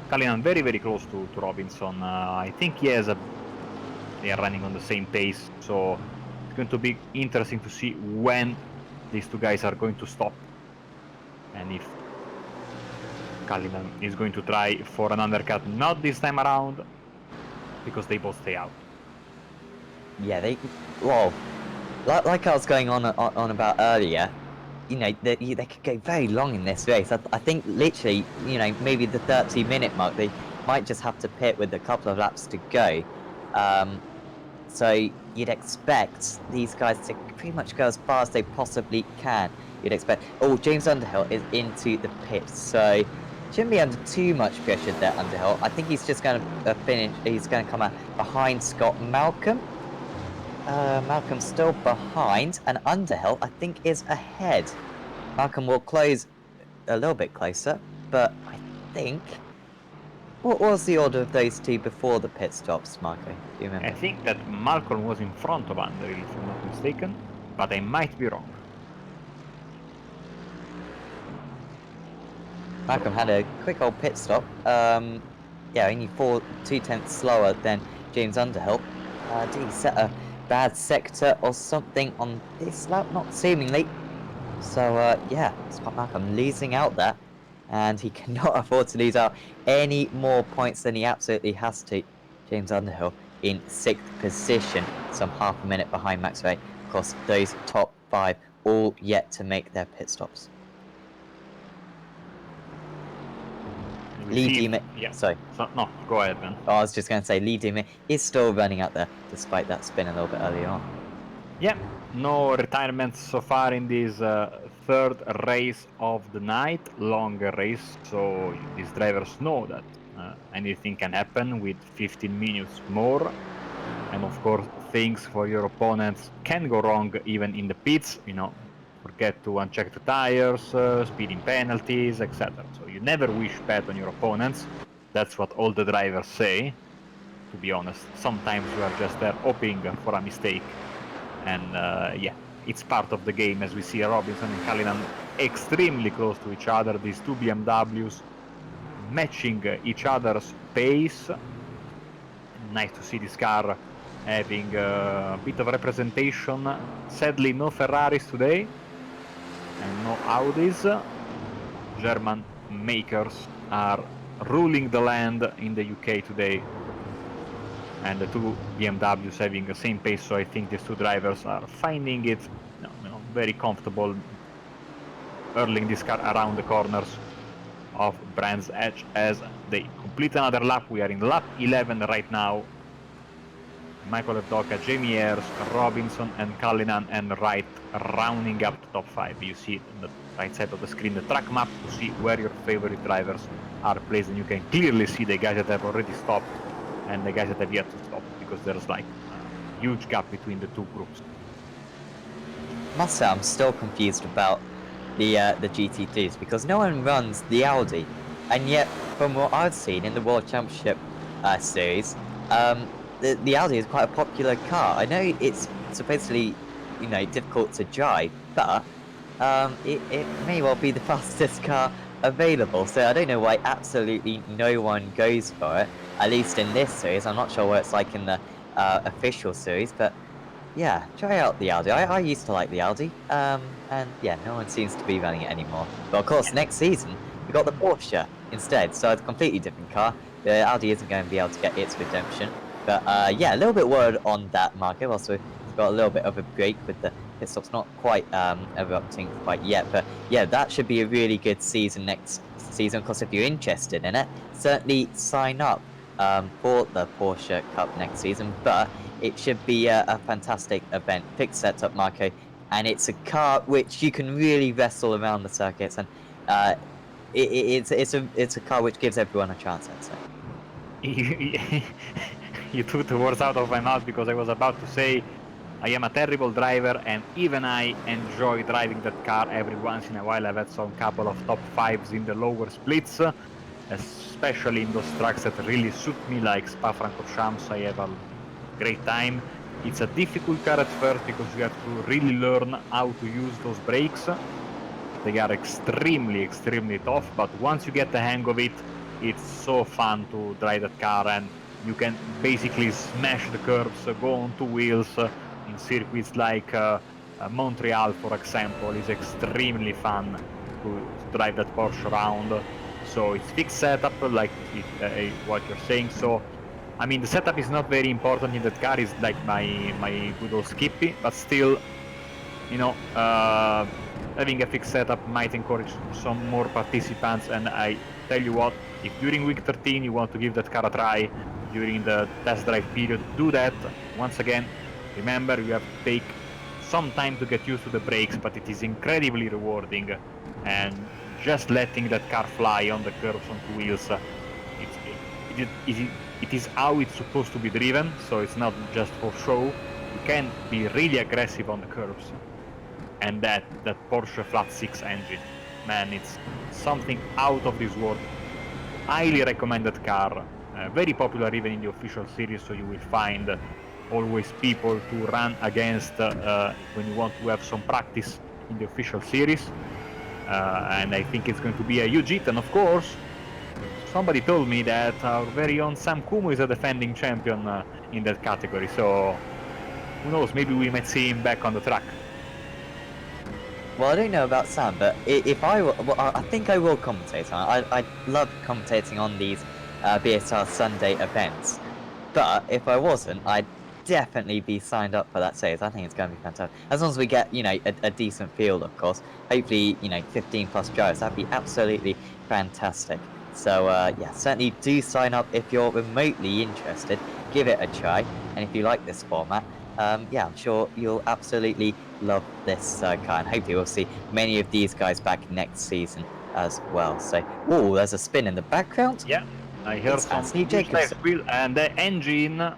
Cullinan very, very close to Robinson. I think he has they are running on the same pace, so it's going to be interesting to see when these two guys are going to stop, and if Cullinan is going to try for an undercut. Not this time around, because they both stay out. Yeah, well, like I was going on about earlier, you know, they could go very long in this race. I think literally, you know, maybe the 30-minute mark, they might just have to pit with a couple of laps to go. So you'd expect these guys to pretty much go as far as they possibly can. You'd expect. Oh, James Underhill is into the pit, so shouldn't be under too much pressure there, Underhill. I think he's just going to finish. He's going to come out behind Scott Malcolm. Malcolm's still behind, and Underhill, I think, is ahead. Malcolm will close a little bit closer, but I think... What was the order of those two before the pit stops, Marco? Do you remember? I think that Malcolm was in front of Underhill, if I'm not mistaken, but I might be wrong. Malcolm had a quick old pit stop. Yeah, only 2/10 slower than James Underhill. Did he set a bad sector or something on this lap? Not seemingly. So yeah, Scott Malcolm losing out there, and he cannot afford to lose out any more points than he absolutely has to. James Underhill in 6th position, some half a minute behind Max Ray. Of course, those top 5 all yet to make their pit stops. Lee Diemer, yeah. Sorry. So, no, go ahead, man. I was just going to say, Lee Diemer is still running out there, despite that spin a little bit earlier on. Yeah, no retirements so far in this third race of the night, longer race, so these drivers know that anything can happen with 15 minutes more. And of course, things for your opponents can go wrong even in the pits, you know. Forget to uncheck the tires, speeding penalties, etc. So you never wish bad on your opponents. That's what all the drivers say, to be honest. Sometimes you are just there hoping for a mistake. And yeah, it's part of the game, as we see Robinson and Cullinan extremely close to each other. These two BMWs matching each other's pace. Nice to see this car having a bit of representation. Sadly, no Ferraris today. And no Audis. German makers are ruling the land in the UK today, and the two BMWs having the same pace, so I think these two drivers are finding it very comfortable hurling this car around the corners of Brands Hatch as they complete another lap. We are in lap 11 right now. Michael Evdoka, Jamie Ayres, Robinson and Cullinan, and Wright rounding up the top 5. You see on the right side of the screen the track map to see where your favorite drivers are placed, and you can clearly see the guys that have already stopped and the guys that have yet to stop, because there's like a huge gap between the two groups. Must say, I'm still confused about the GT2s, because no one runs the Audi, and yet from what I've seen in the World Championship series, the Audi is quite a popular car. I know it's supposedly, difficult to drive, but it may well be the fastest car available. So I don't know why absolutely no one goes for it. At least in this series, I'm not sure what it's like in the official series, but yeah, try out the Audi. I used to like the Audi, and yeah, no one seems to be running it anymore. But of course, next season we got the Porsche instead, so it's a completely different car. The Audi isn't going to be able to get its redemption. But yeah, a little bit worried on that, Marco. Also, we've got a little bit of a break with the pit stops not quite erupting quite yet. But yeah, that should be a really good season next season. Of course, if you're interested in it, certainly sign up for the Porsche Cup next season. But it should be a fantastic event. Pick setup, Marco, and it's a car which you can really wrestle around the circuits, and it's a car which gives everyone a chance, I'd say. You took the words out of my mouth, because I was about to say I am a terrible driver, and even I enjoy driving that car every once in a while. I've had some couple of top 5s in the lower splits, especially in those tracks that really suit me, like Spa-Francorchamps. I have a great time. It's a difficult car at first because you have to really learn how to use those brakes. They are extremely tough, but once you get the hang of it, it's so fun to drive that car, and you can basically smash the curbs, go on two wheels in circuits like Montreal, for example. Is extremely fun to drive that Porsche around. So it's fixed setup, like what you're saying. So I mean, the setup is not very important in that car. It's like my good old Skippy, but still, having a fixed setup might encourage some more participants. And I tell you what, if during week 13 you want to give that car a try during the test drive period, do that. Once again, remember, you have to take some time to get used to the brakes, but it is incredibly rewarding. And just letting that car fly on the curves on two wheels, it is how it's supposed to be driven, so it's not just for show. You can be really aggressive on the curves. And that Porsche Flat 6 engine, man, it's something out of this world. Highly recommended car, very popular even in the official series, so you will find always people to run against when you want to have some practice in the official series. And I think it's going to be a huge hit. And of course, somebody told me that our very own Sam Kumu is a defending champion in that category, so who knows, maybe we might see him back on the track. Well, I don't know about Sam, but if I were, well, I think I will commentate on it. I love commentating on these BSR Sunday events, but if I wasn't, I'd definitely be signed up for that series. I think it's going to be fantastic. As long as we get, a decent field, of course. Hopefully, 15 plus drivers. That'd be absolutely fantastic. So, yeah, certainly do sign up if you're remotely interested. Give it a try. And if you like this format, yeah, I'm sure you'll absolutely love this car. And hopefully we'll see many of these guys back next season as well. So, oh, there's a spin in the background. Yeah, I heard It's some Anthony Jacobs. And the engine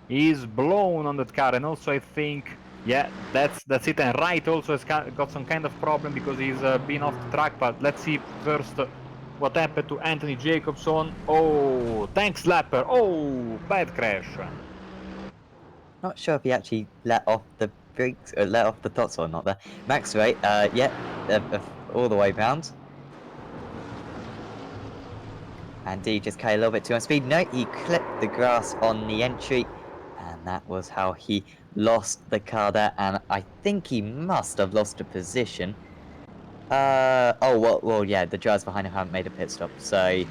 is blown on that car. And also I think, yeah, that's it. And Wright also has got some kind of problem because he's been off the track. But let's see first what happened to Anthony Jacobson. Oh, tank slapper. Oh, bad crash. Not sure if he actually let off the brakes or let off the throttle or not there. Max Wright, yeah, all the way round. And did he just carry a little bit too much speed? No, he clipped the grass on the entry. And that was how he lost the car there. And I think he must have lost a position. Oh, well, yeah, the drivers behind him haven't made a pit stop. So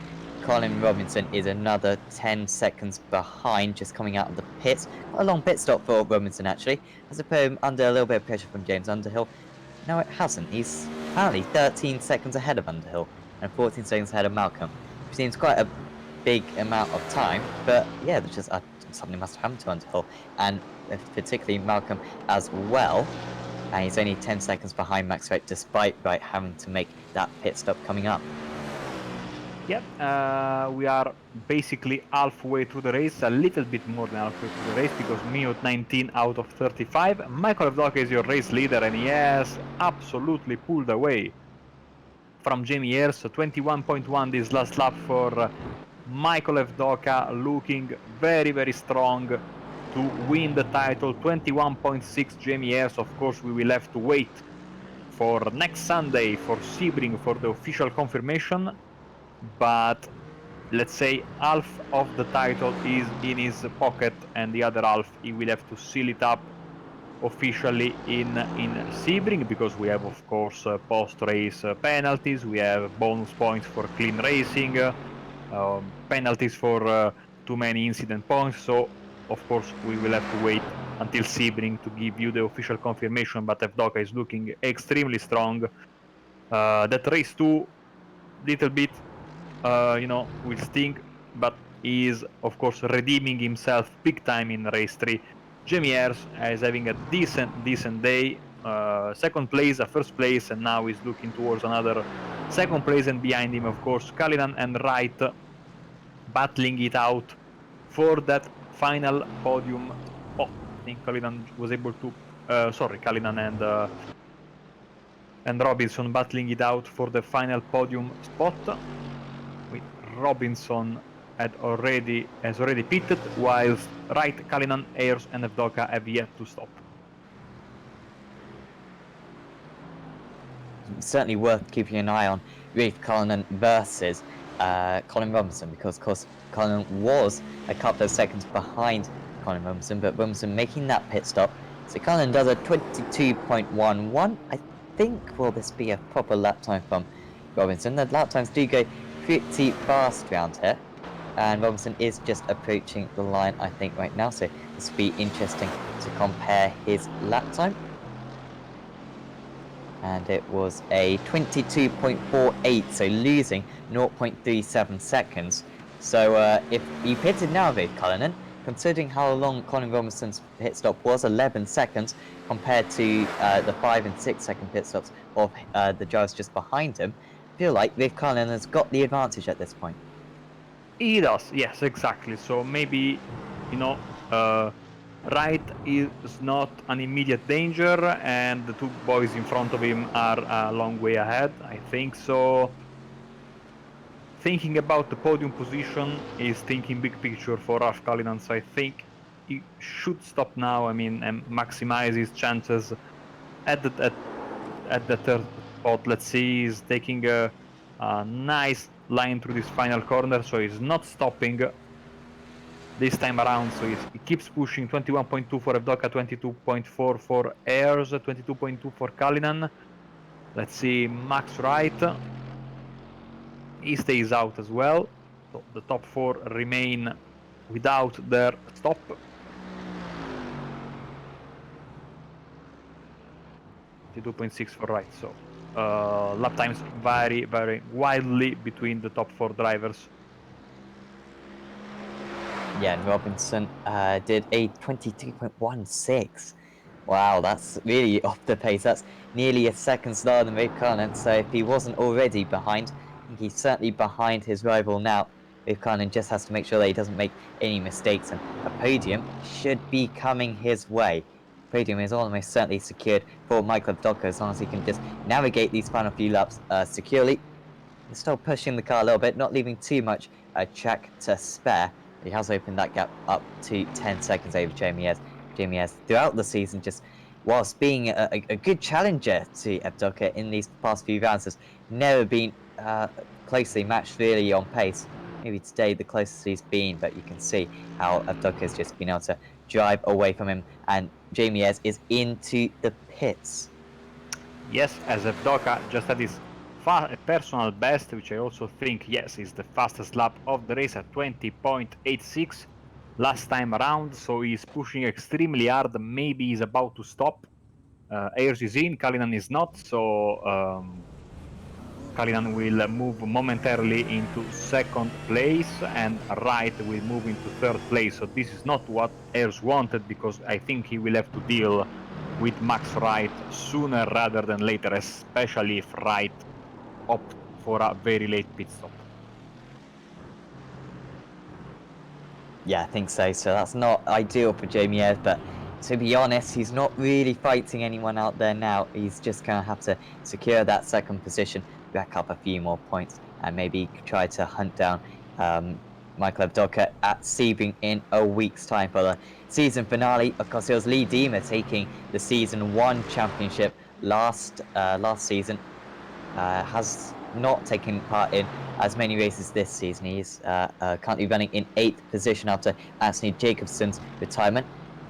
Colin Robinson is another 10 seconds behind, just coming out of the pits. Quite a long pit stop for Robinson, actually. Has to put him under a little bit of pressure from James Underhill. No, it hasn't. He's apparently 13 seconds ahead of Underhill and 14 seconds ahead of Malcolm, which seems quite a big amount of time. But yeah, there's just something must have happened to Underhill, and particularly Malcolm as well. And he's only 10 seconds behind Max Wright, despite Wright having to make that pit stop coming up. Yep, we are basically halfway through the race, a little bit more than halfway through the race, because minute 19 out of 35. Michael Evdoka is your race leader, and he has absolutely pulled away from Jamie Ayres. So 21.1 this last lap for Michael Evdoka, looking very, very strong to win the title. 21.6 Jamie Ayres. Of course, we will have to wait for next Sunday for Sebring for the official confirmation, but let's say half of the title is in his pocket and the other half he will have to seal it up officially in Sebring, because we have, of course, post-race penalties, we have bonus points for clean racing, penalties for too many incident points. So of course we will have to wait until Sebring to give you the official confirmation, but Evdoka is looking extremely strong. That race 2 little bit will sting, but he is of course redeeming himself big time in race 3. Jamie Ayres is having a decent day. Second place, a first place, and now he's looking towards another second place, and behind him, of course, Cullinan and Wright battling it out for that final podium spot. I think Cullinan was able to Cullinan and Robinson battling it out for the final podium spot, with Robinson has already pitted, whilst Wright, Cullinan, Ayres and Evdoka have yet to stop. Certainly worth keeping an eye on Rafe Cullinan versus Colin Robinson, because of course Cullinan was a couple of seconds behind Colin Robinson, but Robinson making that pit stop. So Cullinan does a 22.11. I think will this be a proper lap time from Robinson? The lap times do go pretty fast around here, and Robinson is just approaching the line, I think, right now, so this will be interesting to compare his lap time. And it was a 22.48, so losing 0.37 seconds. So if he pitted now, Rafe Cullinan, considering how long Colin Robinson's pit stop was, 11 seconds, compared to the 5 and 6 second pit stops of the drivers just behind him, I feel like Rafe Cullinan has got the advantage at this point. He does, yes, exactly. So maybe, Wright is not an immediate danger, and the two boys in front of him are a long way ahead, I think. So thinking about the podium position is thinking big picture for Ralph Cullinan, so I think he should stop now, and maximize his chances at the third spot. Let's see, he's taking a nice line through this final corner, so he's not stopping this time around, so he keeps pushing. 21.2 for Evdoka, 22.4 for Ayres, 22.2 for Cullinan. Let's see, Max Wright, he stays out as well, so the top 4 remain without their stop. .6 for Wright, so lap times vary very wildly between the top 4 drivers. Yeah, and Robinson did a 22.16. Wow, that's really off the pace. That's nearly a second slower than Rafe Cullinan, so if he wasn't already behind, I think he's certainly behind his rival now. Rafe Cullinan just has to make sure that he doesn't make any mistakes, and a podium should be coming his way. Podium is almost certainly secured for Michael Evdoka as long as he can just navigate these final few laps securely. He's still pushing the car a little bit, not leaving too much track to spare. He has opened that gap up to 10 seconds over Jamie Ayres. Jamie Ayres, throughout the season, just whilst being a good challenger to Evdoka in these past few rounds, has never been closely matched really on pace. Maybe today the closest he's been, but you can see how Evdoka has just been able to drive away from him, and Jamie Ayres is into the pits. Yes, as Evdoka just had his personal best, which I also think, yes, is the fastest lap of the race at 20.86 last time around, so he's pushing extremely hard. Maybe he's about to stop. Ayres is in, Cullinan is not, so Cullinan will move momentarily into second place, and Wright will move into third place. So this is not what Ayres wanted, because I think he will have to deal with Max Wright sooner rather than later, especially if Wright opt for a very late pit stop. Yeah, I think so. So that's not ideal for Jamie Ayres, but to be honest, he's not really fighting anyone out there now. He's just going to have to secure that second position rack up a few more points and maybe try to hunt down Michael Abdoka at Sebring in a week's time for the season finale. Of course, it was Lee Diemer taking the Season 1 championship last season. Has not taken part in as many races this season. He's currently running in 8th position after Anthony Jacobson's retirement.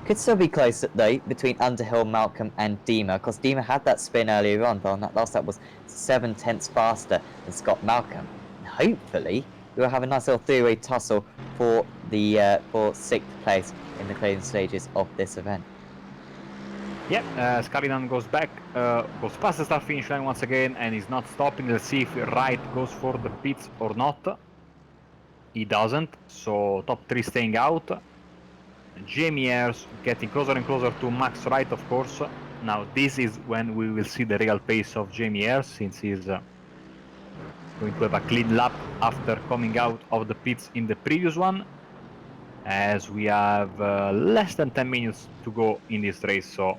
Could still be close though between Underhill, Malcolm and Diemer. Of course, Diemer had that spin earlier on, but on that last lap was 7/10 faster than Scott Malcolm. And hopefully, we'll have a nice little three-way tussle for the for 6th place in the closing stages of this event. Yeah, Scarinan goes back, goes past the start finish line once again, and he's not stopping. Let's see if Wright goes for the pits or not. He doesn't, so top 3 staying out. Jamie Ayres getting closer and closer to Max Wright, of course. Now this is when we will see the real pace of Jamie Ayres, since he's going to have a clean lap after coming out of the pits in the previous one, as we have less than 10 minutes to go in this race, so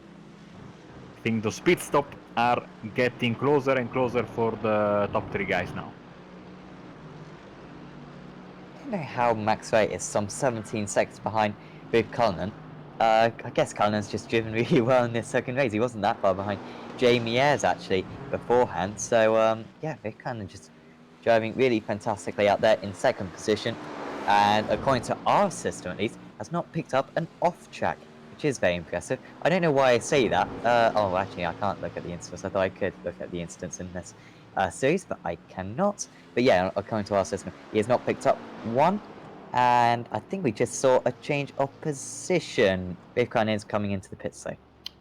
I think those pit stops are getting closer and closer for the top 3 guys now. I don't know how Max Wright is some 17 seconds behind with Cullinan. I guess Cullinan's just driven really well in this second race. He wasn't that far behind Jamie Ayres actually beforehand. So yeah, they're kind of just driving really fantastically out there in 2nd position. And according to our system at least, has not picked up an off track, which is very impressive. I don't know why I say that. Oh, actually, I can't look at the instance. I thought I could look at the instance in this series, but I cannot. But yeah, according to our system, he has not picked up one. And I think we just saw a change of position. Bivkan is coming into the pits though.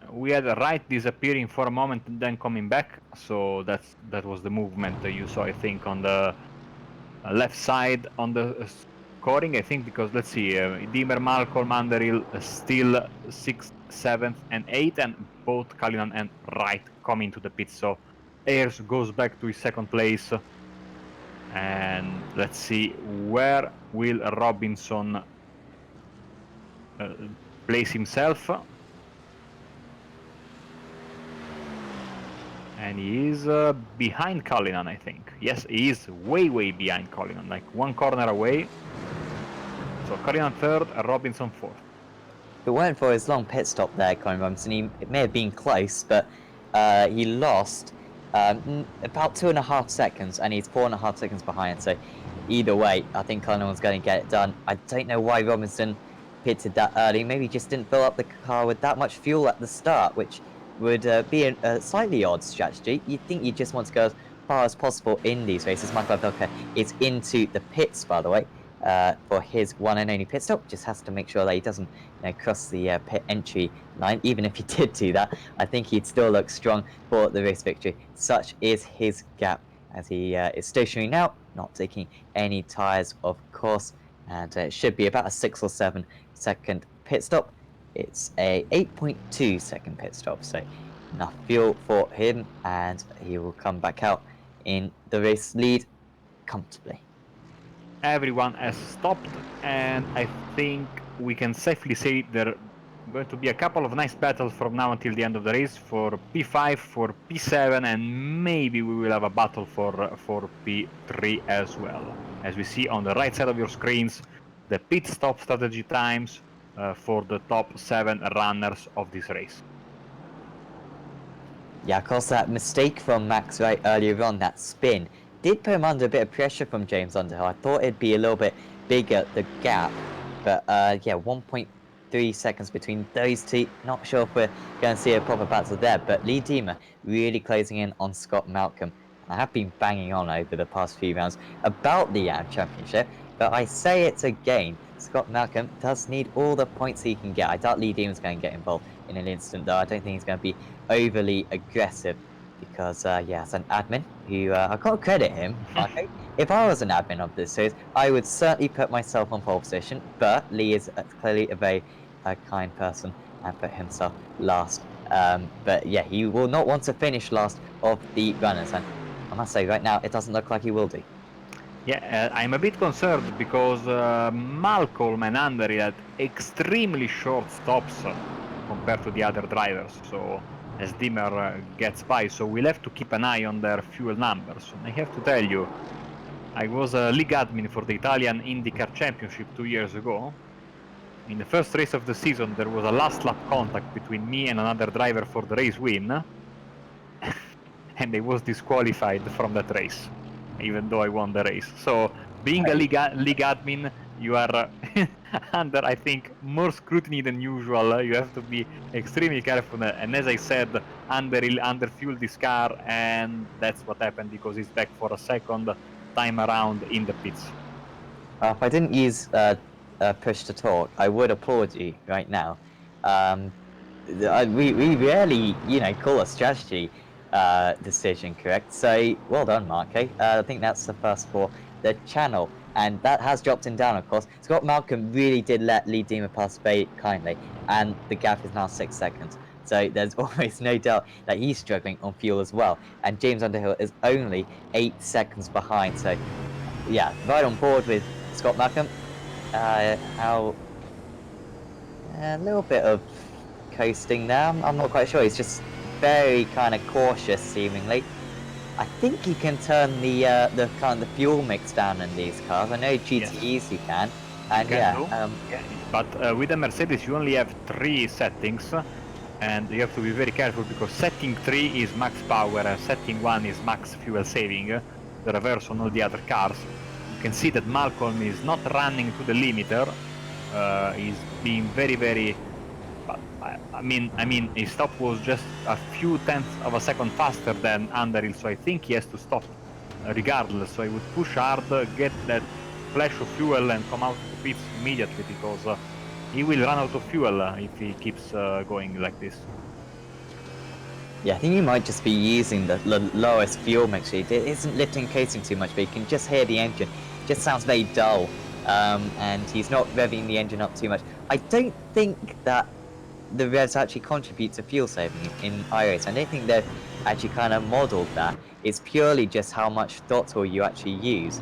We had Wright disappearing for a moment and then coming back, so that was the movement that you saw, I think, on the left side on the scoring, I think, because let's see, Diemer, Malcolm, Underhill still 6th, 7th and 8th, and both Cullinan and Wright come into the pits, so Ayres goes back to his 2nd place. And let's see, where will Robinson place himself? And he is behind Cullinan, I think. Yes, he is way behind Cullinan, like 1 corner away. So Cullinan 3rd, Robinson 4th. If it weren't for his long pit stop there, Colin Robinson, it may have been close, but he lost about 2.5 seconds, and he's 4.5 seconds behind. So either way, I think Cullinan was going to get it done. I don't know why Robinson pitted that early. Maybe he just didn't fill up the car with that much fuel at the start, which would be a slightly odd strategy. You'd think you just want to go as far as possible in these races. Michael Abdoka is into the pits, by the way, for his one and only pit stop. Just has to make sure that he doesn't cross the pit entry line. Even if he did do that, I think he'd still look strong for the race victory. Such is his gap, as he is stationary now, not taking any tyres, of course, and it should be about a 6 or 7 second pit stop. It's a 8.2 second pit stop, so enough fuel for him, and he will come back out in the race lead comfortably. Everyone has stopped, and I think we can safely say there are going to be a couple of nice battles from now until the end of the race for P5, for P7, and maybe we will have a battle for P3 as well. As we see on the right side of your screens, the pit stop strategy times for the top 7 runners of this race. Yeah, of course, that mistake from Max Wright earlier on, that spin, did put him under a bit of pressure from James Underhill. I thought it'd be a little bit bigger, the gap, but yeah, 1.3 seconds between those two. Not sure if we're going to see a proper battle there, but Lee Diemer really closing in on Scott Malcolm. I have been banging on over the past few rounds about the championship, but I say it again. Scott Malcolm does need all the points he can get. I doubt Lee Diemer's going to get involved in an instant, though. I don't think he's going to be overly aggressive because, yeah, as an admin, who I've got to credit him. If I was an admin of this series, I would certainly put myself on pole position, but Lee is clearly a very kind person and put himself last. But yeah, he will not want to finish last of the runners, and I must say right now, it doesn't look like he will do. Yeah, I'm a bit concerned because Malcolm and Underhill had extremely short stops compared to the other drivers. So as Dimmer gets by, so we'll have to keep an eye on their fuel numbers. And I have to tell you, I was a league admin for the Italian IndyCar Championship 2 years ago. In the first race of the season, there was a last lap contact between me and another driver for the race win, and I was disqualified from that race, even though I won the race. So, being a league admin, you are under, I think, more scrutiny than usual. You have to be extremely careful. And as I said, under-fueled this car, and that's what happened because he's back for a second time around in the pits. If I didn't use push to talk, I would applaud you right now. We rarely, call a strategy decision correct. So well done, Marco. I think that's the first for the channel, and that has dropped him down, of course. Scott Malcolm really did let Lee Deemer pass very kindly, and the gap is now 6 seconds. So there's almost no doubt that he's struggling on fuel as well. And James Underhill is only 8 seconds behind. So yeah, right on board with Scott Malcolm. How a little bit of coasting now. I'm not quite sure. He's just very kind of cautious, seemingly. I think he can turn the kind of the fuel mix down in these cars. I know GTEs you can, and But with the Mercedes, you only have 3 settings, and you have to be very careful because setting 3 is max power, and setting 1 is max fuel saving. The reverse on all the other cars. You can see that Malcolm is not running to the limiter. He's being very, very. But I mean, his stop was just a few tenths of a second faster than Underhill, so I think he has to stop regardless. So I would push hard, get that flash of fuel, and come out of the pits immediately because he will run out of fuel if he keeps going like this. Yeah, I think you might just be using the lowest fuel mixture. It isn't lifting casing too much, but you can just hear the engine. It just sounds very dull, and he's not revving the engine up too much. I don't think that the revs actually contribute to fuel saving in iRacing. I don't think they've actually kind of modeled that. It's purely just how much throttle you actually use.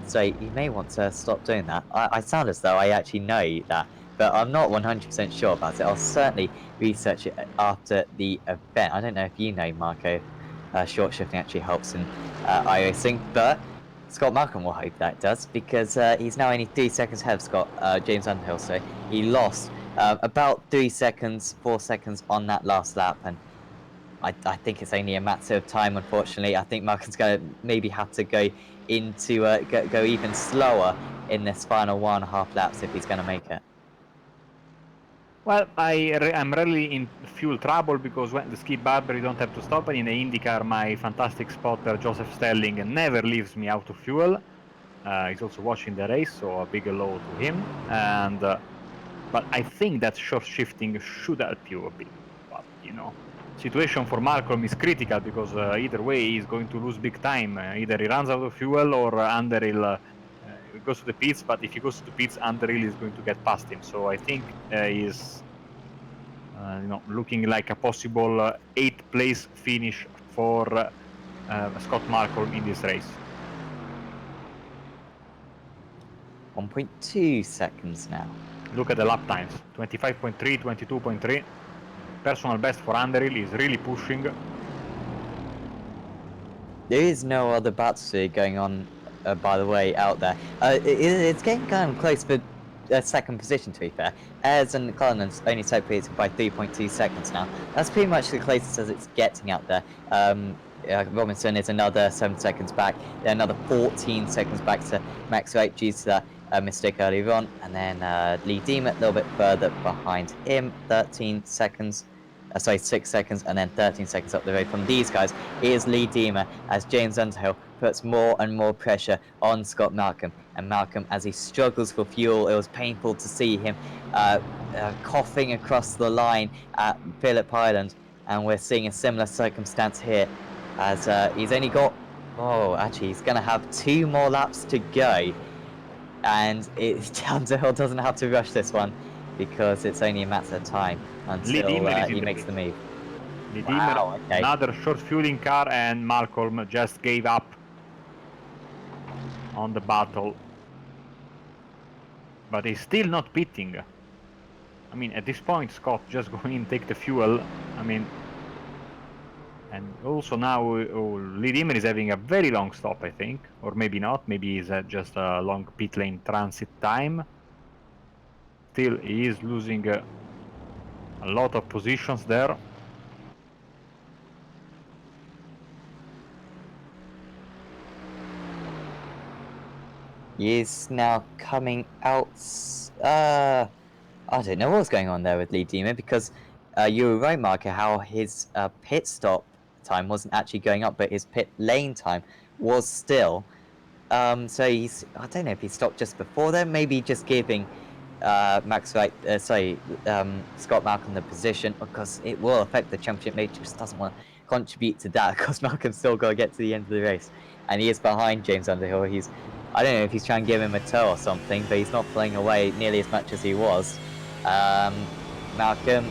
So you may want to stop doing that. I sound as though I actually know that, but I'm not 100% sure about it. I'll certainly research it after the event. I don't know if you know, Marco, short shifting actually helps in iRacing, but Scott Malcolm will hope that does, because he's now only 3 seconds ahead of James Underhill, so he lost about 3 seconds, 4 seconds on that last lap, and I think it's only a matter of time, unfortunately. I think Malcolm's going to maybe have to go into go even slower in this final 1.5 laps if he's going to make it. Well, I'm really in fuel trouble because when the Skip Barber you don't have to stop, and in the IndyCar my fantastic spotter Joseph Stelling never leaves me out of fuel. He's also watching the race, so a big hello to him. And but I think that short shifting should help you a bit. But situation for Malcolm is critical because either way he's going to lose big time. Either he runs out of fuel or Underhill goes to the pits. But if he goes to the pits, Underhill is going to get past him. So I think he's looking like a possible 8th place finish for Scott Malcolm in this race. 1.2 seconds now. Look at the lap times, 25.3, 22.3. Personal best for Underhill is really pushing. There is no other battle going on, by the way, out there. It's getting kind of close for second position, to be fair. Ayres and Cullinan's only separated by 3.2 seconds now. That's pretty much the closest as it's getting out there. Robinson is another 7 seconds back. They're another 14 seconds back to Max Wright due to that mistake earlier on. And then Lee Deemer a little bit further behind him, 13 seconds. 6 seconds, and then 13 seconds up the road from these guys is Lee Deemer as James Underhill puts more and more pressure on Scott Malcolm. And Malcolm, as he struggles for fuel, it was painful to see him coughing across the line at Phillip Island, and we're seeing a similar circumstance here as he's only got, actually he's going to have 2 more laps to go, and Underhill doesn't have to rush this one because it's only a matter of time until he makes the move. Lee Deemer, another short fueling car, and Malcolm just gave up on the battle. But he's still not pitting. I mean, at this point, Scott, just go in, take the fuel. I mean, And also now Lee Dimmer is having a very long stop, I think, or maybe not. Maybe it's just a long pit lane transit time. Still, he is losing a lot of positions there. He is now coming out. I don't know what's going on there with Lee Dimmer, because you were right, Marco, how his pit stop time wasn't actually going up, but his pit lane time was still. So I don't know if he stopped just before then, maybe just giving Scott Malcolm the position, because it will affect the championship. Maybe just doesn't want to contribute to that, because Malcolm's still got to get to the end of the race, and he is behind James Underhill. I don't know if he's trying to give him a toe or something, but he's not pulling away nearly as much as he was. Malcolm,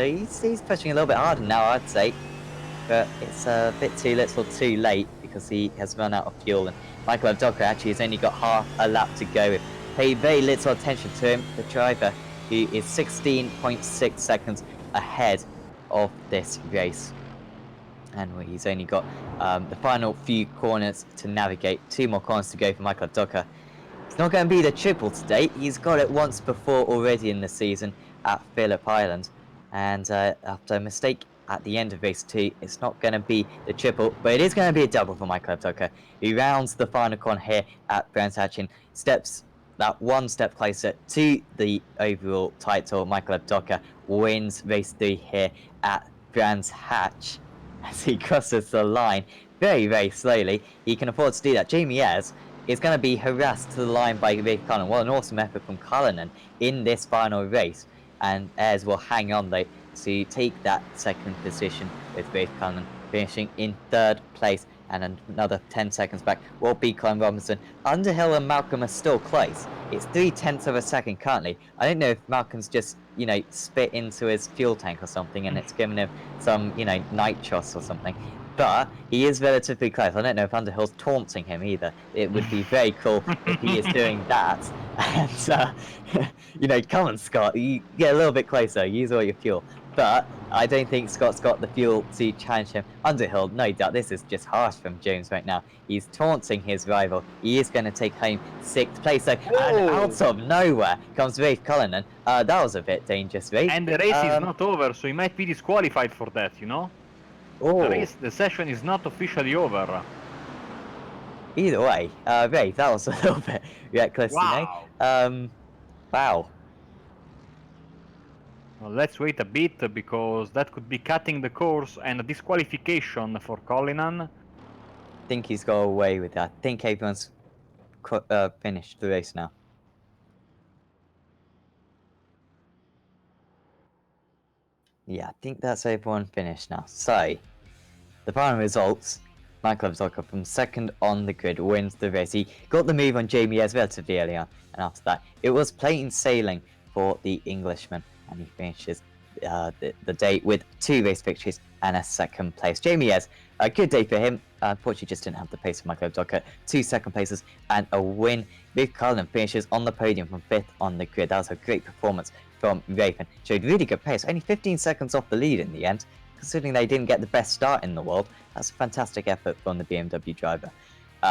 he's pushing a little bit harder now, I'd say, but it's a bit too little too late, because he has run out of fuel, and Michael Abdoka actually has only got half a lap to go. Pay very little attention to him, the driver, who is 16.6 seconds ahead of this race. And he's only got the final few corners to navigate. 2 more corners to go for Michael Abdoka. It's not going to be the triple today. He's got it once before already in the season at Phillip Island. And after a mistake at the end of race 2, it's not going to be the triple, but it is going to be a double for Michael Abdoka, who rounds the final corner here at Brands Hatch and steps that one step closer to the overall title. Michael Abdoka wins race 3 here at Brands Hatch as he crosses the line very, very slowly. He can afford to do that. Jamie Ayres is going to be harassed to the line by Rafe Cullinan. What an awesome effort from Cullinan in this final race. And Ayres will hang on though to take that second position, with Rafe Cullinan finishing in 3rd place, and another 10 seconds back will be Colin Robinson. Underhill and Malcolm are still close. It's 0.3 of a second currently. I don't know if Malcolm's just, spit into his fuel tank or something, and it's given him some, nitros or something. But he is relatively close. I don't know if Underhill's taunting him either. It would be very cool if he is doing that. And, come on, Scott, you get a little bit closer, use all your fuel. But I don't think Scott's got the fuel to challenge him. Underhill, no doubt, this is just harsh from James right now. He's taunting his rival. He is going to take home 6th place. So, and out of nowhere comes Rafe Cullinan. That was a bit dangerous, Rafe. And the race is not over, so he might be disqualified for that, Oh. The session is not officially over. Either way, Rafe, that was a little bit reckless, Wow. Wow. Well, let's wait a bit, because that could be cutting the course and a disqualification for Cullinan. I think he's got away with that. I think everyone's finished the race now. Yeah, I think that's everyone finished now. So, the final results: Michael Abdoka from 2nd on the grid wins the race. He got the move on Jamie Ayres relatively early on, and after that, it was plain sailing for the Englishman, and he finishes the day with 2 race victories and a 2nd place. Jamie Ayres, a good day for him. Unfortunately, just didn't have the pace of Michael Abdoka. 2 2nd places and a win. Rafe Cullinan finishes on the podium from 5th on the grid. That was a great performance from Rafe, and showed really good pace. Only 15 seconds off the lead in the end, considering they didn't get the best start in the world. That's a fantastic effort from the BMW driver.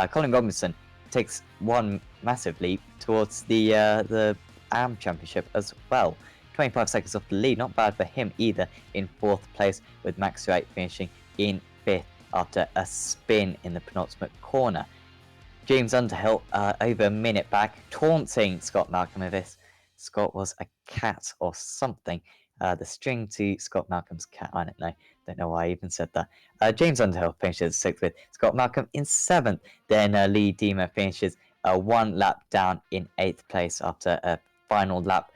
Colin Robinson takes one massive leap towards the AM Championship as well. 25 seconds off the lead, not bad for him either, in 4th place, with Max Wright finishing in 5th after a spin in the penultimate corner. James Underhill over a minute back, taunting Scott Malcolm with this. Scott was a cat or something. The string to Scott Malcolm's cat, I don't know why I even said that. James Underhill finishes 6th with Scott Malcolm in 7th. Then Lee Dimmer finishes 1 lap down in 8th place after a final lap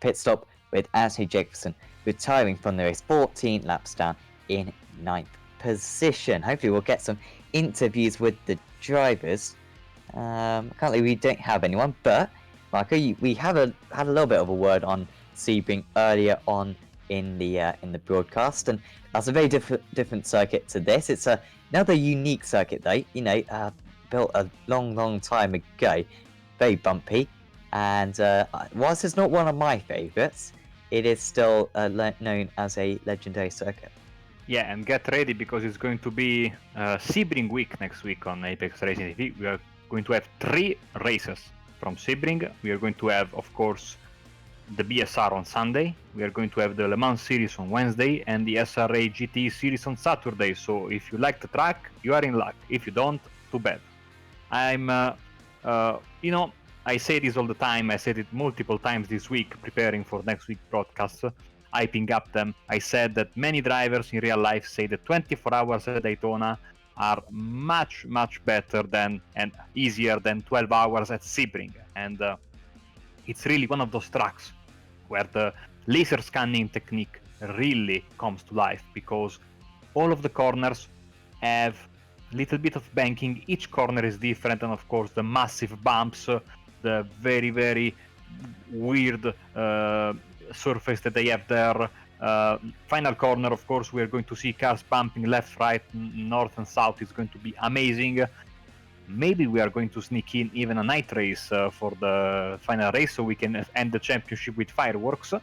pit stop, with Anthony Jacobson retiring from the race 14 laps down in 9th position. Hopefully we'll get some interviews with the drivers. Currently we don't have anyone, but Marco, we had a little bit of a word on Sebring earlier on in the broadcast, and that's a very different circuit to this. It's another unique circuit though, built a long time ago, very bumpy, and whilst it's not one of my favourites, it is still known as a legendary circuit. Yeah, and get ready because it's going to be Sebring week next week on Apex Racing TV. We are going to have 3 races from Sebring. We are going to have, of course, the BSR on Sunday. We are going to have the Le Mans Series on Wednesday and the SRA GT Series on Saturday. So if you like the track, you are in luck. If you don't, too bad. I'm, I say this all the time. I said it multiple times this week, preparing for next week's broadcast, hyping up them. I said that many drivers in real life say that 24 hours at Daytona are much, much better than and easier than 12 hours at Sebring. And it's really one of those tracks where the laser scanning technique really comes to life, because all of the corners have a little bit of banking. Each corner is different, and of course the massive bumps, the very, very weird surface that they have there. Final corner, of course, we are going to see cars bumping left, right, north and south. It's going to be amazing. Maybe we are going to sneak in even a night race for the final race, so we can end the championship with fireworks,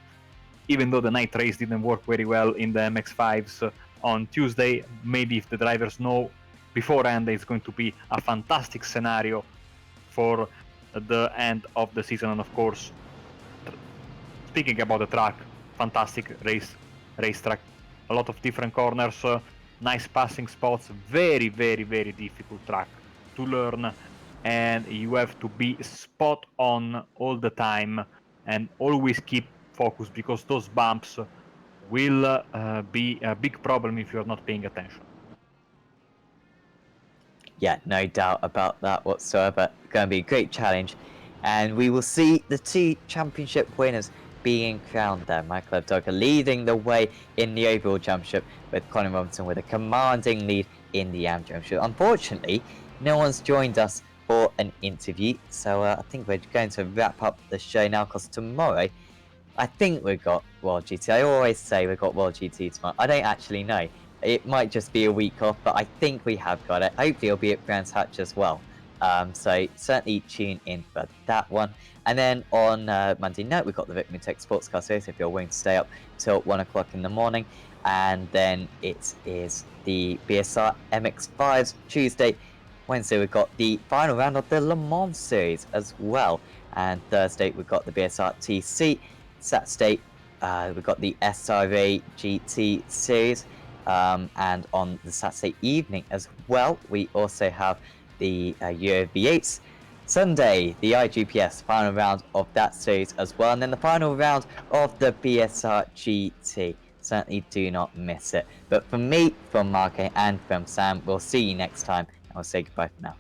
even though the night race didn't work very well in the MX-5s on Tuesday. Maybe if the drivers know beforehand, it's going to be a fantastic scenario for the end of the season. And of course, speaking about the track, fantastic racetrack, a lot of different corners, nice passing spots, very, very, very difficult track to learn, and you have to be spot on all the time and always keep focus, because those bumps will be a big problem if you're not paying attention. Yeah, no doubt about that whatsoever. Going to be a great challenge, and we will see the 2 championship winners being crowned there. Michael Abdoga leading the way in the overall championship, with Colin Robinson with a commanding lead in the AM championship. Unfortunately, no one's joined us for an interview, so I think we're going to wrap up the show now, because tomorrow I think we've got World GT. I always say we've got World GT tomorrow. I don't actually know. It might just be a week off, but I think we have got it. Hopefully it'll be at Brands Hatch as well. So certainly tune in for that one. And then on Monday night, we've got the Victory Tech Sportscar Series, if you're willing to stay up till 1 o'clock in the morning. And then it is the BSR MX-5s Tuesday. Wednesday, we've got the final round of the Le Mans Series as well. And Thursday, we've got the BSR TC. Saturday, we've got the SRA GT Series. And on the Saturday evening as well, we also have the Euro V8s. Sunday, the IGPS final round of that series as well, and then the final round of the BSR GT. Certainly do not miss it. But from me, from Marco, and from Sam, we'll see you next time, and we'll say goodbye for now.